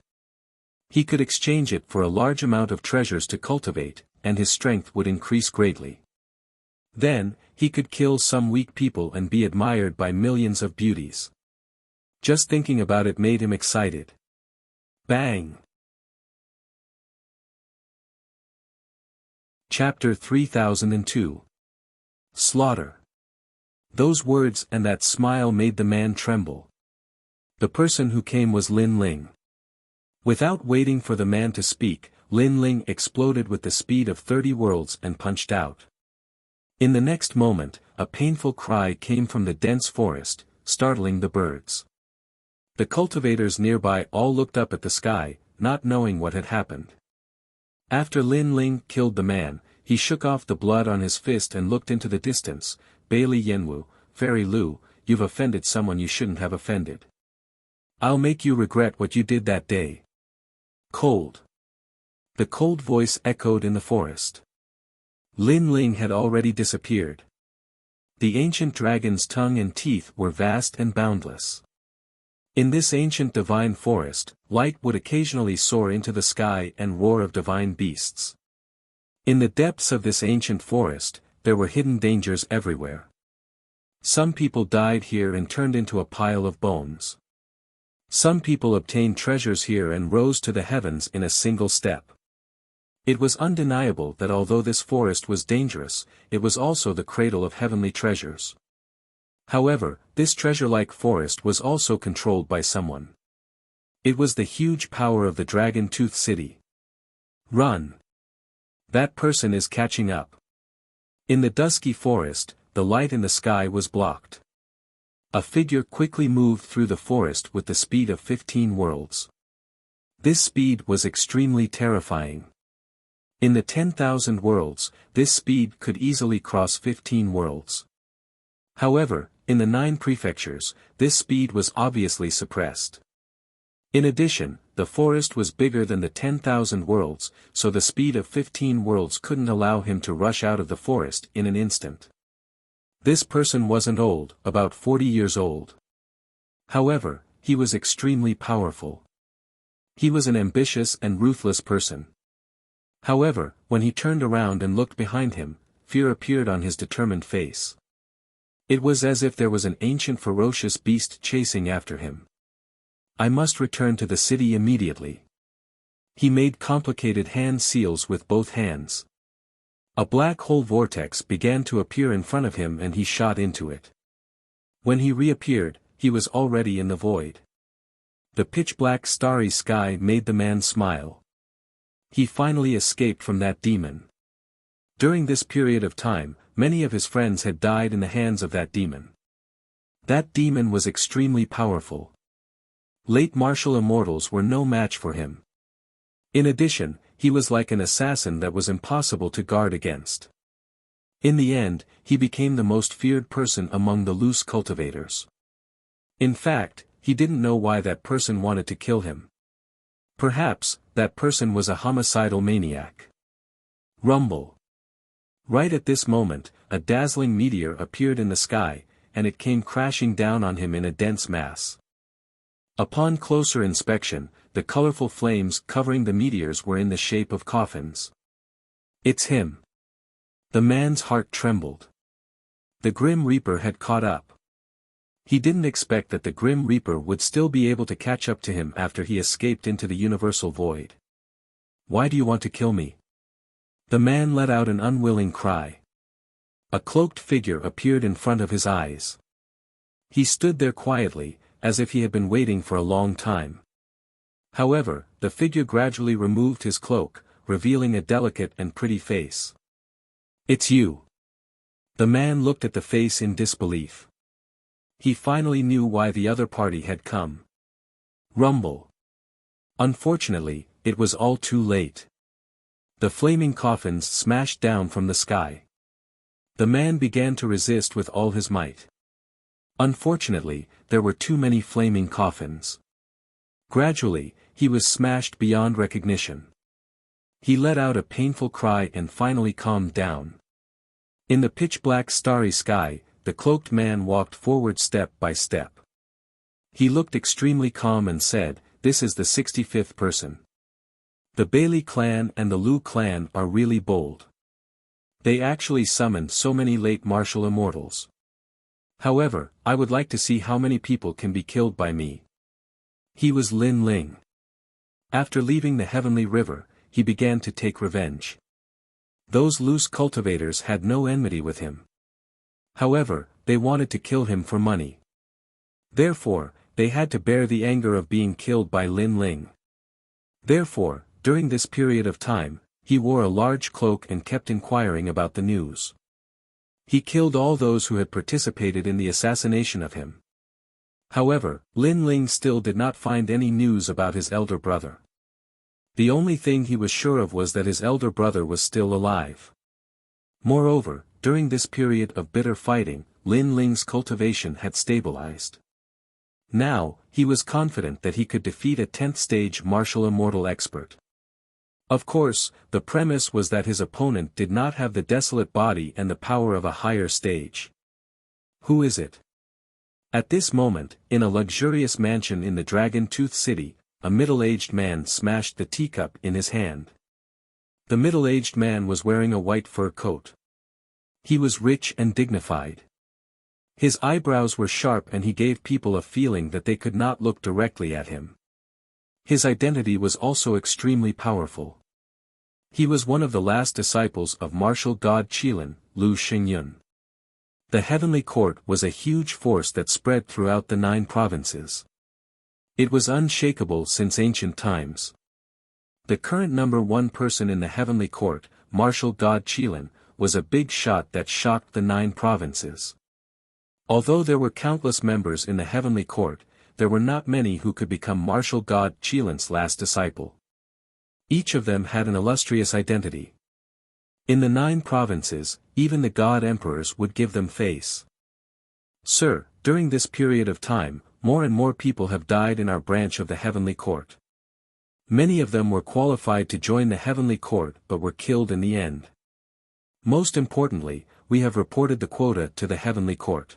He could exchange it for a large amount of treasures to cultivate, and his strength would increase greatly. Then, he could kill some weak people and be admired by millions of beauties. Just thinking about it made him excited. Bang! Chapter 3002. Slaughter. Those words and that smile made the man tremble. The person who came was Lin Ling. Without waiting for the man to speak, Lin Ling exploded with the speed of 30 worlds and punched out. In the next moment, a painful cry came from the dense forest, startling the birds. The cultivators nearby all looked up at the sky, not knowing what had happened. After Lin Ling killed the man, he shook off the blood on his fist and looked into the distance. "Bailey Yenwu, Fairy Lu, you've offended someone you shouldn't have offended. I'll make you regret what you did that day." Cold. The cold voice echoed in the forest. Lin Ling had already disappeared. The ancient dragon's tongue and teeth were vast and boundless. In this ancient divine forest, light would occasionally soar into the sky and roar of divine beasts. In the depths of this ancient forest, there were hidden dangers everywhere. Some people died here and turned into a pile of bones. Some people obtained treasures here and rose to the heavens in a single step. It was undeniable that although this forest was dangerous, it was also the cradle of heavenly treasures. However, this treasure-like forest was also controlled by someone. It was the huge power of the Dragon Tooth City. Run! That person is catching up. In the dusky forest, the light in the sky was blocked. A figure quickly moved through the forest with the speed of 15 worlds. This speed was extremely terrifying. In the 10,000 worlds, this speed could easily cross 15 worlds. However, in the 9 prefectures, this speed was obviously suppressed. In addition, the forest was bigger than the 10,000 worlds, so the speed of 15 worlds couldn't allow him to rush out of the forest in an instant. This person wasn't old, about 40 years old. However, he was extremely powerful. He was an ambitious and ruthless person. However, when he turned around and looked behind him, fear appeared on his determined face. It was as if there was an ancient ferocious beast chasing after him. I must return to the city immediately. He made complicated hand seals with both hands. A black hole vortex began to appear in front of him and he shot into it. When he reappeared, he was already in the void. The pitch-black starry sky made the man smile. He finally escaped from that demon. During this period of time, many of his friends had died in the hands of that demon. That demon was extremely powerful. Late martial immortals were no match for him. In addition, he was like an assassin that was impossible to guard against. In the end, he became the most feared person among the loose cultivators. In fact, he didn't know why that person wanted to kill him. Perhaps, that person was a homicidal maniac. Rumble. Right at this moment, a dazzling meteor appeared in the sky, and it came crashing down on him in a dense mass. Upon closer inspection, the colorful flames covering the meteors were in the shape of coffins. It's him. The man's heart trembled. The Grim Reaper had caught up. He didn't expect that the Grim Reaper would still be able to catch up to him after he escaped into the universal void. Why do you want to kill me? The man let out an unwilling cry. A cloaked figure appeared in front of his eyes. He stood there quietly, as if he had been waiting for a long time. However, the figure gradually removed his cloak, revealing a delicate and pretty face. It's you. The man looked at the face in disbelief. He finally knew why the other party had come. Rumble. Unfortunately, it was all too late. The flaming coffins smashed down from the sky. The man began to resist with all his might. Unfortunately, there were too many flaming coffins. Gradually, he was smashed beyond recognition. He let out a painful cry and finally calmed down. In the pitch-black starry sky, the cloaked man walked forward step by step. He looked extremely calm and said, "This is the 65th person. The Bailey clan and the Liu clan are really bold. They actually summoned so many late martial immortals. However, I would like to see how many people can be killed by me." He was Lin Ling. After leaving the Heavenly River, he began to take revenge. Those loose cultivators had no enmity with him. However, they wanted to kill him for money. Therefore, they had to bear the anger of being killed by Lin Ling. Therefore, during this period of time, he wore a large cloak and kept inquiring about the news. He killed all those who had participated in the assassination of him. However, Lin Ling still did not find any news about his elder brother. The only thing he was sure of was that his elder brother was still alive. Moreover, during this period of bitter fighting, Lin Ling's cultivation had stabilized. Now, he was confident that he could defeat a 10th stage martial immortal expert. Of course, the premise was that his opponent did not have the desolate body and the power of a higher stage. Who is it? At this moment, in a luxurious mansion in the Dragon Tooth City, a middle-aged man smashed the teacup in his hand. The middle-aged man was wearing a white fur coat. He was rich and dignified. His eyebrows were sharp and he gave people a feeling that they could not look directly at him. His identity was also extremely powerful. He was one of the last disciples of martial god Qilin, Lu Xingyun. The Heavenly Court was a huge force that spread throughout the 9 provinces. It was unshakable since ancient times. The current number 1 person in the Heavenly Court, martial god Qilin, was a big shot that shocked the 9 provinces. Although there were countless members in the Heavenly Court, there were not many who could become martial god Qilin's last disciple. Each of them had an illustrious identity. In the 9 provinces, even the god emperors would give them face. Sir, during this period of time, more and more people have died in our branch of the heavenly court. Many of them were qualified to join the heavenly court but were killed in the end. Most importantly, we have reported the quota to the heavenly court.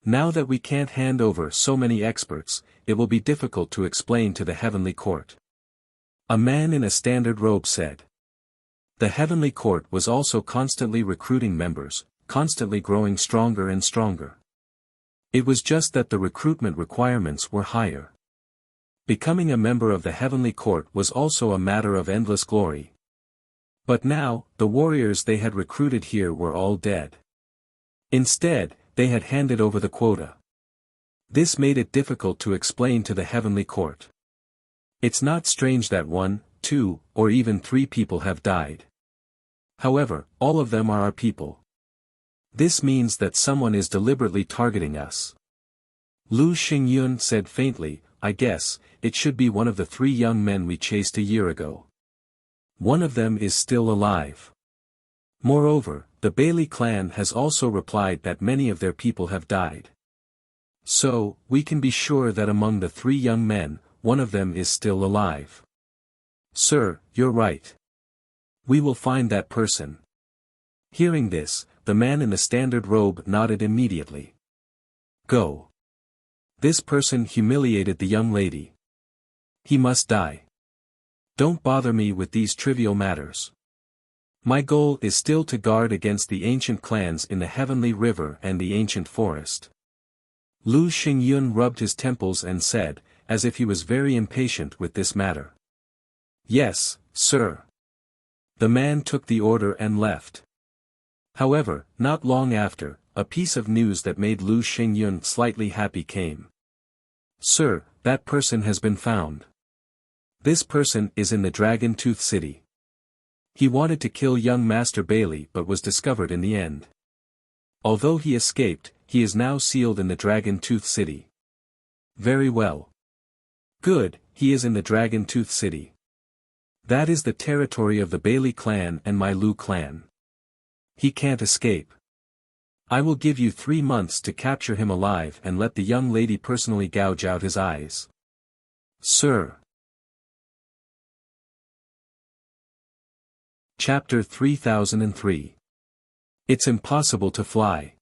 Now that we can't hand over so many experts, it will be difficult to explain to the heavenly court. A man in a standard robe said. The heavenly court was also constantly recruiting members, constantly growing stronger and stronger. It was just that the recruitment requirements were higher. Becoming a member of the heavenly court was also a matter of endless glory. But now, the warriors they had recruited here were all dead. Instead, they had handed over the quota. This made it difficult to explain to the heavenly court. It's not strange that 1, 2, or even 3 people have died. However, all of them are our people. This means that someone is deliberately targeting us. Lu Xingyun said faintly, I guess, it should be one of the 3 young men we chased a year ago. One of them is still alive. Moreover, the Bailey clan has also replied that many of their people have died. So, we can be sure that among the 3 young men, one of them is still alive. Sir, you're right. We will find that person. Hearing this, the man in the standard robe nodded immediately. Go. This person humiliated the young lady. He must die. Don't bother me with these trivial matters. My goal is still to guard against the ancient clans in the heavenly river and the ancient forest. Lu Xingyun rubbed his temples and said, as if he was very impatient with this matter. Yes, sir. The man took the order and left. However, not long after, a piece of news that made Lu Xingyun slightly happy came. Sir, that person has been found. This person is in the Dragon Tooth City. He wanted to kill young Master Bailey but was discovered in the end. Although he escaped, he is now sealed in the Dragon Tooth City. Very well. Good, he is in the Dragon Tooth City. That is the territory of the Bailey clan and my Lu clan. He can't escape. I will give you 3 months to capture him alive and let the young lady personally gouge out his eyes. Sir. Chapter 3003. It's impossible to fly.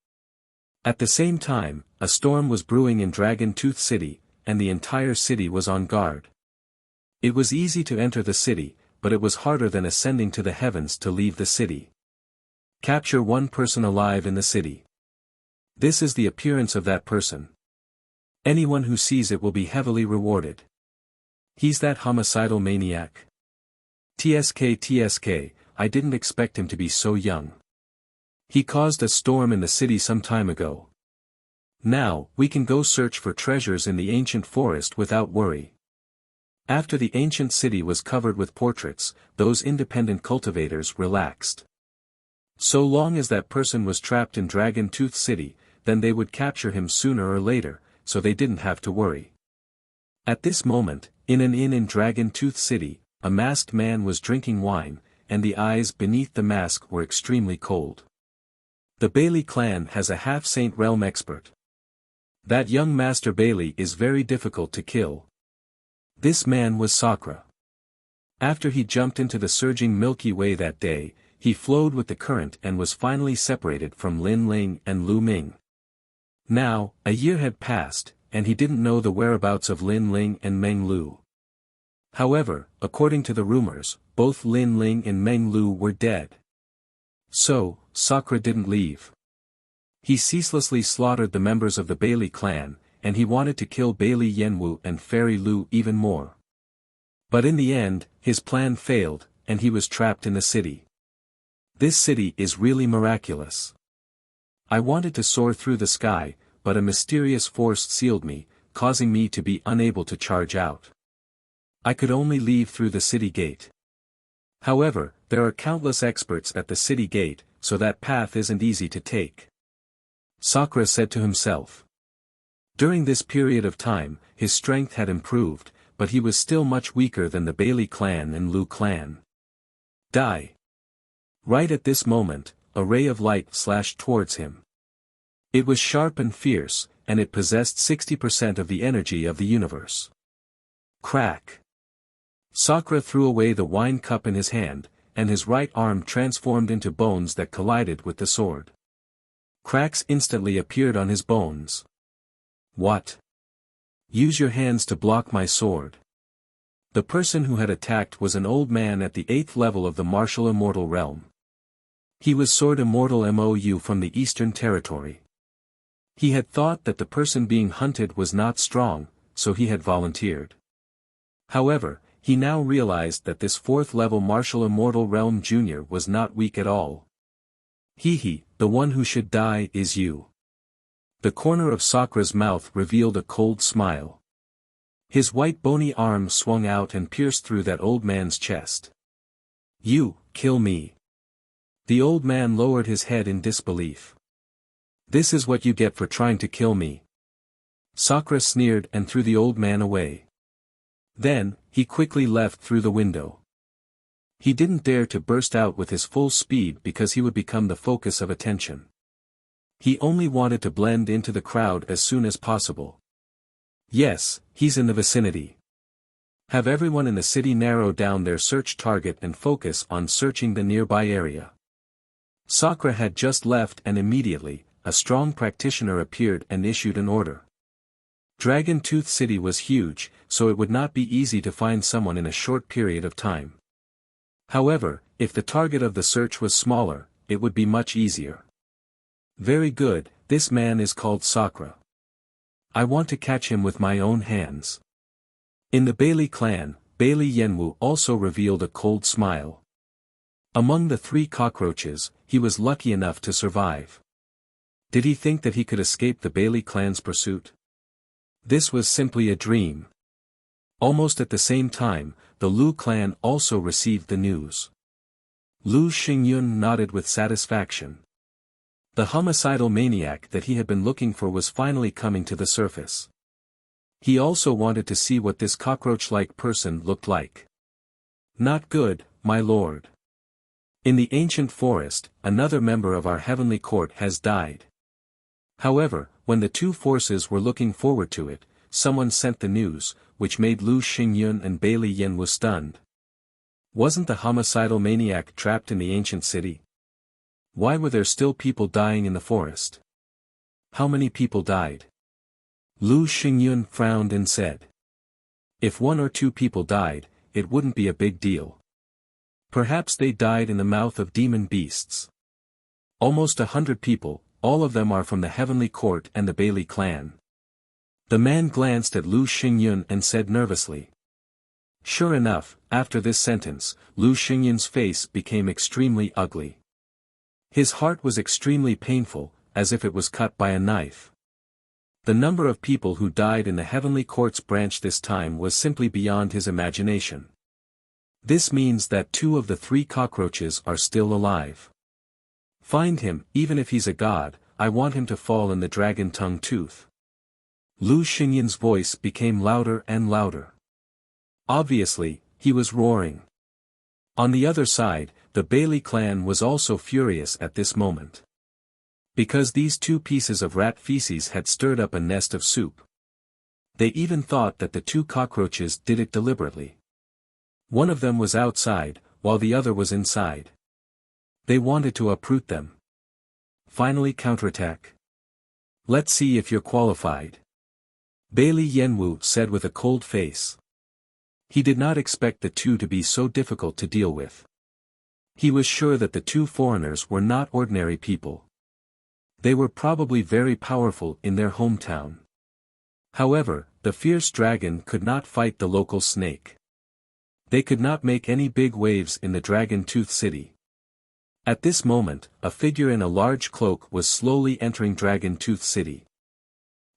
At the same time, a storm was brewing in Dragon Tooth City, and the entire city was on guard. It was easy to enter the city, but it was harder than ascending to the heavens to leave the city. Capture 1 person alive in the city. This is the appearance of that person. Anyone who sees it will be heavily rewarded. He's that homicidal maniac. TSK, I didn't expect him to be so young. He caused a storm in the city some time ago. Now, we can go search for treasures in the ancient forest without worry. After the ancient city was covered with portraits, those independent cultivators relaxed. So long as that person was trapped in Dragon Tooth City, then they would capture him sooner or later, so they didn't have to worry. At this moment, in an inn in Dragon Tooth City, a masked man was drinking wine, and the eyes beneath the mask were extremely cold. The Bailey clan has a half-saint realm expert. That young Master Bailey is very difficult to kill. This man was Sakra. After he jumped into the surging Milky Way that day, he flowed with the current and was finally separated from Lin Ling and Lu Ming. Now, a year had passed, and he didn't know the whereabouts of Lin Ling and Meng Lu. However, according to the rumors, both Lin Ling and Meng Lu were dead. So, Sakra didn't leave. He ceaselessly slaughtered the members of the Bailey clan, and he wanted to kill Bailey Yenwu and Fairy Lu even more. But in the end, his plan failed, and he was trapped in the city. This city is really miraculous. I wanted to soar through the sky, but a mysterious force sealed me, causing me to be unable to charge out. I could only leave through the city gate. However, there are countless experts at the city gate, so that path isn't easy to take. Sakra said to himself. During this period of time, his strength had improved, but he was still much weaker than the Bailey clan and Lu clan. Die! Right at this moment, a ray of light slashed towards him. It was sharp and fierce, and it possessed 60% of the energy of the universe. Crack! Sakura threw away the wine cup in his hand, and his right arm transformed into bones that collided with the sword. Cracks instantly appeared on his bones. What? Use your hands to block my sword. The person who had attacked was an old man at the 8th level of the martial immortal realm. He was Sword Immortal Mou from the Eastern Territory. He had thought that the person being hunted was not strong, so he had volunteered. However, he now realized that this 4th level martial immortal realm junior was not weak at all. He, the one who should die is you. The corner of Sakura's mouth revealed a cold smile. His white bony arm swung out and pierced through that old man's chest. You, kill me. The old man lowered his head in disbelief. This is what you get for trying to kill me. Sakura sneered and threw the old man away. Then, he quickly left through the window. He didn't dare to burst out with his full speed because he would become the focus of attention. He only wanted to blend into the crowd as soon as possible. Yes, he's in the vicinity. Have everyone in the city narrow down their search target and focus on searching the nearby area. Sakura had just left and immediately, a strong practitioner appeared and issued an order. Dragon Tooth City was huge, so it would not be easy to find someone in a short period of time. However, if the target of the search was smaller, it would be much easier. Very good, this man is called Sakura. I want to catch him with my own hands. In the Bailey clan, Bailey Yenwu also revealed a cold smile. Among the 3 cockroaches, he was lucky enough to survive. Did he think that he could escape the Bailey clan's pursuit? This was simply a dream. Almost at the same time, the Lu clan also received the news. Lu Xingyun nodded with satisfaction. The homicidal maniac that he had been looking for was finally coming to the surface. He also wanted to see what this cockroach-like person looked like. Not good, my lord. In the ancient forest, another member of our heavenly court has died. However, when the 2 forces were looking forward to it, someone sent the news, which made Lu Xingyun and Bailey Yenwu stunned. Wasn't the homicidal maniac trapped in the ancient city? Why were there still people dying in the forest? How many people died? Lu Xingyun frowned and said. If 1 or 2 people died, it wouldn't be a big deal. Perhaps they died in the mouth of demon beasts. Almost 100 people, all of them are from the heavenly court and the Bailey clan. The man glanced at Lu Xingyun and said nervously. Sure enough, after this sentence, Lu Xingyun's face became extremely ugly. His heart was extremely painful, as if it was cut by a knife. The number of people who died in the heavenly court's branch this time was simply beyond his imagination. This means that 2 of the 3 cockroaches are still alive. Find him, even if he's a god, I want him to fall in the dragon tongue tooth. Lu Xingyun's voice became louder and louder. Obviously, he was roaring. On the other side, the Bailey clan was also furious at this moment. Because these 2 pieces of rat feces had stirred up a nest of soup. They even thought that the 2 cockroaches did it deliberately. One of them was outside, while the other was inside. They wanted to uproot them. Finally counterattack. Let's see if you're qualified. Bailey Yenwu said with a cold face. He did not expect the 2 to be so difficult to deal with. He was sure that the 2 foreigners were not ordinary people. They were probably very powerful in their hometown. However, the fierce dragon could not fight the local snake. They could not make any big waves in the Dragon Tooth City. At this moment, a figure in a large cloak was slowly entering Dragon Tooth City.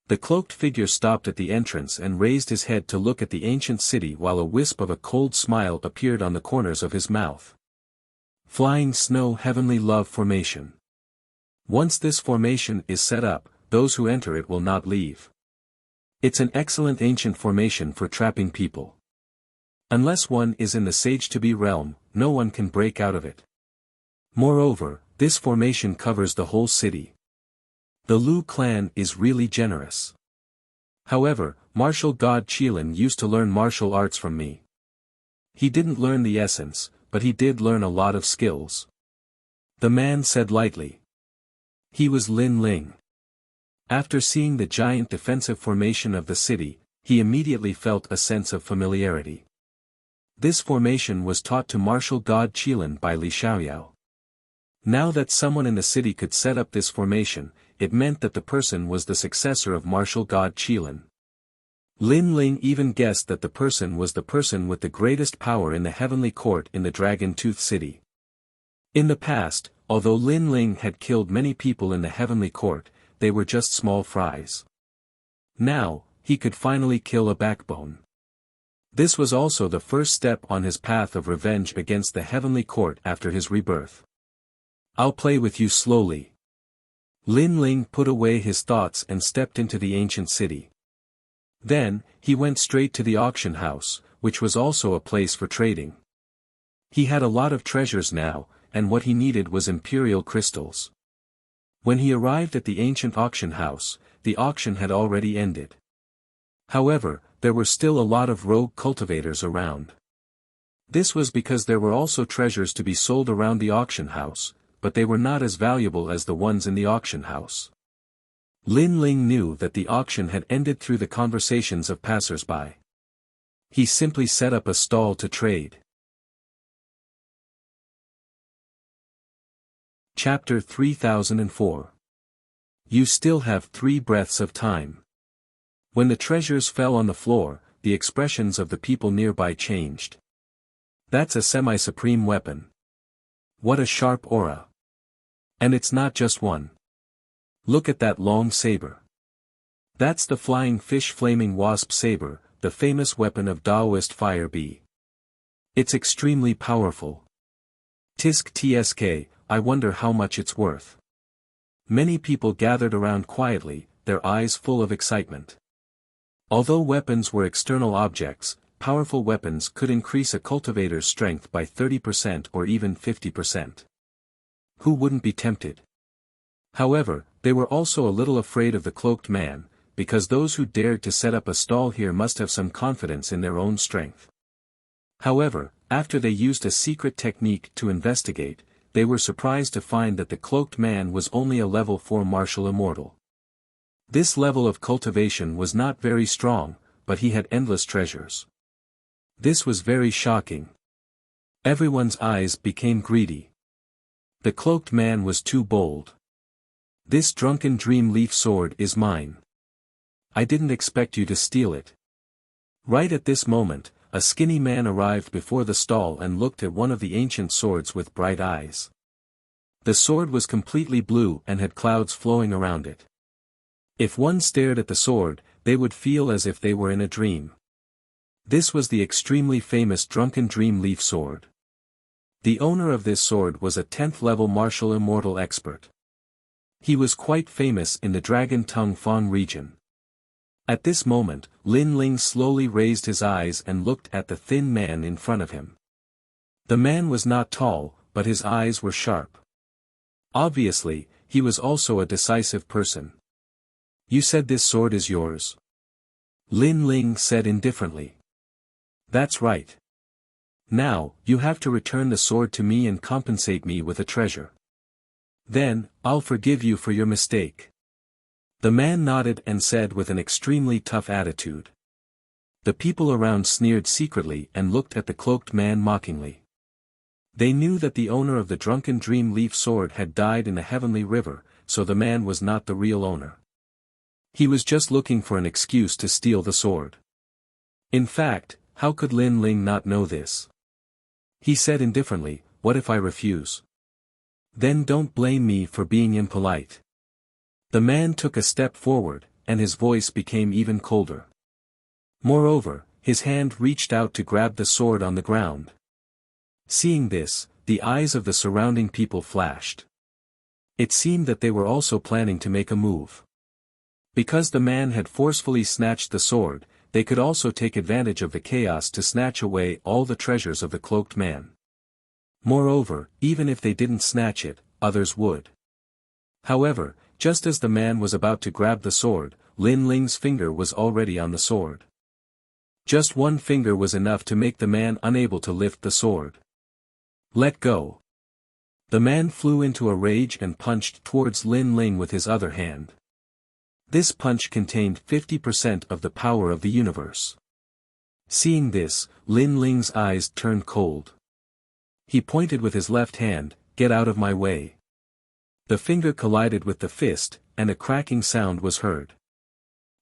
The cloaked figure stopped at the entrance and raised his head to look at the ancient city while a wisp of a cold smile appeared on the corners of his mouth. Flying Snow Heavenly Love Formation. Once this formation is set up, those who enter it will not leave. It's an excellent ancient formation for trapping people. Unless one is in the Sage-to-be realm, no one can break out of it. Moreover, this formation covers the whole city. The Lu clan is really generous. However, martial god Qilin used to learn martial arts from me. He didn't learn the essence, but he did learn a lot of skills. The man said lightly. He was Lin Ling. After seeing the giant defensive formation of the city, he immediately felt a sense of familiarity. This formation was taught to martial god Qilin by Li Xiaoyao. Now that someone in the city could set up this formation, it meant that the person was the successor of martial god Qilin. Lin Ling even guessed that the person was the person with the greatest power in the heavenly court in the Dragon Tooth City. In the past, although Lin Ling had killed many people in the heavenly court, they were just small fries. Now, he could finally kill a backbone. This was also the first step on his path of revenge against the heavenly court after his rebirth. I'll play with you slowly. Lin Ling put away his thoughts and stepped into the ancient city. Then, he went straight to the auction house, which was also a place for trading. He had a lot of treasures now, and what he needed was imperial crystals. When he arrived at the ancient auction house, the auction had already ended. However, there were still a lot of rogue cultivators around. This was because there were also treasures to be sold around the auction house, but they were not as valuable as the ones in the auction house. Lin Ling knew that the auction had ended through the conversations of passers-by. He simply set up a stall to trade. Chapter 3004. You still have 3 breaths of time. When the treasures fell on the floor, the expressions of the people nearby changed. That's a semi-supreme weapon. What a sharp aura. And it's not just one. Look at that long saber. That's the flying fish flaming wasp saber, the famous weapon of Taoist fire bee. It's extremely powerful. Tisk tsk, I wonder how much it's worth. Many people gathered around quietly, their eyes full of excitement. Although weapons were external objects, powerful weapons could increase a cultivator's strength by 30% or even 50%. Who wouldn't be tempted? However, they were also a little afraid of the cloaked man, because those who dared to set up a stall here must have some confidence in their own strength. However, after they used a secret technique to investigate, they were surprised to find that the cloaked man was only a level 4 martial immortal. This level of cultivation was not very strong, but he had endless treasures. This was very shocking. Everyone's eyes became greedy. The cloaked man was too bold. This drunken dream leaf sword is mine. I didn't expect you to steal it. Right at this moment, a skinny man arrived before the stall and looked at one of the ancient swords with bright eyes. The sword was completely blue and had clouds flowing around it. If one stared at the sword, they would feel as if they were in a dream. This was the extremely famous drunken dream leaf sword. The owner of this sword was a 10th level martial immortal expert. He was quite famous in the Dragon Tongue Fang region. At this moment, Lin Ling slowly raised his eyes and looked at the thin man in front of him. The man was not tall, but his eyes were sharp. Obviously, he was also a decisive person. You said this sword is yours? Lin Ling said indifferently. That's right. Now, you have to return the sword to me and compensate me with a treasure. Then, I'll forgive you for your mistake. The man nodded and said with an extremely tough attitude. The people around sneered secretly and looked at the cloaked man mockingly. They knew that the owner of the drunken dream leaf sword had died in the heavenly river, so the man was not the real owner. He was just looking for an excuse to steal the sword. In fact, how could Lin Ling not know this? He said indifferently, what if I refuse? Then don't blame me for being impolite. The man took a step forward, and his voice became even colder. Moreover, his hand reached out to grab the sword on the ground. Seeing this, the eyes of the surrounding people flashed. It seemed that they were also planning to make a move. Because the man had forcefully snatched the sword, they could also take advantage of the chaos to snatch away all the treasures of the cloaked man. Moreover, even if they didn't snatch it, others would. However, just as the man was about to grab the sword, Lin Ling's finger was already on the sword. Just one finger was enough to make the man unable to lift the sword. Let go. The man flew into a rage and punched towards Lin Ling with his other hand. This punch contained 50% of the power of the universe. Seeing this, Lin Ling's eyes turned cold. He pointed with his left hand, "Get out of my way." The finger collided with the fist, and a cracking sound was heard.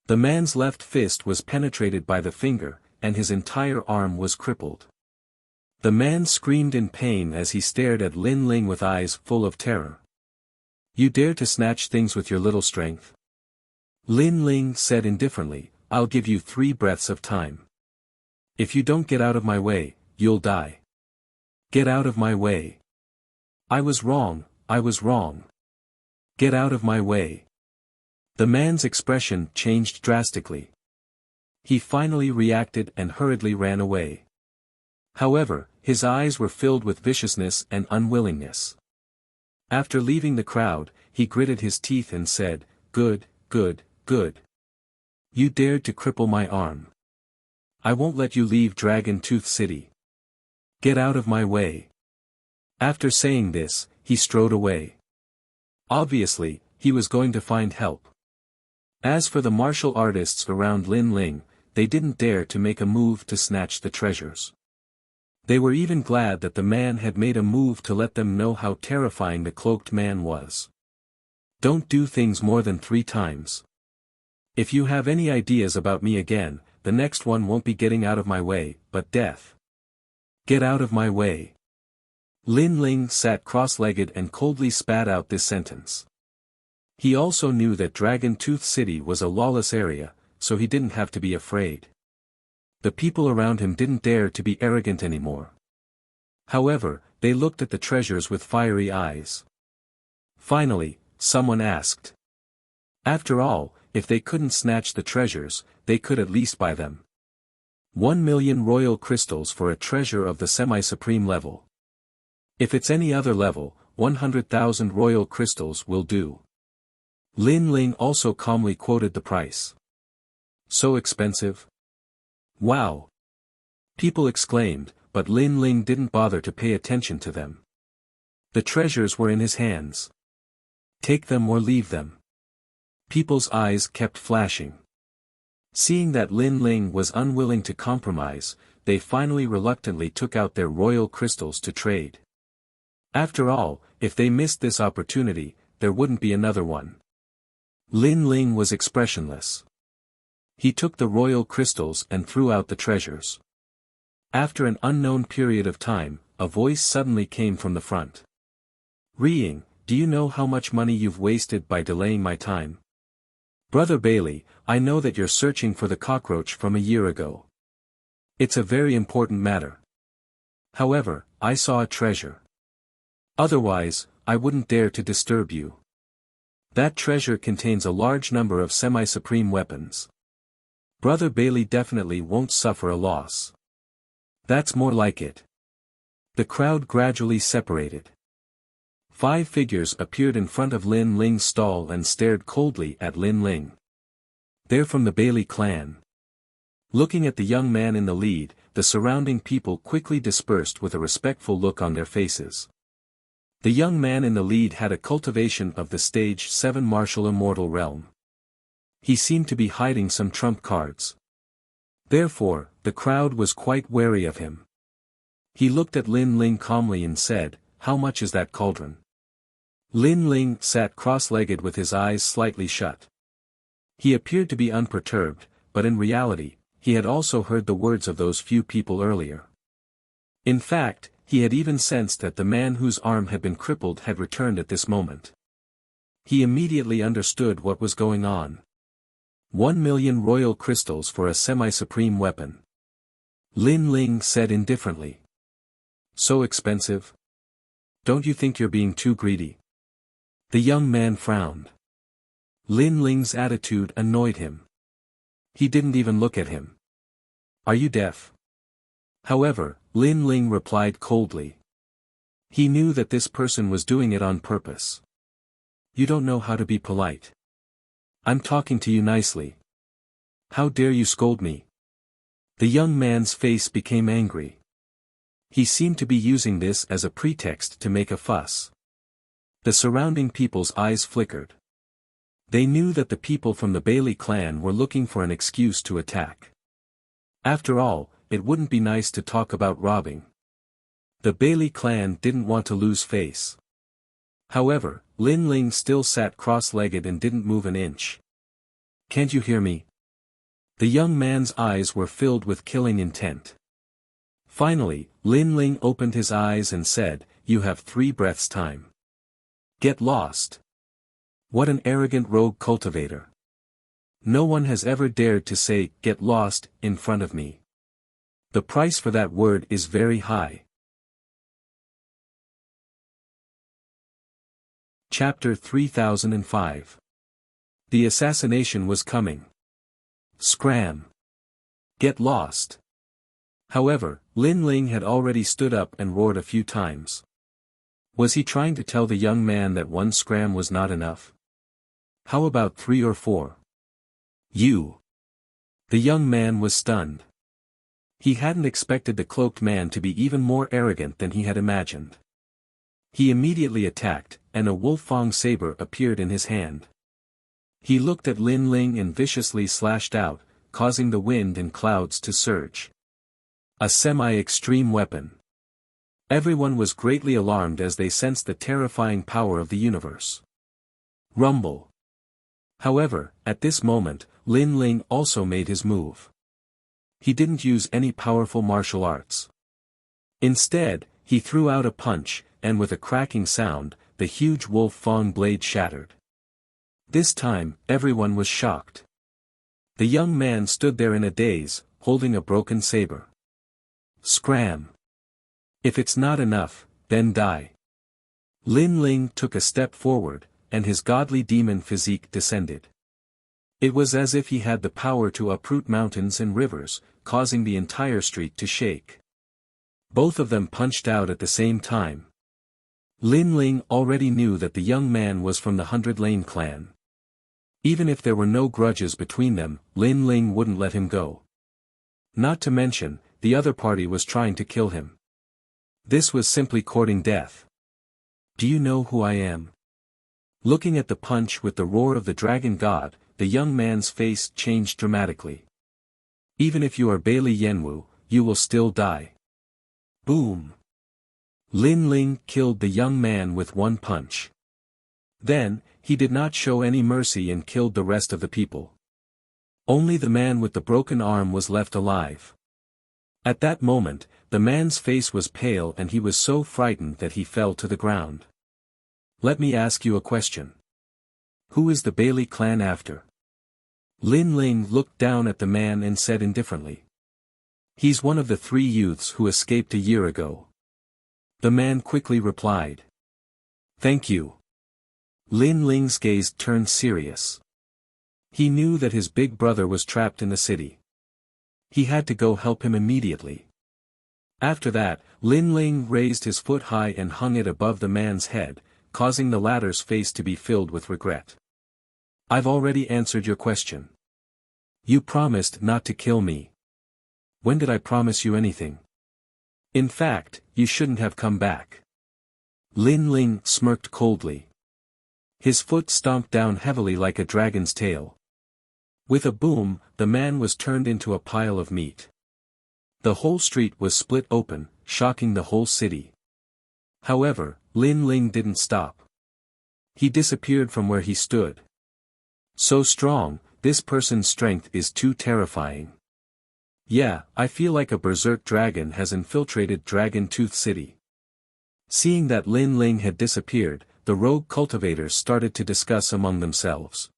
The man's left fist was penetrated by the finger, and his entire arm was crippled. The man screamed in pain as he stared at Lin Ling with eyes full of terror. "You dare to snatch things with your little strength?" Lin Ling said indifferently, "I'll give you 3 breaths of time. If you don't get out of my way, you'll die. Get out of my way. I was wrong, I was wrong. Get out of my way." The man's expression changed drastically. He finally reacted and hurriedly ran away. However, his eyes were filled with viciousness and unwillingness. After leaving the crowd, he gritted his teeth and said, "Good, good, good. You dared to cripple my arm. I won't let you leave Dragon Tooth City. Get out of my way." After saying this, he strode away. Obviously, he was going to find help. As for the martial artists around Lin Ling, they didn't dare to make a move to snatch the treasures. They were even glad that the man had made a move to let them know how terrifying the cloaked man was. Don't do things more than 3 times. If you have any ideas about me again, the next one won't be getting out of my way, but death. Get out of my way. Lin Ling sat cross-legged and coldly spat out this sentence. He also knew that Dragon Tooth City was a lawless area, so he didn't have to be afraid. The people around him didn't dare to be arrogant anymore. However, they looked at the treasures with fiery eyes. Finally, someone asked. After all, if they couldn't snatch the treasures, they could at least buy them. 1,000,000 royal crystals for a treasure of the semi-supreme level. If it's any other level, 100,000 royal crystals will do. Lin Ling also calmly quoted the price. So expensive? Wow! People exclaimed, but Lin Ling didn't bother to pay attention to them. The treasures were in his hands. Take them or leave them. People's eyes kept flashing. Seeing that Lin Ling was unwilling to compromise, they finally reluctantly took out their royal crystals to trade. After all, if they missed this opportunity, there wouldn't be another one. Lin Ling was expressionless. He took the royal crystals and threw out the treasures. After an unknown period of time, a voice suddenly came from the front. "Riying, do you know how much money you've wasted by delaying my time? Brother Bailey, I know that you're searching for the cockroach from a year ago. It's a very important matter. However, I saw a treasure. Otherwise, I wouldn't dare to disturb you. That treasure contains a large number of semi-supreme weapons. Brother Bailey definitely won't suffer a loss." That's more like it. The crowd gradually separated. 5 figures appeared in front of Lin Ling's stall and stared coldly at Lin Ling. They're from the Bailey clan. Looking at the young man in the lead, the surrounding people quickly dispersed with a respectful look on their faces. The young man in the lead had a cultivation of the stage 7 martial immortal realm. He seemed to be hiding some trump cards. Therefore, the crowd was quite wary of him. He looked at Lin Ling calmly and said, "How much is that cauldron?" Lin Ling sat cross-legged with his eyes slightly shut. He appeared to be unperturbed, but in reality, he had also heard the words of those few people earlier. In fact, he had even sensed that the man whose arm had been crippled had returned at this moment. He immediately understood what was going on. 1,000,000 royal crystals for a semi-supreme weapon. Lin Ling said indifferently. So expensive? Don't you think you're being too greedy? The young man frowned. Lin Ling's attitude annoyed him. He didn't even look at him. Are you deaf? However, Lin Ling replied coldly. He knew that this person was doing it on purpose. You don't know how to be polite. I'm talking to you nicely. How dare you scold me? The young man's face became angry. He seemed to be using this as a pretext to make a fuss. The surrounding people's eyes flickered. They knew that the people from the Bailey clan were looking for an excuse to attack. After all, it wouldn't be nice to talk about robbing. The Bailey clan didn't want to lose face. However, Lin Ling still sat cross-legged and didn't move an inch. Can't you hear me? The young man's eyes were filled with killing intent. Finally, Lin Ling opened his eyes and said, You have 3 breaths time. Get lost. What an arrogant rogue cultivator. No one has ever dared to say, get lost, in front of me. The price for that word is very high. Chapter 3005. The assassination was coming. Scram. Get lost. However, Lin Ling had already stood up and roared a few times. Was he trying to tell the young man that 1 scram was not enough? How about 3 or 4? You. The young man was stunned. He hadn't expected the cloaked man to be even more arrogant than he had imagined. He immediately attacked, and a wolf-fang saber appeared in his hand. He looked at Lin Ling and viciously slashed out, causing the wind and clouds to surge. A semi-extreme weapon. Everyone was greatly alarmed as they sensed the terrifying power of the universe. Rumble. However, at this moment, Lin Ling also made his move. He didn't use any powerful martial arts. Instead, he threw out a punch, and with a cracking sound, the huge wolf-fang blade shattered. This time, everyone was shocked. The young man stood there in a daze, holding a broken saber. Scram. If it's not enough, then die. Lin Ling took a step forward, and his godly demon physique descended. It was as if he had the power to uproot mountains and rivers, causing the entire street to shake. Both of them punched out at the same time. Lin Ling already knew that the young man was from the 100 Lane clan. Even if there were no grudges between them, Lin Ling wouldn't let him go. Not to mention, the other party was trying to kill him. This was simply courting death. Do you know who I am? Looking at the punch with the roar of the dragon god, the young man's face changed dramatically. Even if you are Bailey Yenwu, you will still die. Boom. Lin Ling killed the young man with 1 punch. Then, he did not show any mercy and killed the rest of the people. Only the man with the broken arm was left alive. At that moment, the man's face was pale and he was so frightened that he fell to the ground. Let me ask you a question. Who is the Bailey clan after? Lin Ling looked down at the man and said indifferently. He's one of the 3 youths who escaped a year ago. The man quickly replied. Thank you. Lin Ling's gaze turned serious. He knew that his big brother was trapped in the city. He had to go help him immediately. After that, Lin Ling raised his foot high and hung it above the man's head, causing the latter's face to be filled with regret. I've already answered your question. You promised not to kill me. When did I promise you anything? In fact, you shouldn't have come back. Lin Ling smirked coldly. His foot stomped down heavily like a dragon's tail. With a boom, the man was turned into a pile of meat. The whole street was split open, shocking the whole city. However, Lin Ling didn't stop. He disappeared from where he stood. So strong, this person's strength is too terrifying. Yeah, I feel like a berserk dragon has infiltrated Dragon Tooth City. Seeing that Lin Ling had disappeared, the rogue cultivators started to discuss among themselves.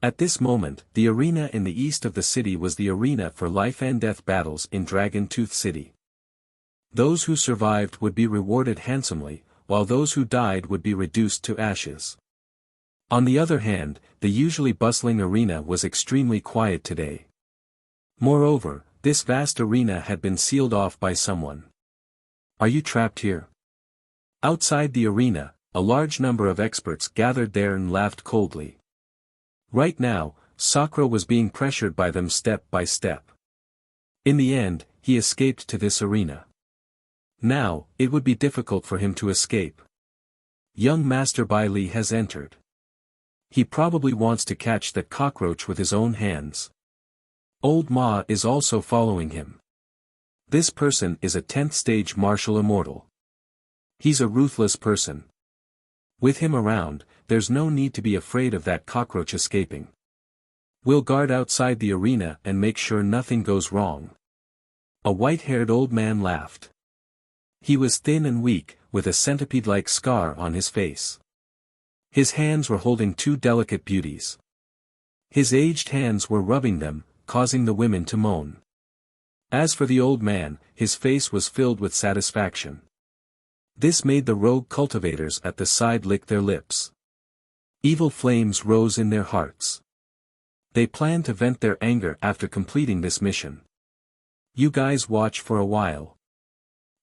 At this moment, the arena in the east of the city was the arena for life and death battles in Dragon Tooth City. Those who survived would be rewarded handsomely, while those who died would be reduced to ashes. On the other hand, the usually bustling arena was extremely quiet today. Moreover, this vast arena had been sealed off by someone. Are you trapped here? Outside the arena, a large number of experts gathered there and laughed coldly. Right now, Sakura was being pressured by them step by step. In the end, he escaped to this arena. Now, it would be difficult for him to escape. Young Master Bai Li has entered. He probably wants to catch that cockroach with his own hands. Old Ma is also following him. This person is a 10th stage martial immortal. He's a ruthless person. With him around, there's no need to be afraid of that cockroach escaping. We'll guard outside the arena and make sure nothing goes wrong. A white-haired old man laughed. He was thin and weak, with a centipede-like scar on his face. His hands were holding two delicate beauties. His aged hands were rubbing them, causing the women to moan. As for the old man, his face was filled with satisfaction. This made the rogue cultivators at the side lick their lips. Evil flames rose in their hearts. They planned to vent their anger after completing this mission. You guys watch for a while.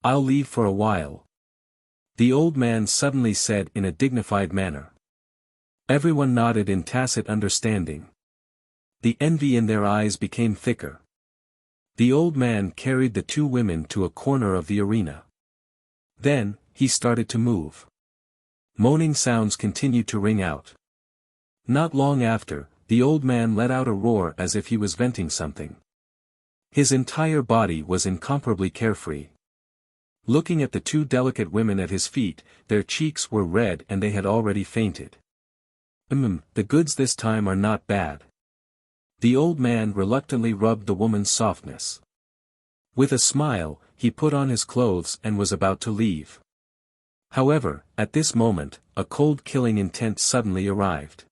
I'll leave for a while. The old man suddenly said in a dignified manner. Everyone nodded in tacit understanding. The envy in their eyes became thicker. The old man carried the two women to a corner of the arena. Then, he started to move. Moaning sounds continued to ring out. Not long after, the old man let out a roar as if he was venting something. His entire body was incomparably carefree. Looking at the two delicate women at his feet, their cheeks were red and they had already fainted. The goods this time are not bad. The old man reluctantly rubbed the woman's softness. With a smile, he put on his clothes and was about to leave. However, at this moment, a cold killing intent suddenly arrived.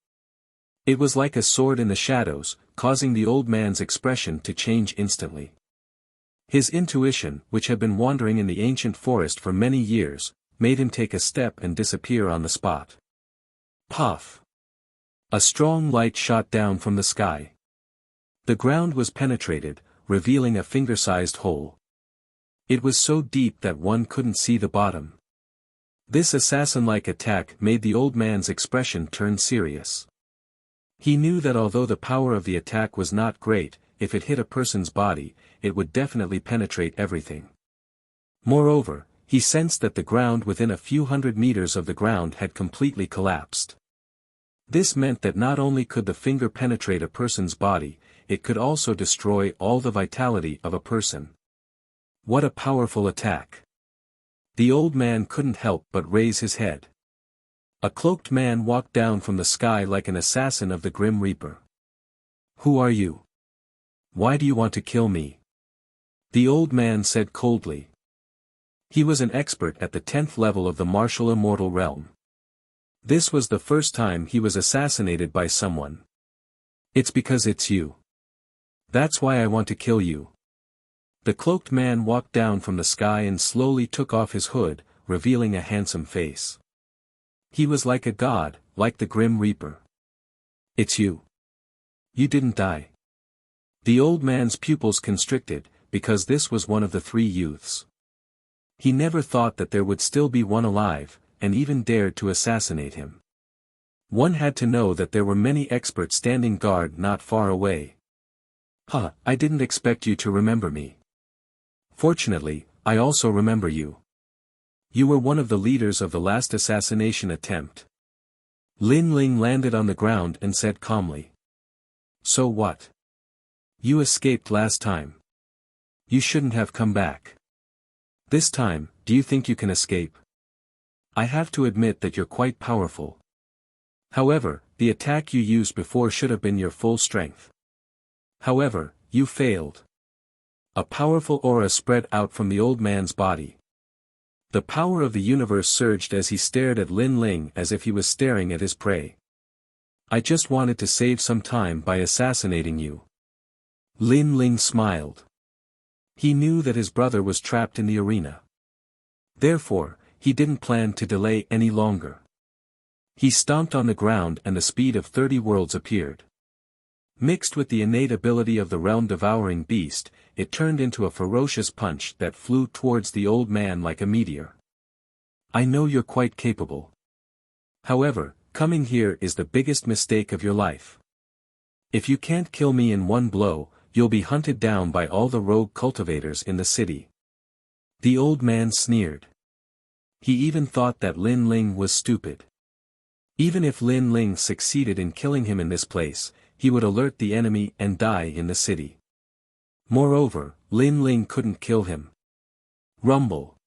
It was like a sword in the shadows, causing the old man's expression to change instantly. His intuition, which had been wandering in the ancient forest for many years, made him take a step and disappear on the spot. Puff! A strong light shot down from the sky. The ground was penetrated, revealing a finger-sized hole. It was so deep that one couldn't see the bottom. This assassin-like attack made the old man's expression turn serious. He knew that although the power of the attack was not great, if it hit a person's body, it would definitely penetrate everything. Moreover, he sensed that the ground within a few hundred meters of the ground had completely collapsed. This meant that not only could the finger penetrate a person's body, it could also destroy all the vitality of a person. What a powerful attack! The old man couldn't help but raise his head. A cloaked man walked down from the sky like an assassin of the Grim Reaper. Who are you? Why do you want to kill me? The old man said coldly. He was an expert at the 10th level of the martial immortal realm. This was the first time he was assassinated by someone. It's because it's you. That's why I want to kill you. The cloaked man walked down from the sky and slowly took off his hood, revealing a handsome face. He was like a god, like the Grim Reaper. It's you. You didn't die. The old man's pupils constricted, because this was one of the three youths. He never thought that there would still be one alive, and even dared to assassinate him. One had to know that there were many experts standing guard not far away. I didn't expect you to remember me. Fortunately, I also remember you. You were one of the leaders of the last assassination attempt. Lin Ling landed on the ground and said calmly. So what? You escaped last time. You shouldn't have come back. This time, do you think you can escape? I have to admit that you're quite powerful. However, the attack you used before should have been your full strength. However, you failed. A powerful aura spread out from the old man's body. The power of the universe surged as he stared at Lin Ling as if he was staring at his prey. I just wanted to save some time by assassinating you. Lin Ling smiled. He knew that his brother was trapped in the arena. Therefore, he didn't plan to delay any longer. He stomped on the ground and the speed of 30 worlds appeared. Mixed with the innate ability of the realm-devouring beast, it turned into a ferocious punch that flew towards the old man like a meteor. I know you're quite capable. However, coming here is the biggest mistake of your life. If you can't kill me in one blow, you'll be hunted down by all the rogue cultivators in the city. The old man sneered. He even thought that Lin Ling was stupid. Even if Lin Ling succeeded in killing him in this place, he would alert the enemy and die in the city. Moreover, Lin Ling couldn't kill him. Rumble.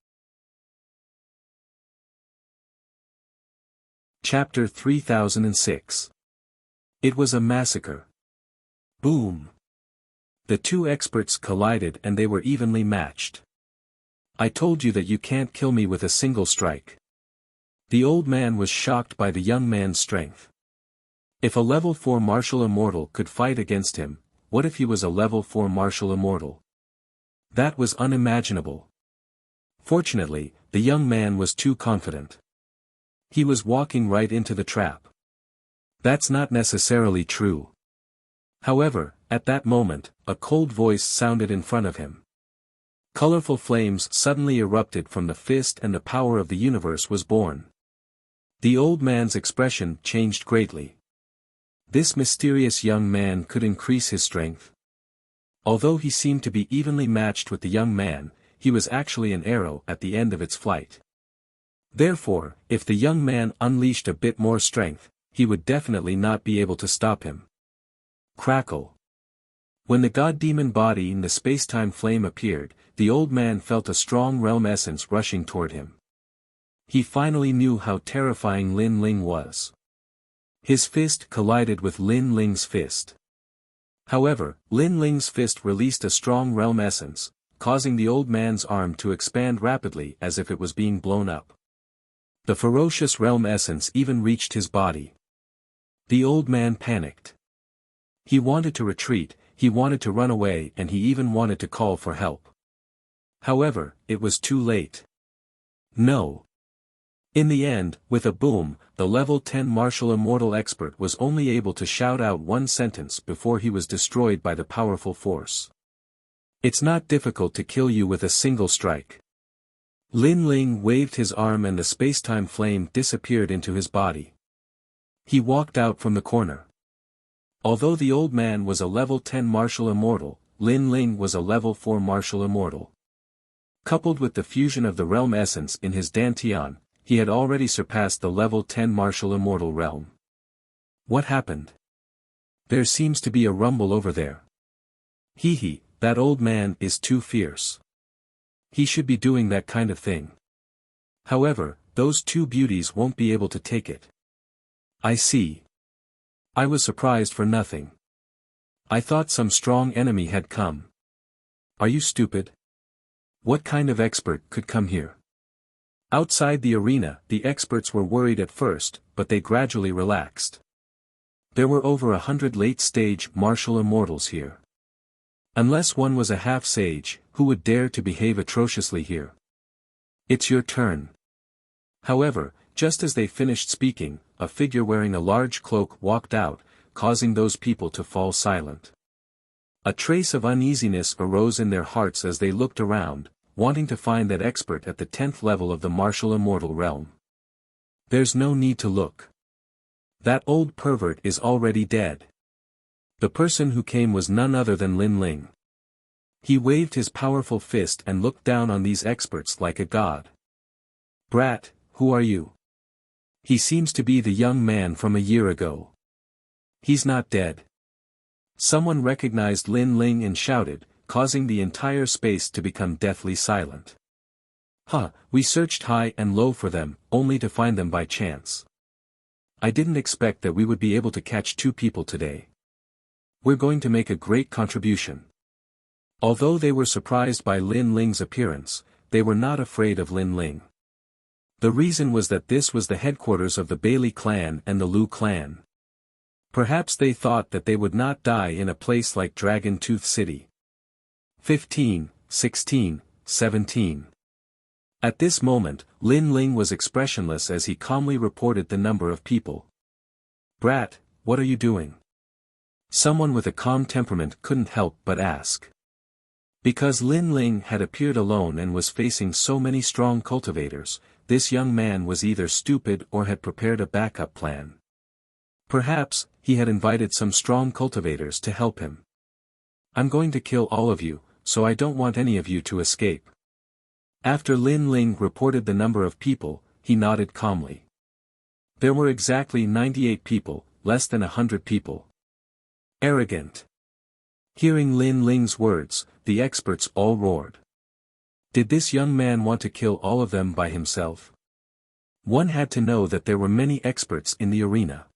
Chapter 3006. It was a massacre. Boom. The two experts collided and they were evenly matched. I told you that you can't kill me with a single strike. The old man was shocked by the young man's strength. If a level 4 martial immortal could fight against him, what if he was a level 4 martial immortal? That was unimaginable. Fortunately, the young man was too confident. He was walking right into the trap. That's not necessarily true. However, at that moment, a cold voice sounded in front of him. Colorful flames suddenly erupted from the fist and the power of the universe was born. The old man's expression changed greatly. This mysterious young man could increase his strength. Although he seemed to be evenly matched with the young man, he was actually an arrow at the end of its flight. Therefore, if the young man unleashed a bit more strength, he would definitely not be able to stop him. Crackle. When the god-demon body in the space-time flame appeared, the old man felt a strong realm essence rushing toward him. He finally knew how terrifying Lin Ling was. His fist collided with Lin Ling's fist. However, Lin Ling's fist released a strong realm essence, causing the old man's arm to expand rapidly as if it was being blown up. The ferocious realm essence even reached his body. The old man panicked. He wanted to retreat, he wanted to run away, and he even wanted to call for help. However, it was too late. No. In the end, with a boom, the level 10 martial immortal expert was only able to shout out one sentence before he was destroyed by the powerful force. It's not difficult to kill you with a single strike. Lin Ling waved his arm and the space-time flame disappeared into his body. He walked out from the corner. Although the old man was a level 10 martial immortal, Lin Ling was a level 4 martial immortal. Coupled with the fusion of the realm essence in his dantian, he had already surpassed the level 10 martial immortal realm. What happened? There seems to be a rumble over there. Hee, that old man is too fierce. He should be doing that kind of thing. However, those two beauties won't be able to take it. I see. I was surprised for nothing. I thought some strong enemy had come. Are you stupid? What kind of expert could come here? Outside the arena, the experts were worried at first, but they gradually relaxed. There were over 100 late-stage martial immortals here. Unless one was a half-sage, who would dare to behave atrociously here? It's your turn. However, just as they finished speaking, a figure wearing a large cloak walked out, causing those people to fall silent. A trace of uneasiness arose in their hearts as they looked around, wanting to find that expert at the 10th level of the martial immortal realm. There's no need to look. That old pervert is already dead. The person who came was none other than Lin Ling. He waved his powerful fist and looked down on these experts like a god. Brat, who are you? He seems to be the young man from a year ago. He's not dead. Someone recognized Lin Ling and shouted, causing the entire space to become deathly silent. We searched high and low for them, only to find them by chance. I didn't expect that we would be able to catch two people today. We're going to make a great contribution. Although they were surprised by Lin Ling's appearance, they were not afraid of Lin Ling. The reason was that this was the headquarters of the Bailey clan and the Lu clan. Perhaps they thought that they would not die in a place like Dragon Tooth City. 15, 16, 17. At this moment, Lin Ling was expressionless as he calmly reported the number of people. "Brat, what are you doing?" Someone with a calm temperament couldn't help but ask. Because Lin Ling had appeared alone and was facing so many strong cultivators, this young man was either stupid or had prepared a backup plan. Perhaps, he had invited some strong cultivators to help him. "I'm going to kill all of you, so I don't want any of you to escape." After Lin Ling reported the number of people, he nodded calmly. There were exactly 98 people, less than 100 people. Arrogant. Hearing Lin Ling's words, the experts all roared. Did this young man want to kill all of them by himself? One had to know that there were many experts in the arena.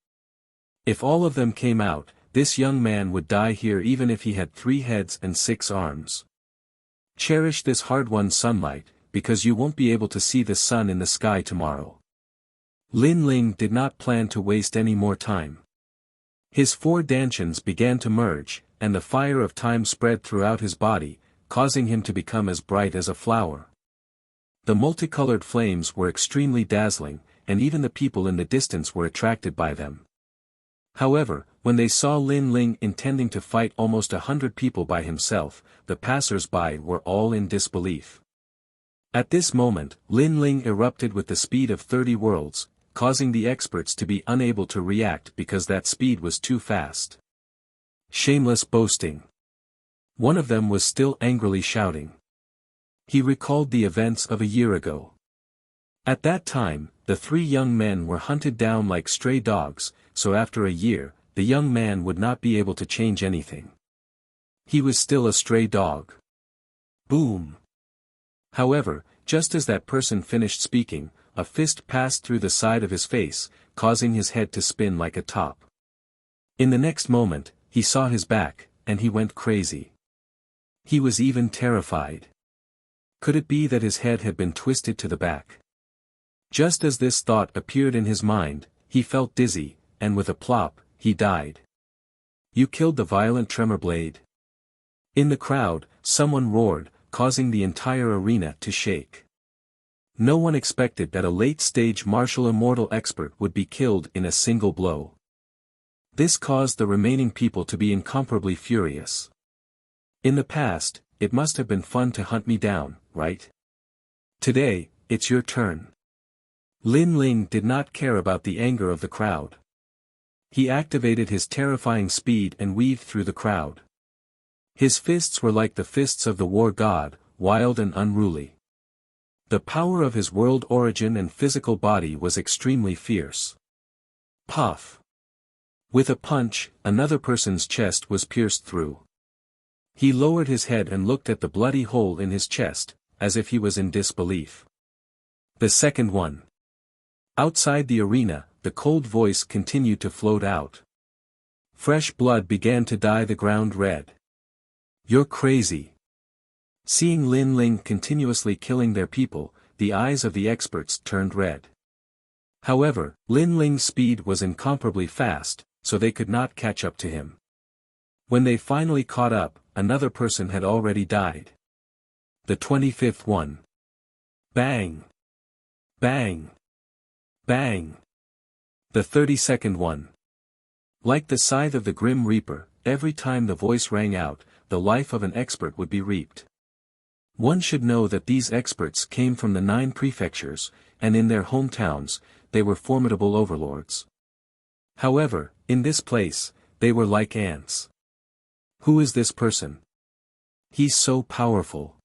If all of them came out, this young man would die here even if he had 3 heads and 6 arms. Cherish this hard-won sunlight, because you won't be able to see the sun in the sky tomorrow. Lin Ling did not plan to waste any more time. His 4 dantians began to merge, and the fire of time spread throughout his body, causing him to become as bright as a flower. The multicolored flames were extremely dazzling, and even the people in the distance were attracted by them. However, when they saw Lin Ling intending to fight almost 100 people by himself, the passers-by were all in disbelief. At this moment, Lin Ling erupted with the speed of 30 worlds, causing the experts to be unable to react because that speed was too fast. Shameless boasting. One of them was still angrily shouting. He recalled the events of a year ago. At that time, the 3 young men were hunted down like stray dogs, so after a year, the young man would not be able to change anything. He was still a stray dog. Boom. However, just as that person finished speaking, a fist passed through the side of his face, causing his head to spin like a top. In the next moment, he saw his back, and he went crazy. He was even terrified. Could it be that his head had been twisted to the back? Just as this thought appeared in his mind, he felt dizzy, and with a plop, he died. "You killed the violent tremor blade." In the crowd, someone roared, causing the entire arena to shake. No one expected that a late-stage martial immortal expert would be killed in a single blow. This caused the remaining people to be incomparably furious. In the past, it must have been fun to hunt me down, right? Today, it's your turn. Lin Ling did not care about the anger of the crowd. He activated his terrifying speed and weaved through the crowd. His fists were like the fists of the war god, wild and unruly. The power of his world origin and physical body was extremely fierce. Puff. With a punch, another person's chest was pierced through. He lowered his head and looked at the bloody hole in his chest, as if he was in disbelief. The second one. Outside the arena, the cold voice continued to float out. Fresh blood began to dye the ground red. "You're crazy." Seeing Lin Ling continuously killing their people, the eyes of the experts turned red. However, Lin Ling's speed was incomparably fast, so they could not catch up to him. When they finally caught up, another person had already died. The 25th one. Bang! Bang! Bang! The 32nd one. Like the scythe of the Grim Reaper, every time the voice rang out, the life of an expert would be reaped. One should know that these experts came from the 9 prefectures, and in their hometowns, they were formidable overlords. However, in this place, they were like ants. Who is this person? He's so powerful.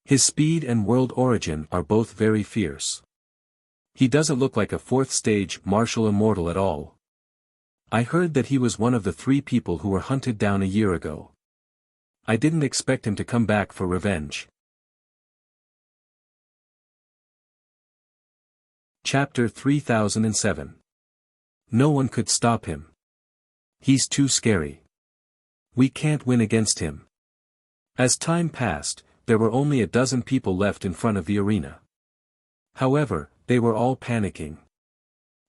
His speed and world origin are both very fierce. He doesn't look like a 4th stage martial immortal at all. I heard that he was one of the 3 people who were hunted down a year ago. I didn't expect him to come back for revenge. Chapter 3007. No one could stop him. He's too scary. We can't win against him. As time passed, there were only a dozen people left in front of the arena. However, they were all panicking.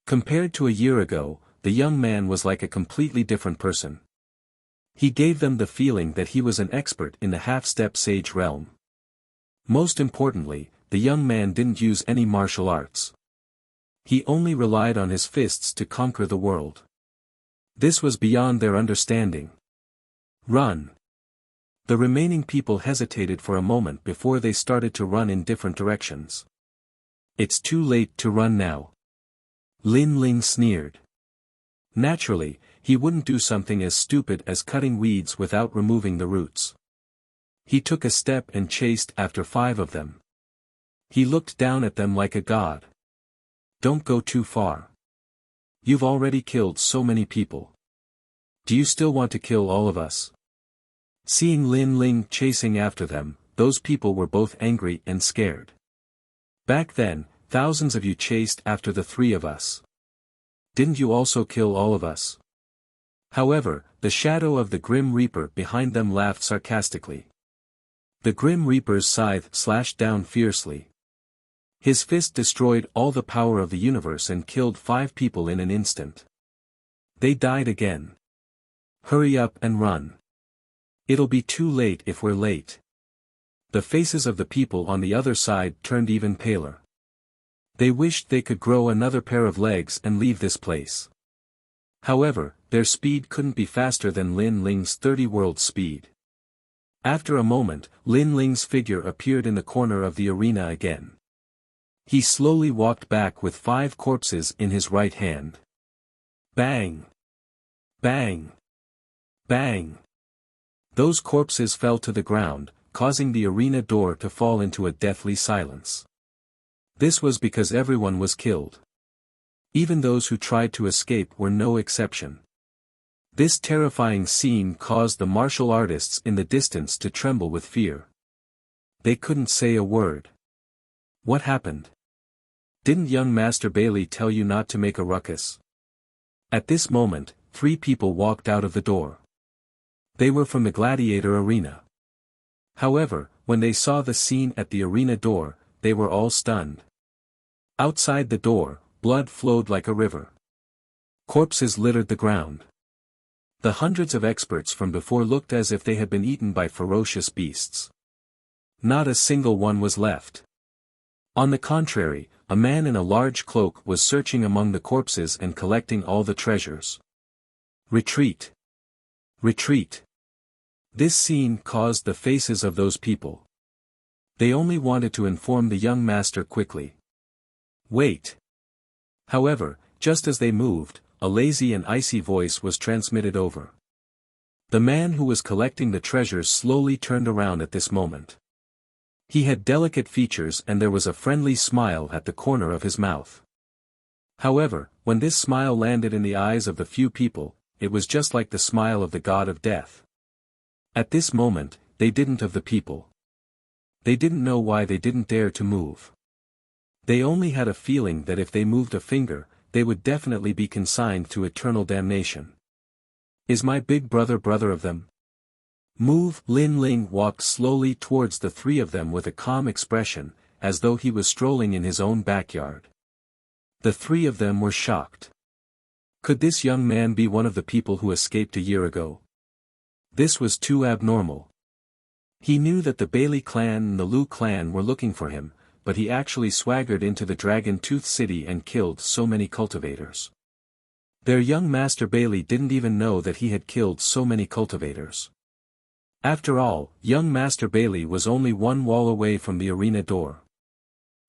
Compared to a year ago, the young man was like a completely different person. He gave them the feeling that he was an expert in the half-step sage realm. Most importantly, the the young man didn't use any martial arts. He only relied on his fists to conquer the world. This was beyond their understanding. Run! The remaining people hesitated for a moment before they started to run in different directions. It's too late to run now. Lin Ling sneered. Naturally, he wouldn't do something as stupid as cutting weeds without removing the roots. He took a step and chased after 5 of them. He looked down at them like a god. Don't go too far. You've already killed so many people. Do you still want to kill all of us? Seeing Lin Ling chasing after them, those people were both angry and scared. Back then, thousands of you chased after the 3 of us. Didn't you also kill all of us? However, the shadow of the Grim Reaper behind them laughed sarcastically. The Grim Reaper's scythe slashed down fiercely. His fist destroyed all the power of the universe and killed 5 people in an instant. They died again. Hurry up and run. It'll be too late if we're late. The faces of the people on the other side turned even paler. They wished they could grow another pair of legs and leave this place. However, their speed couldn't be faster than Lin Ling's 30-world speed. After a moment, Lin Ling's figure appeared in the corner of the arena again. He slowly walked back with 5 corpses in his right hand. Bang! Bang! Bang! Those corpses fell to the ground, causing the arena door to fall into a deathly silence. This was because everyone was killed. Even those who tried to escape were no exception. This terrifying scene caused the martial artists in the distance to tremble with fear. They couldn't say a word. What happened? Didn't young Master Bailey tell you not to make a ruckus? At this moment, 3 people walked out of the door. They were from the gladiator arena. However, when they saw the scene at the arena door, they were all stunned. Outside the door, blood flowed like a river. Corpses littered the ground. The hundreds of experts from before looked as if they had been eaten by ferocious beasts. Not a single one was left. On the contrary, a man in a large cloak was searching among the corpses and collecting all the treasures. Retreat! Retreat! This scene caused the faces of those people. They only wanted to inform the young master quickly. Wait! However, just as they moved, a lazy and icy voice was transmitted over. The man who was collecting the treasures slowly turned around at this moment. He had delicate features and there was a friendly smile at the corner of his mouth. However, when this smile landed in the eyes of the few people, it was just like the smile of the god of death. At this moment, they didn't of the people. They didn't know why they didn't dare to move. They only had a feeling that if they moved a finger, they would definitely be consigned to eternal damnation. Is my big brother of them? Move! Lin Ling walked slowly towards the 3 of them with a calm expression, as though he was strolling in his own backyard. The 3 of them were shocked. Could this young man be one of the people who escaped a year ago? This was too abnormal. He knew that the Bailey clan and the Liu clan were looking for him, but he actually swaggered into the Dragon Tooth City and killed so many cultivators. Their young Master Bailey didn't even know that he had killed so many cultivators. After all, young Master Bailey was only 1 wall away from the arena door.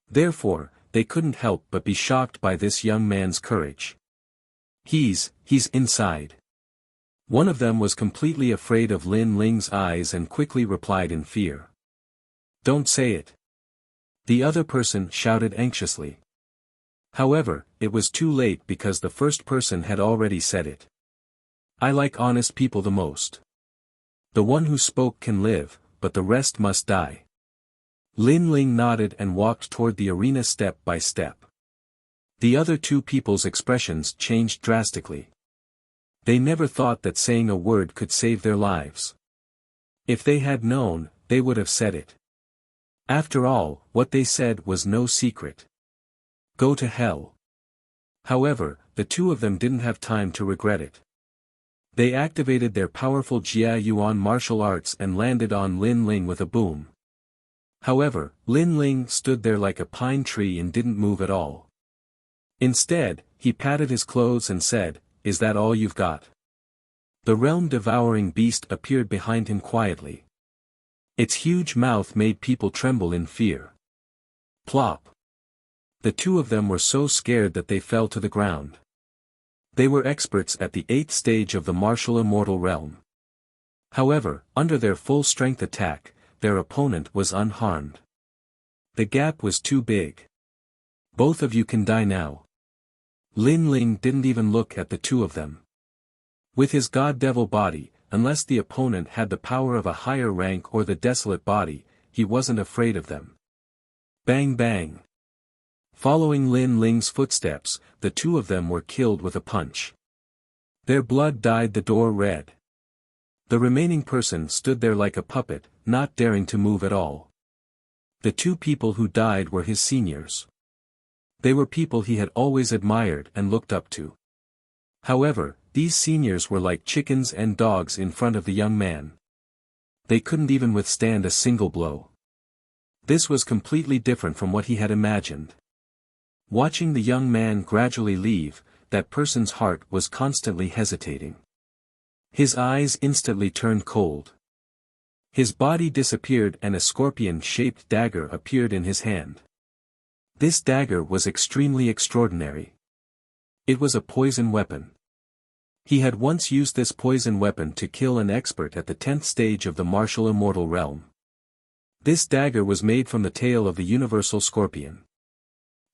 Therefore, they couldn't help but be shocked by this young man's courage. He's inside. One of them was completely afraid of Lin Ling's eyes and quickly replied in fear. Don't say it. The other person shouted anxiously. However, it was too late because the first person had already said it. I like honest people the most. The one who spoke can live, but the rest must die. Lin Ling nodded and walked toward the arena step by step. The other 2 people's expressions changed drastically. They never thought that saying a word could save their lives. If they had known, they would have said it. After all, what they said was no secret. Go to hell. However, the 2 of them didn't have time to regret it. They activated their powerful Jia Yuan martial arts and landed on Lin Ling with a boom. However, Lin Ling stood there like a pine tree and didn't move at all. Instead, he patted his clothes and said, "Is that all you've got?" The realm-devouring beast appeared behind him quietly. Its huge mouth made people tremble in fear. Plop! The two of them were so scared that they fell to the ground. They were experts at the 8th stage of the martial immortal realm. However, under their full-strength attack, their opponent was unharmed. The gap was too big. "Both of you can die now." Lin Ling didn't even look at the two of them. With his god-devil body, unless the opponent had the power of a higher rank or the desolate body, he wasn't afraid of them. Bang bang. Following Lin Ling's footsteps, the two of them were killed with a punch. Their blood dyed the door red. The remaining person stood there like a puppet, not daring to move at all. The two people who died were his seniors. They were people he had always admired and looked up to. However, these seniors were like chickens and dogs in front of the young man. They couldn't even withstand a single blow. This was completely different from what he had imagined. Watching the young man gradually leave, that person's heart was constantly hesitating. His eyes instantly turned cold. His body disappeared and a scorpion-shaped dagger appeared in his hand. This dagger was extremely extraordinary. It was a poison weapon. He had once used this poison weapon to kill an expert at the 10th stage of the martial immortal realm. This dagger was made from the tail of the universal scorpion.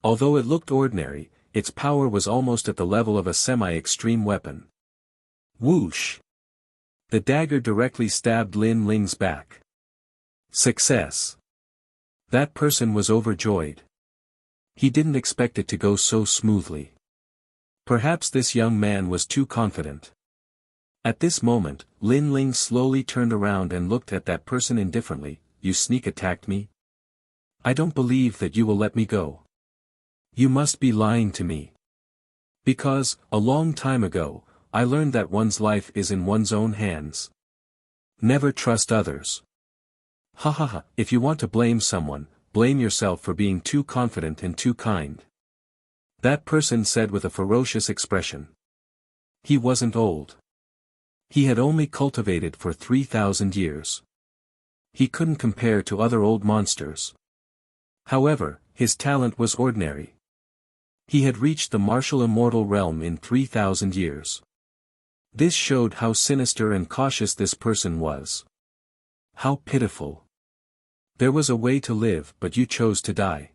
Although it looked ordinary, its power was almost at the level of a semi-extreme weapon. Whoosh! The dagger directly stabbed Lin Ling's back. Success! That person was overjoyed. He didn't expect it to go so smoothly. Perhaps this young man was too confident. At this moment, Lin Ling slowly turned around and looked at that person indifferently. "You sneak attacked me? I don't believe that you will let me go. You must be lying to me. Because, a long time ago, I learned that one's life is in one's own hands. Never trust others. Ha ha ha, if you want to blame someone, blame yourself for being too confident and too kind." That person said with a ferocious expression. He wasn't old. He had only cultivated for 3,000 years. He couldn't compare to other old monsters. However, his talent was ordinary. He had reached the martial immortal realm in 3,000 years. This showed how sinister and cautious this person was. How pitiful. There was a way to live, but you chose to die.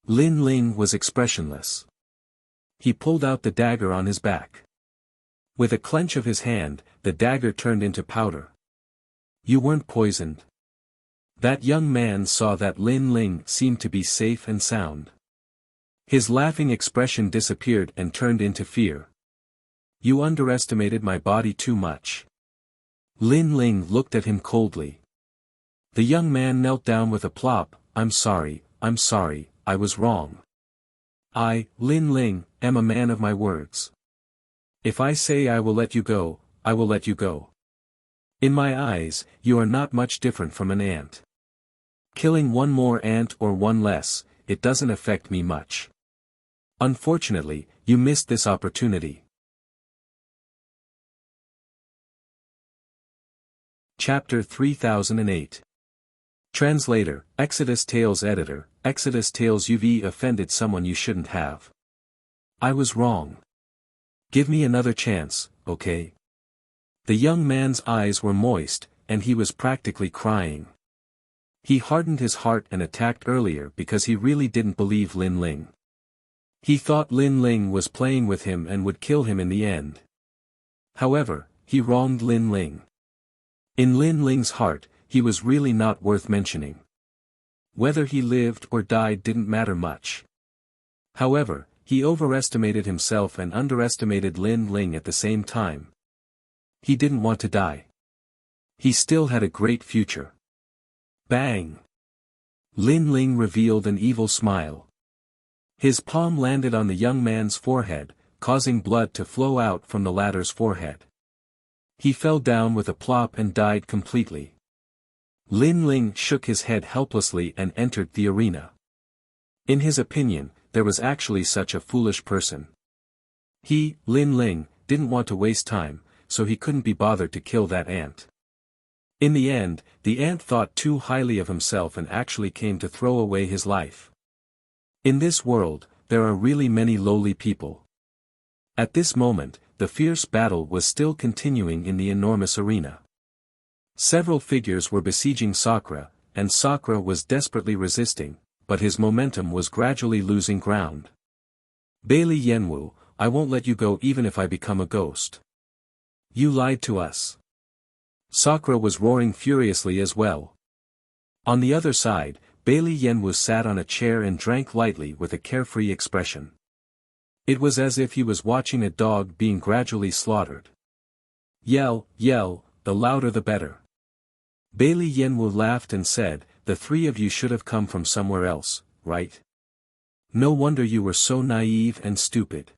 Lin Ling was expressionless. He pulled out the dagger on his back. With a clench of his hand, the dagger turned into powder. "You weren't poisoned." That young man saw that Lin Ling seemed to be safe and sound. His laughing expression disappeared and turned into fear. "You underestimated my body too much." Lin Ling looked at him coldly. The young man knelt down with a plop. I'm sorry, I was wrong. I, Lin Ling, am a man of my words. If I say I will let you go, I will let you go. In my eyes, you are not much different from an ant. Killing one more ant or one less, it doesn't affect me much. Unfortunately, you missed this opportunity. Chapter 3008. Translator, Exodus Tales Editor, Exodus Tales. You've offended someone you shouldn't have. I was wrong. Give me another chance, okay? The young man's eyes were moist, and he was practically crying. He hardened his heart and attacked earlier because he really didn't believe Lin Ling. He thought Lin Ling was playing with him and would kill him in the end. However, he wronged Lin Ling. In Lin Ling's heart, he was really not worth mentioning. Whether he lived or died didn't matter much. However, he overestimated himself and underestimated Lin Ling at the same time. He didn't want to die. He still had a great future. Bang! Lin Ling revealed an evil smile. His palm landed on the young man's forehead, causing blood to flow out from the latter's forehead. He fell down with a plop and died completely. Lin Ling shook his head helplessly and entered the arena. In his opinion, there was actually such a foolish person. He, Lin Ling, didn't want to waste time, so he couldn't be bothered to kill that ant. In the end, the ant thought too highly of himself and actually came to throw away his life. In this world, there are really many lowly people. At this moment, the fierce battle was still continuing in the enormous arena. Several figures were besieging Sakura, and Sakura was desperately resisting, but his momentum was gradually losing ground. Bailey Yenwu, I won't let you go even if I become a ghost. You lied to us. Sakura was roaring furiously as well. On the other side, Bailey Yenwu sat on a chair and drank lightly with a carefree expression. It was as if he was watching a dog being gradually slaughtered. Yell, yell, the louder the better. Bailey Yenwu laughed and said, the three of you should have come from somewhere else, right? No wonder you were so naive and stupid.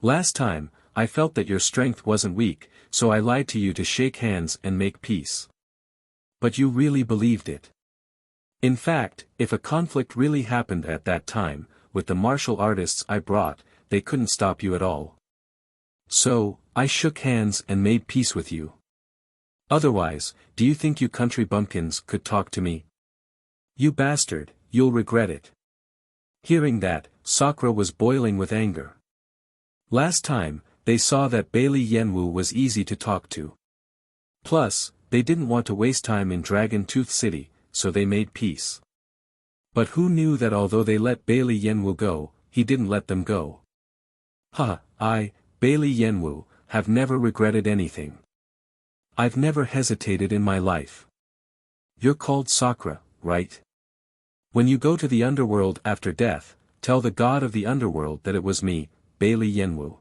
Last time, I felt that your strength wasn't weak, so I lied to you to shake hands and make peace. But you really believed it. In fact, if a conflict really happened at that time, with the martial artists I brought, they couldn't stop you at all. So, I shook hands and made peace with you. Otherwise, do you think you country bumpkins could talk to me? You bastard, you'll regret it. Hearing that, Sakura was boiling with anger. Last time, they saw that Bailey Yenwu was easy to talk to. Plus, they didn't want to waste time in Dragon Tooth City, so they made peace. But who knew that although they let Bailey Yenwu go, he didn't let them go? I, Bailey Yenwu, have never regretted anything. I've never hesitated in my life. You're called Sakura, right? When you go to the underworld after death, tell the god of the underworld that it was me, Bailey Yenwu.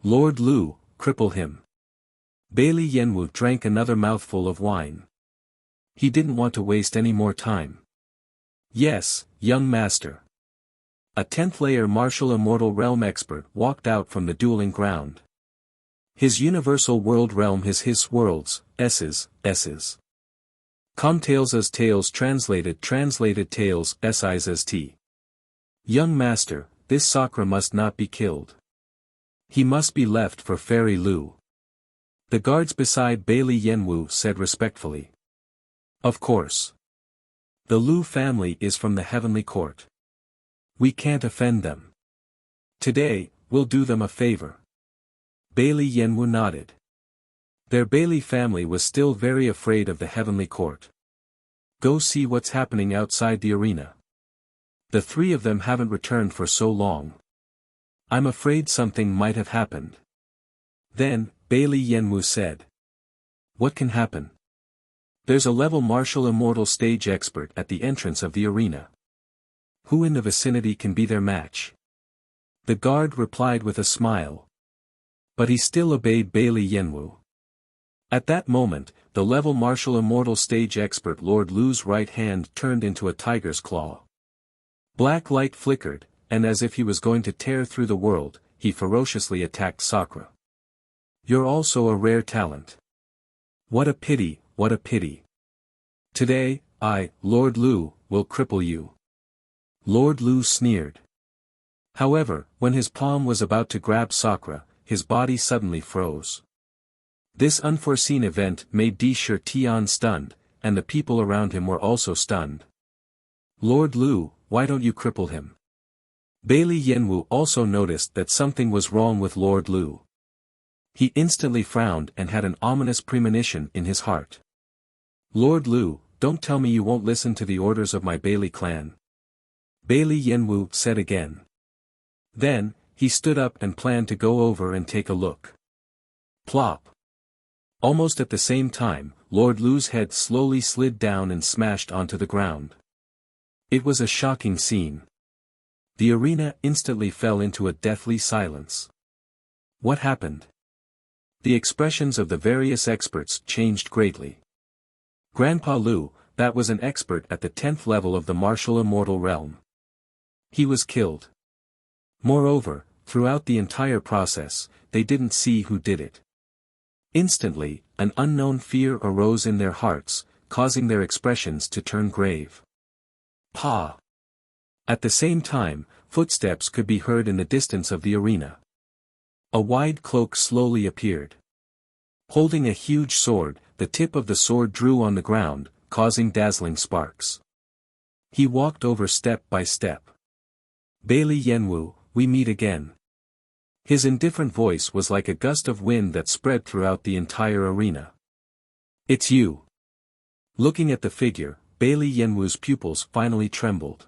Lord Lu, cripple him. Bailey Yenwu drank another mouthful of wine. He didn't want to waste any more time. Yes, young master. A 10th layer martial immortal realm expert walked out from the dueling ground. His universal world realm is his worlds, S's. Comtales as tales translated tales Si's as T. Young master, this Sakura must not be killed. He must be left for Fairy Lu. The guards beside Bailey Yenwu said respectfully. Of course. The Lu family is from the heavenly court. We can't offend them. Today, we'll do them a favor. Bailey Yenwu nodded. Their Bailey family was still very afraid of the heavenly court. Go see what's happening outside the arena. The three of them haven't returned for so long. I'm afraid something might have happened. Then, Bailey Yenwu said. What can happen? There's a level martial immortal stage expert at the entrance of the arena. Who in the vicinity can be their match? The guard replied with a smile. But he still obeyed Bailey Yenwu. At that moment, the level martial immortal stage expert Lord Lu's right hand turned into a tiger's claw. Black light flickered, and as if he was going to tear through the world, he ferociously attacked Sakura. You're also a rare talent. What a pity, what a pity. Today, I, Lord Lu, will cripple you. Lord Lu sneered. However, when his palm was about to grab Sakura, his body suddenly froze. This unforeseen event made Di Shi Tian stunned, and the people around him were also stunned. Lord Lu, why don't you cripple him? Bailey Yenwu also noticed that something was wrong with Lord Lu. He instantly frowned and had an ominous premonition in his heart. Lord Lu, don't tell me you won't listen to the orders of my Bailey clan. Bailey Yenwu said again. Then, he stood up and planned to go over and take a look. Plop. Almost at the same time, Lord Lu's head slowly slid down and smashed onto the ground. It was a shocking scene. The arena instantly fell into a deathly silence. What happened? The expressions of the various experts changed greatly. Grandpa Lu, that was an expert at the 10th level of the martial immortal realm. He was killed. Moreover, throughout the entire process, they didn't see who did it. Instantly, an unknown fear arose in their hearts, causing their expressions to turn grave. Pa! At the same time, footsteps could be heard in the distance of the arena. A wide cloak slowly appeared. Holding a huge sword, the tip of the sword drew on the ground, causing dazzling sparks. He walked over step by step. Bailey Yenwu, we meet again. His indifferent voice was like a gust of wind that spread throughout the entire arena. It's you. Looking at the figure, Bailey Yenwu's pupils finally trembled.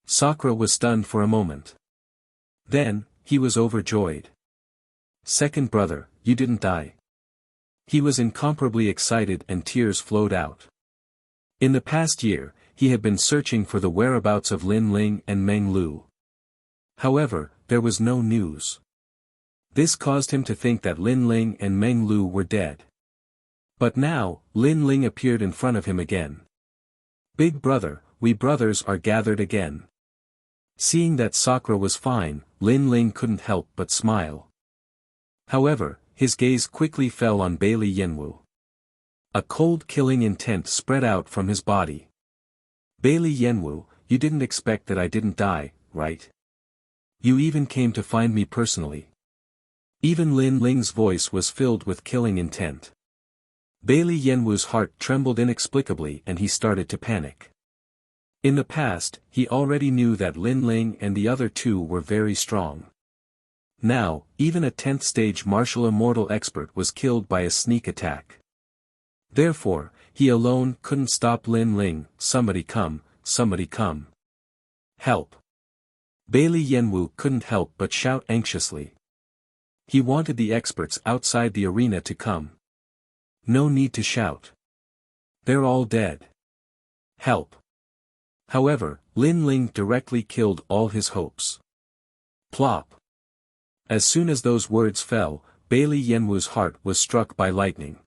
Sakura was stunned for a moment. Then, he was overjoyed. Second brother, you didn't die. He was incomparably excited and tears flowed out. In the past year, he had been searching for the whereabouts of Lin Ling and Meng Lu. However, there was no news. This caused him to think that Lin Ling and Meng Lu were dead. But now, Lin Ling appeared in front of him again. Big brother, we brothers are gathered again. Seeing that Sakura was fine, Lin Ling couldn't help but smile. However, his gaze quickly fell on Bailey Yenwu. A cold killing intent spread out from his body. Bailey Yenwu, you didn't expect that I didn't die, right? You even came to find me personally. Even Lin Ling's voice was filled with killing intent. Bailey Yenwu's heart trembled inexplicably and he started to panic. In the past, he already knew that Lin Ling and the other two were very strong. Now, even a 10th stage martial immortal expert was killed by a sneak attack. Therefore, he alone couldn't stop Lin Ling. Somebody come, somebody come. Help. Bailey Yenwu couldn't help but shout anxiously. He wanted the experts outside the arena to come. No need to shout. They're all dead. Help. However, Lin Ling directly killed all his hopes. Plop. As soon as those words fell, Bailey Yenwu's heart was struck by lightning.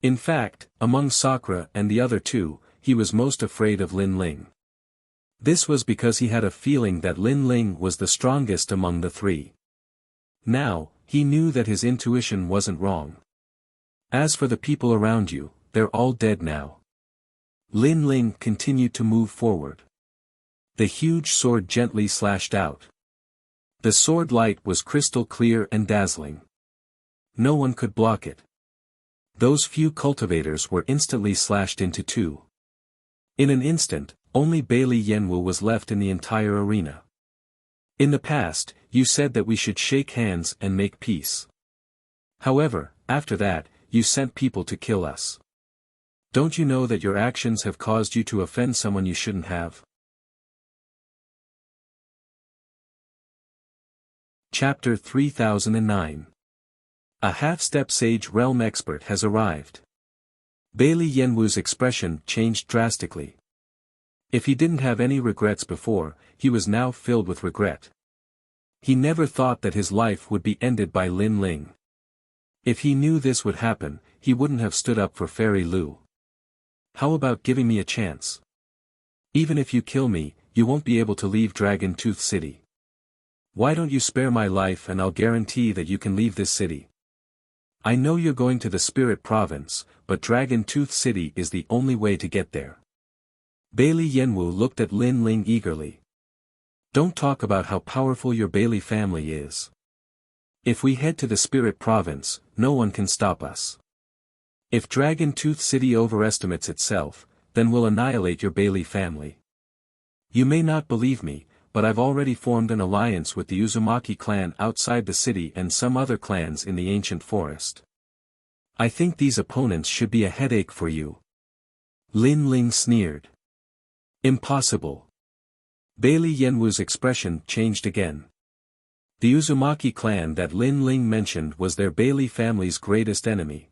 In fact, among Sakura and the other two, he was most afraid of Lin Ling. This was because he had a feeling that Lin Ling was the strongest among the three. Now, he knew that his intuition wasn't wrong. As for the people around you, they're all dead now. Lin Ling continued to move forward. The huge sword gently slashed out. The sword light was crystal clear and dazzling. No one could block it. Those few cultivators were instantly slashed into two. In an instant, only Bailey Yenwu was left in the entire arena. In the past, you said that we should shake hands and make peace. However, after that, you sent people to kill us. Don't you know that your actions have caused you to offend someone you shouldn't have? Chapter 3009. A half-step Sage Realm expert has arrived. Bailey Yenwu's expression changed drastically. If he didn't have any regrets before, he was now filled with regret. He never thought that his life would be ended by Lin Ling. If he knew this would happen, he wouldn't have stood up for Fairy Lu. How about giving me a chance? Even if you kill me, you won't be able to leave Dragon Tooth City. Why don't you spare my life and I'll guarantee that you can leave this city. I know you're going to the Spirit Province, but Dragon Tooth City is the only way to get there. Bailey Yenwu looked at Lin Ling eagerly. Don't talk about how powerful your Bailey family is. If we head to the Spirit Province, no one can stop us. If Dragon Tooth City overestimates itself, then we'll annihilate your Bailey family. You may not believe me, but I've already formed an alliance with the Uzumaki clan outside the city and some other clans in the ancient forest. I think these opponents should be a headache for you. Lin Ling sneered. Impossible. Bailey Yenwu's expression changed again. The Uzumaki clan that Lin Ling mentioned was their Bailey family's greatest enemy.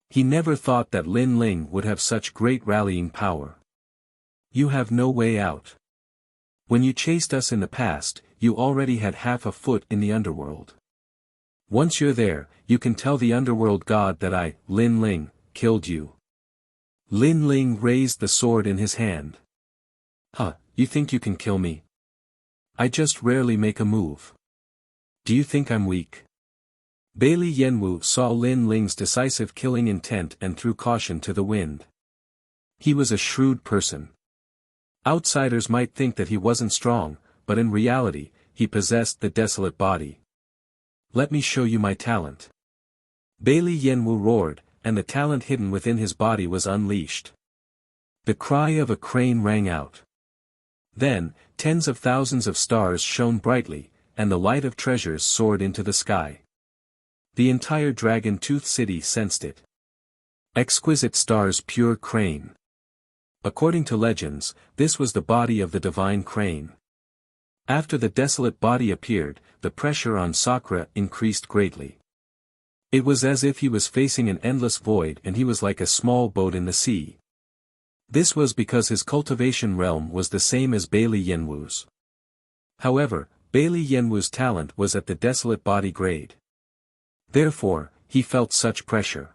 He never thought that Lin Ling would have such great rallying power. You have no way out. When you chased us in the past, you already had half a foot in the underworld. Once you're there, you can tell the underworld god that I, Lin Ling, killed you. Lin Ling raised the sword in his hand. Huh, you think you can kill me? I just rarely make a move. Do you think I'm weak? Bailey Yenwu saw Lin Ling's decisive killing intent and threw caution to the wind. He was a shrewd person. Outsiders might think that he wasn't strong, but in reality, he possessed the desolate body. Let me show you my talent. Bailey Yenwu roared, and the talent hidden within his body was unleashed. The cry of a crane rang out. Then, tens of thousands of stars shone brightly, and the light of treasures soared into the sky. The entire dragon-tooth city sensed it. Exquisite stars, pure crane. According to legends, this was the body of the divine crane. After the desolate body appeared, the pressure on Sakura increased greatly. It was as if he was facing an endless void and he was like a small boat in the sea. This was because his cultivation realm was the same as Bailey Yenwu's. However, Bailey Yenwu's talent was at the desolate body grade. Therefore, he felt such pressure.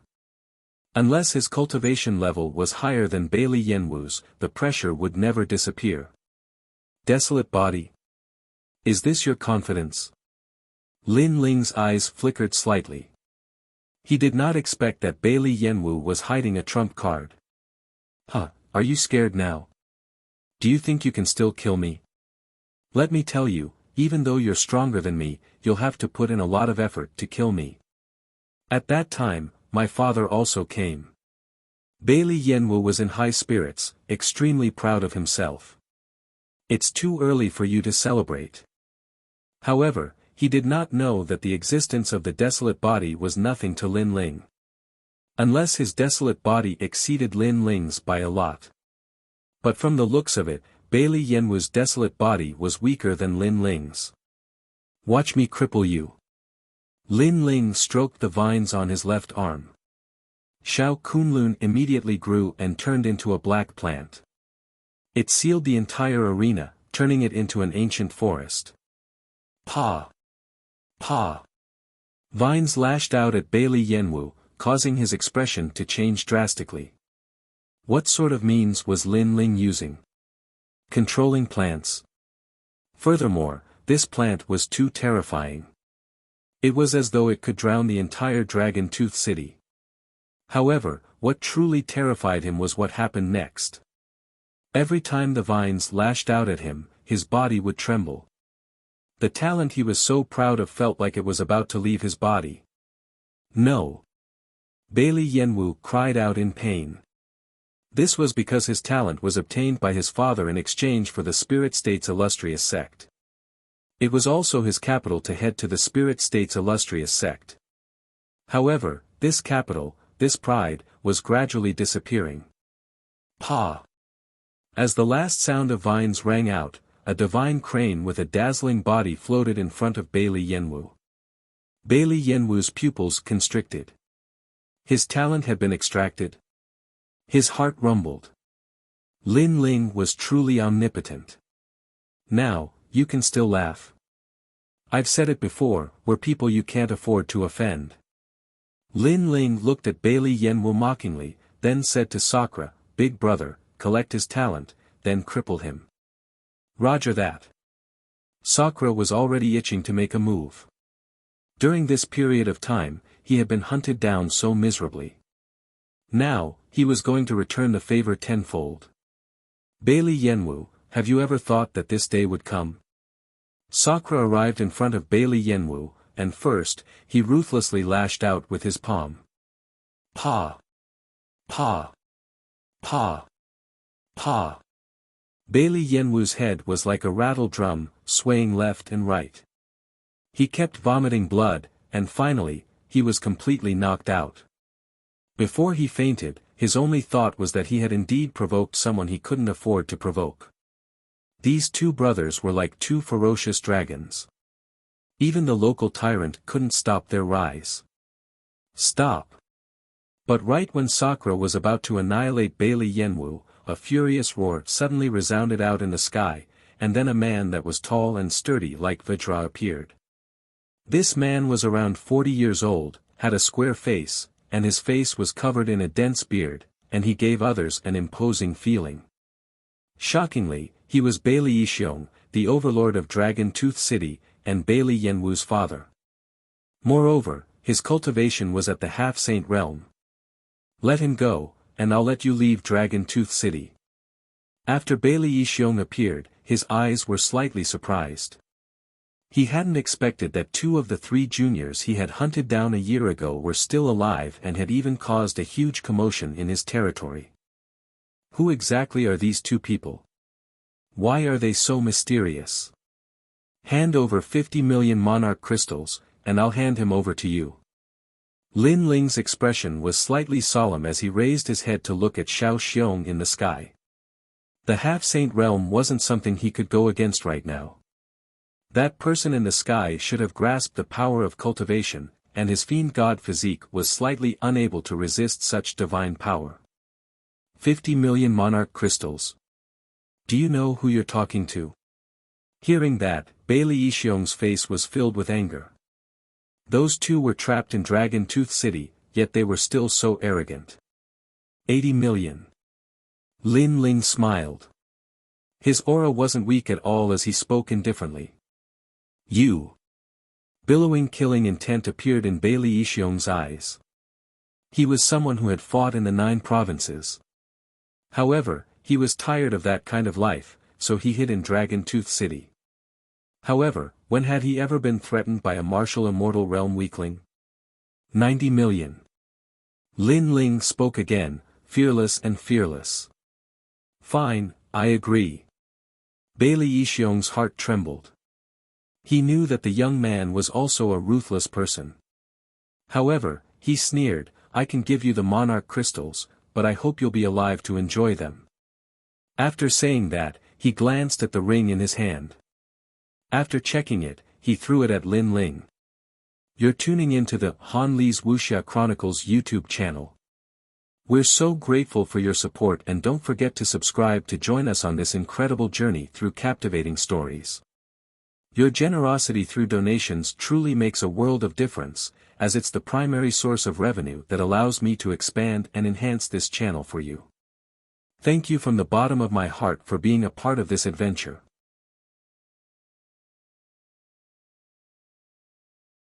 Unless his cultivation level was higher than Bailey Yenwu's, the pressure would never disappear. Desolate body? Is this your confidence? Lin Ling's eyes flickered slightly. He did not expect that Bailey Yenwu was hiding a trump card. Huh, are you scared now? Do you think you can still kill me? Let me tell you, even though you're stronger than me, you'll have to put in a lot of effort to kill me. At that time, my father also came. Bailey Yenwu was in high spirits, extremely proud of himself. It's too early for you to celebrate. However, he did not know that the existence of the desolate body was nothing to Lin Ling. Unless his desolate body exceeded Lin Ling's by a lot. But from the looks of it, Bailey Yenwu's desolate body was weaker than Lin Ling's. Watch me cripple you. Lin Ling stroked the vines on his left arm. Xiao Kunlun immediately grew and turned into a black plant. It sealed the entire arena, turning it into an ancient forest. Pa! Pa! Vines lashed out at Bailey Yenwu, causing his expression to change drastically. What sort of means was Lin Ling using? Controlling plants. Furthermore, this plant was too terrifying. It was as though it could drown the entire dragon-tooth city. However, what truly terrified him was what happened next. Every time the vines lashed out at him, his body would tremble. The talent he was so proud of felt like it was about to leave his body. No! Bailey Yenwu cried out in pain. This was because his talent was obtained by his father in exchange for the Spirit State's illustrious sect. It was also his capital to head to the Spirit State's illustrious sect. However, this capital, this pride, was gradually disappearing. Pa! As the last sound of vines rang out, a divine crane with a dazzling body floated in front of Bailey Yenwu. Bailey Yenwu's pupils constricted. His talent had been extracted. His heart rumbled. Lin Ling was truly omnipotent. Now, you can still laugh. I've said it before, we're people you can't afford to offend. Lin Ling looked at Bailey Yenwu mockingly, then said to Sakura, Big brother, collect his talent, then cripple him. Roger that. Sakura was already itching to make a move. During this period of time, he had been hunted down so miserably. Now, he was going to return the favor tenfold. Bailey Yenwu, have you ever thought that this day would come? Sakura arrived in front of Bailey Yenwu, and first, he ruthlessly lashed out with his palm. Pa! Pa! Pa! Pa! Bailey Yenwu's head was like a rattle drum, swaying left and right. He kept vomiting blood, and finally, he was completely knocked out. Before he fainted, his only thought was that he had indeed provoked someone he couldn't afford to provoke. These two brothers were like two ferocious dragons. Even the local tyrant couldn't stop their rise. Stop! But right when Sakura was about to annihilate Bailey Yenwu, a furious roar suddenly resounded out in the sky, and then a man that was tall and sturdy like Vajra appeared. This man was around 40 years old, had a square face, and his face was covered in a dense beard, and he gave others an imposing feeling. Shockingly, he was Bailey Yishiong, the overlord of Dragon Tooth City, and Bailey Yenwu's father. Moreover, his cultivation was at the half-saint realm. Let him go, and I'll let you leave Dragon Tooth City. After Bailey Yixiong appeared, his eyes were slightly surprised. He hadn't expected that 2 of the 3 juniors he had hunted down a year ago were still alive and had even caused a huge commotion in his territory. Who exactly are these 2 people? Why are they so mysterious? Hand over 50 million monarch crystals, and I'll hand him over to you. Lin Ling's expression was slightly solemn as he raised his head to look at Xiao Xiong in the sky. The half-saint realm wasn't something he could go against right now. That person in the sky should have grasped the power of cultivation, and his fiend god physique was slightly unable to resist such divine power. 50 million monarch crystals. Do you know who you're talking to? Hearing that, Bailey Yixiong's face was filled with anger. Those 2 were trapped in Dragon Tooth City, yet they were still so arrogant. 80 million. Lin Ling smiled. His aura wasn't weak at all as he spoke indifferently. You. Billowing killing intent appeared in Bailey Yixiong's eyes. He was someone who had fought in the 9 provinces. However, he was tired of that kind of life, so he hid in Dragon Tooth City. However, when had he ever been threatened by a martial immortal realm weakling? 90 million. Lin Ling spoke again, fearless and fearless. Fine, I agree. Bailey Yixiong's heart trembled. He knew that the young man was also a ruthless person. However, he sneered, I can give you the monarch crystals, but I hope you'll be alive to enjoy them. After saying that, he glanced at the ring in his hand. After checking it, he threw it at Lin Ling. You're tuning into the Han Li's Wuxia Chronicles YouTube channel. We're so grateful for your support, and don't forget to subscribe to join us on this incredible journey through captivating stories. Your generosity through donations truly makes a world of difference, as it's the primary source of revenue that allows me to expand and enhance this channel for you. Thank you from the bottom of my heart for being a part of this adventure.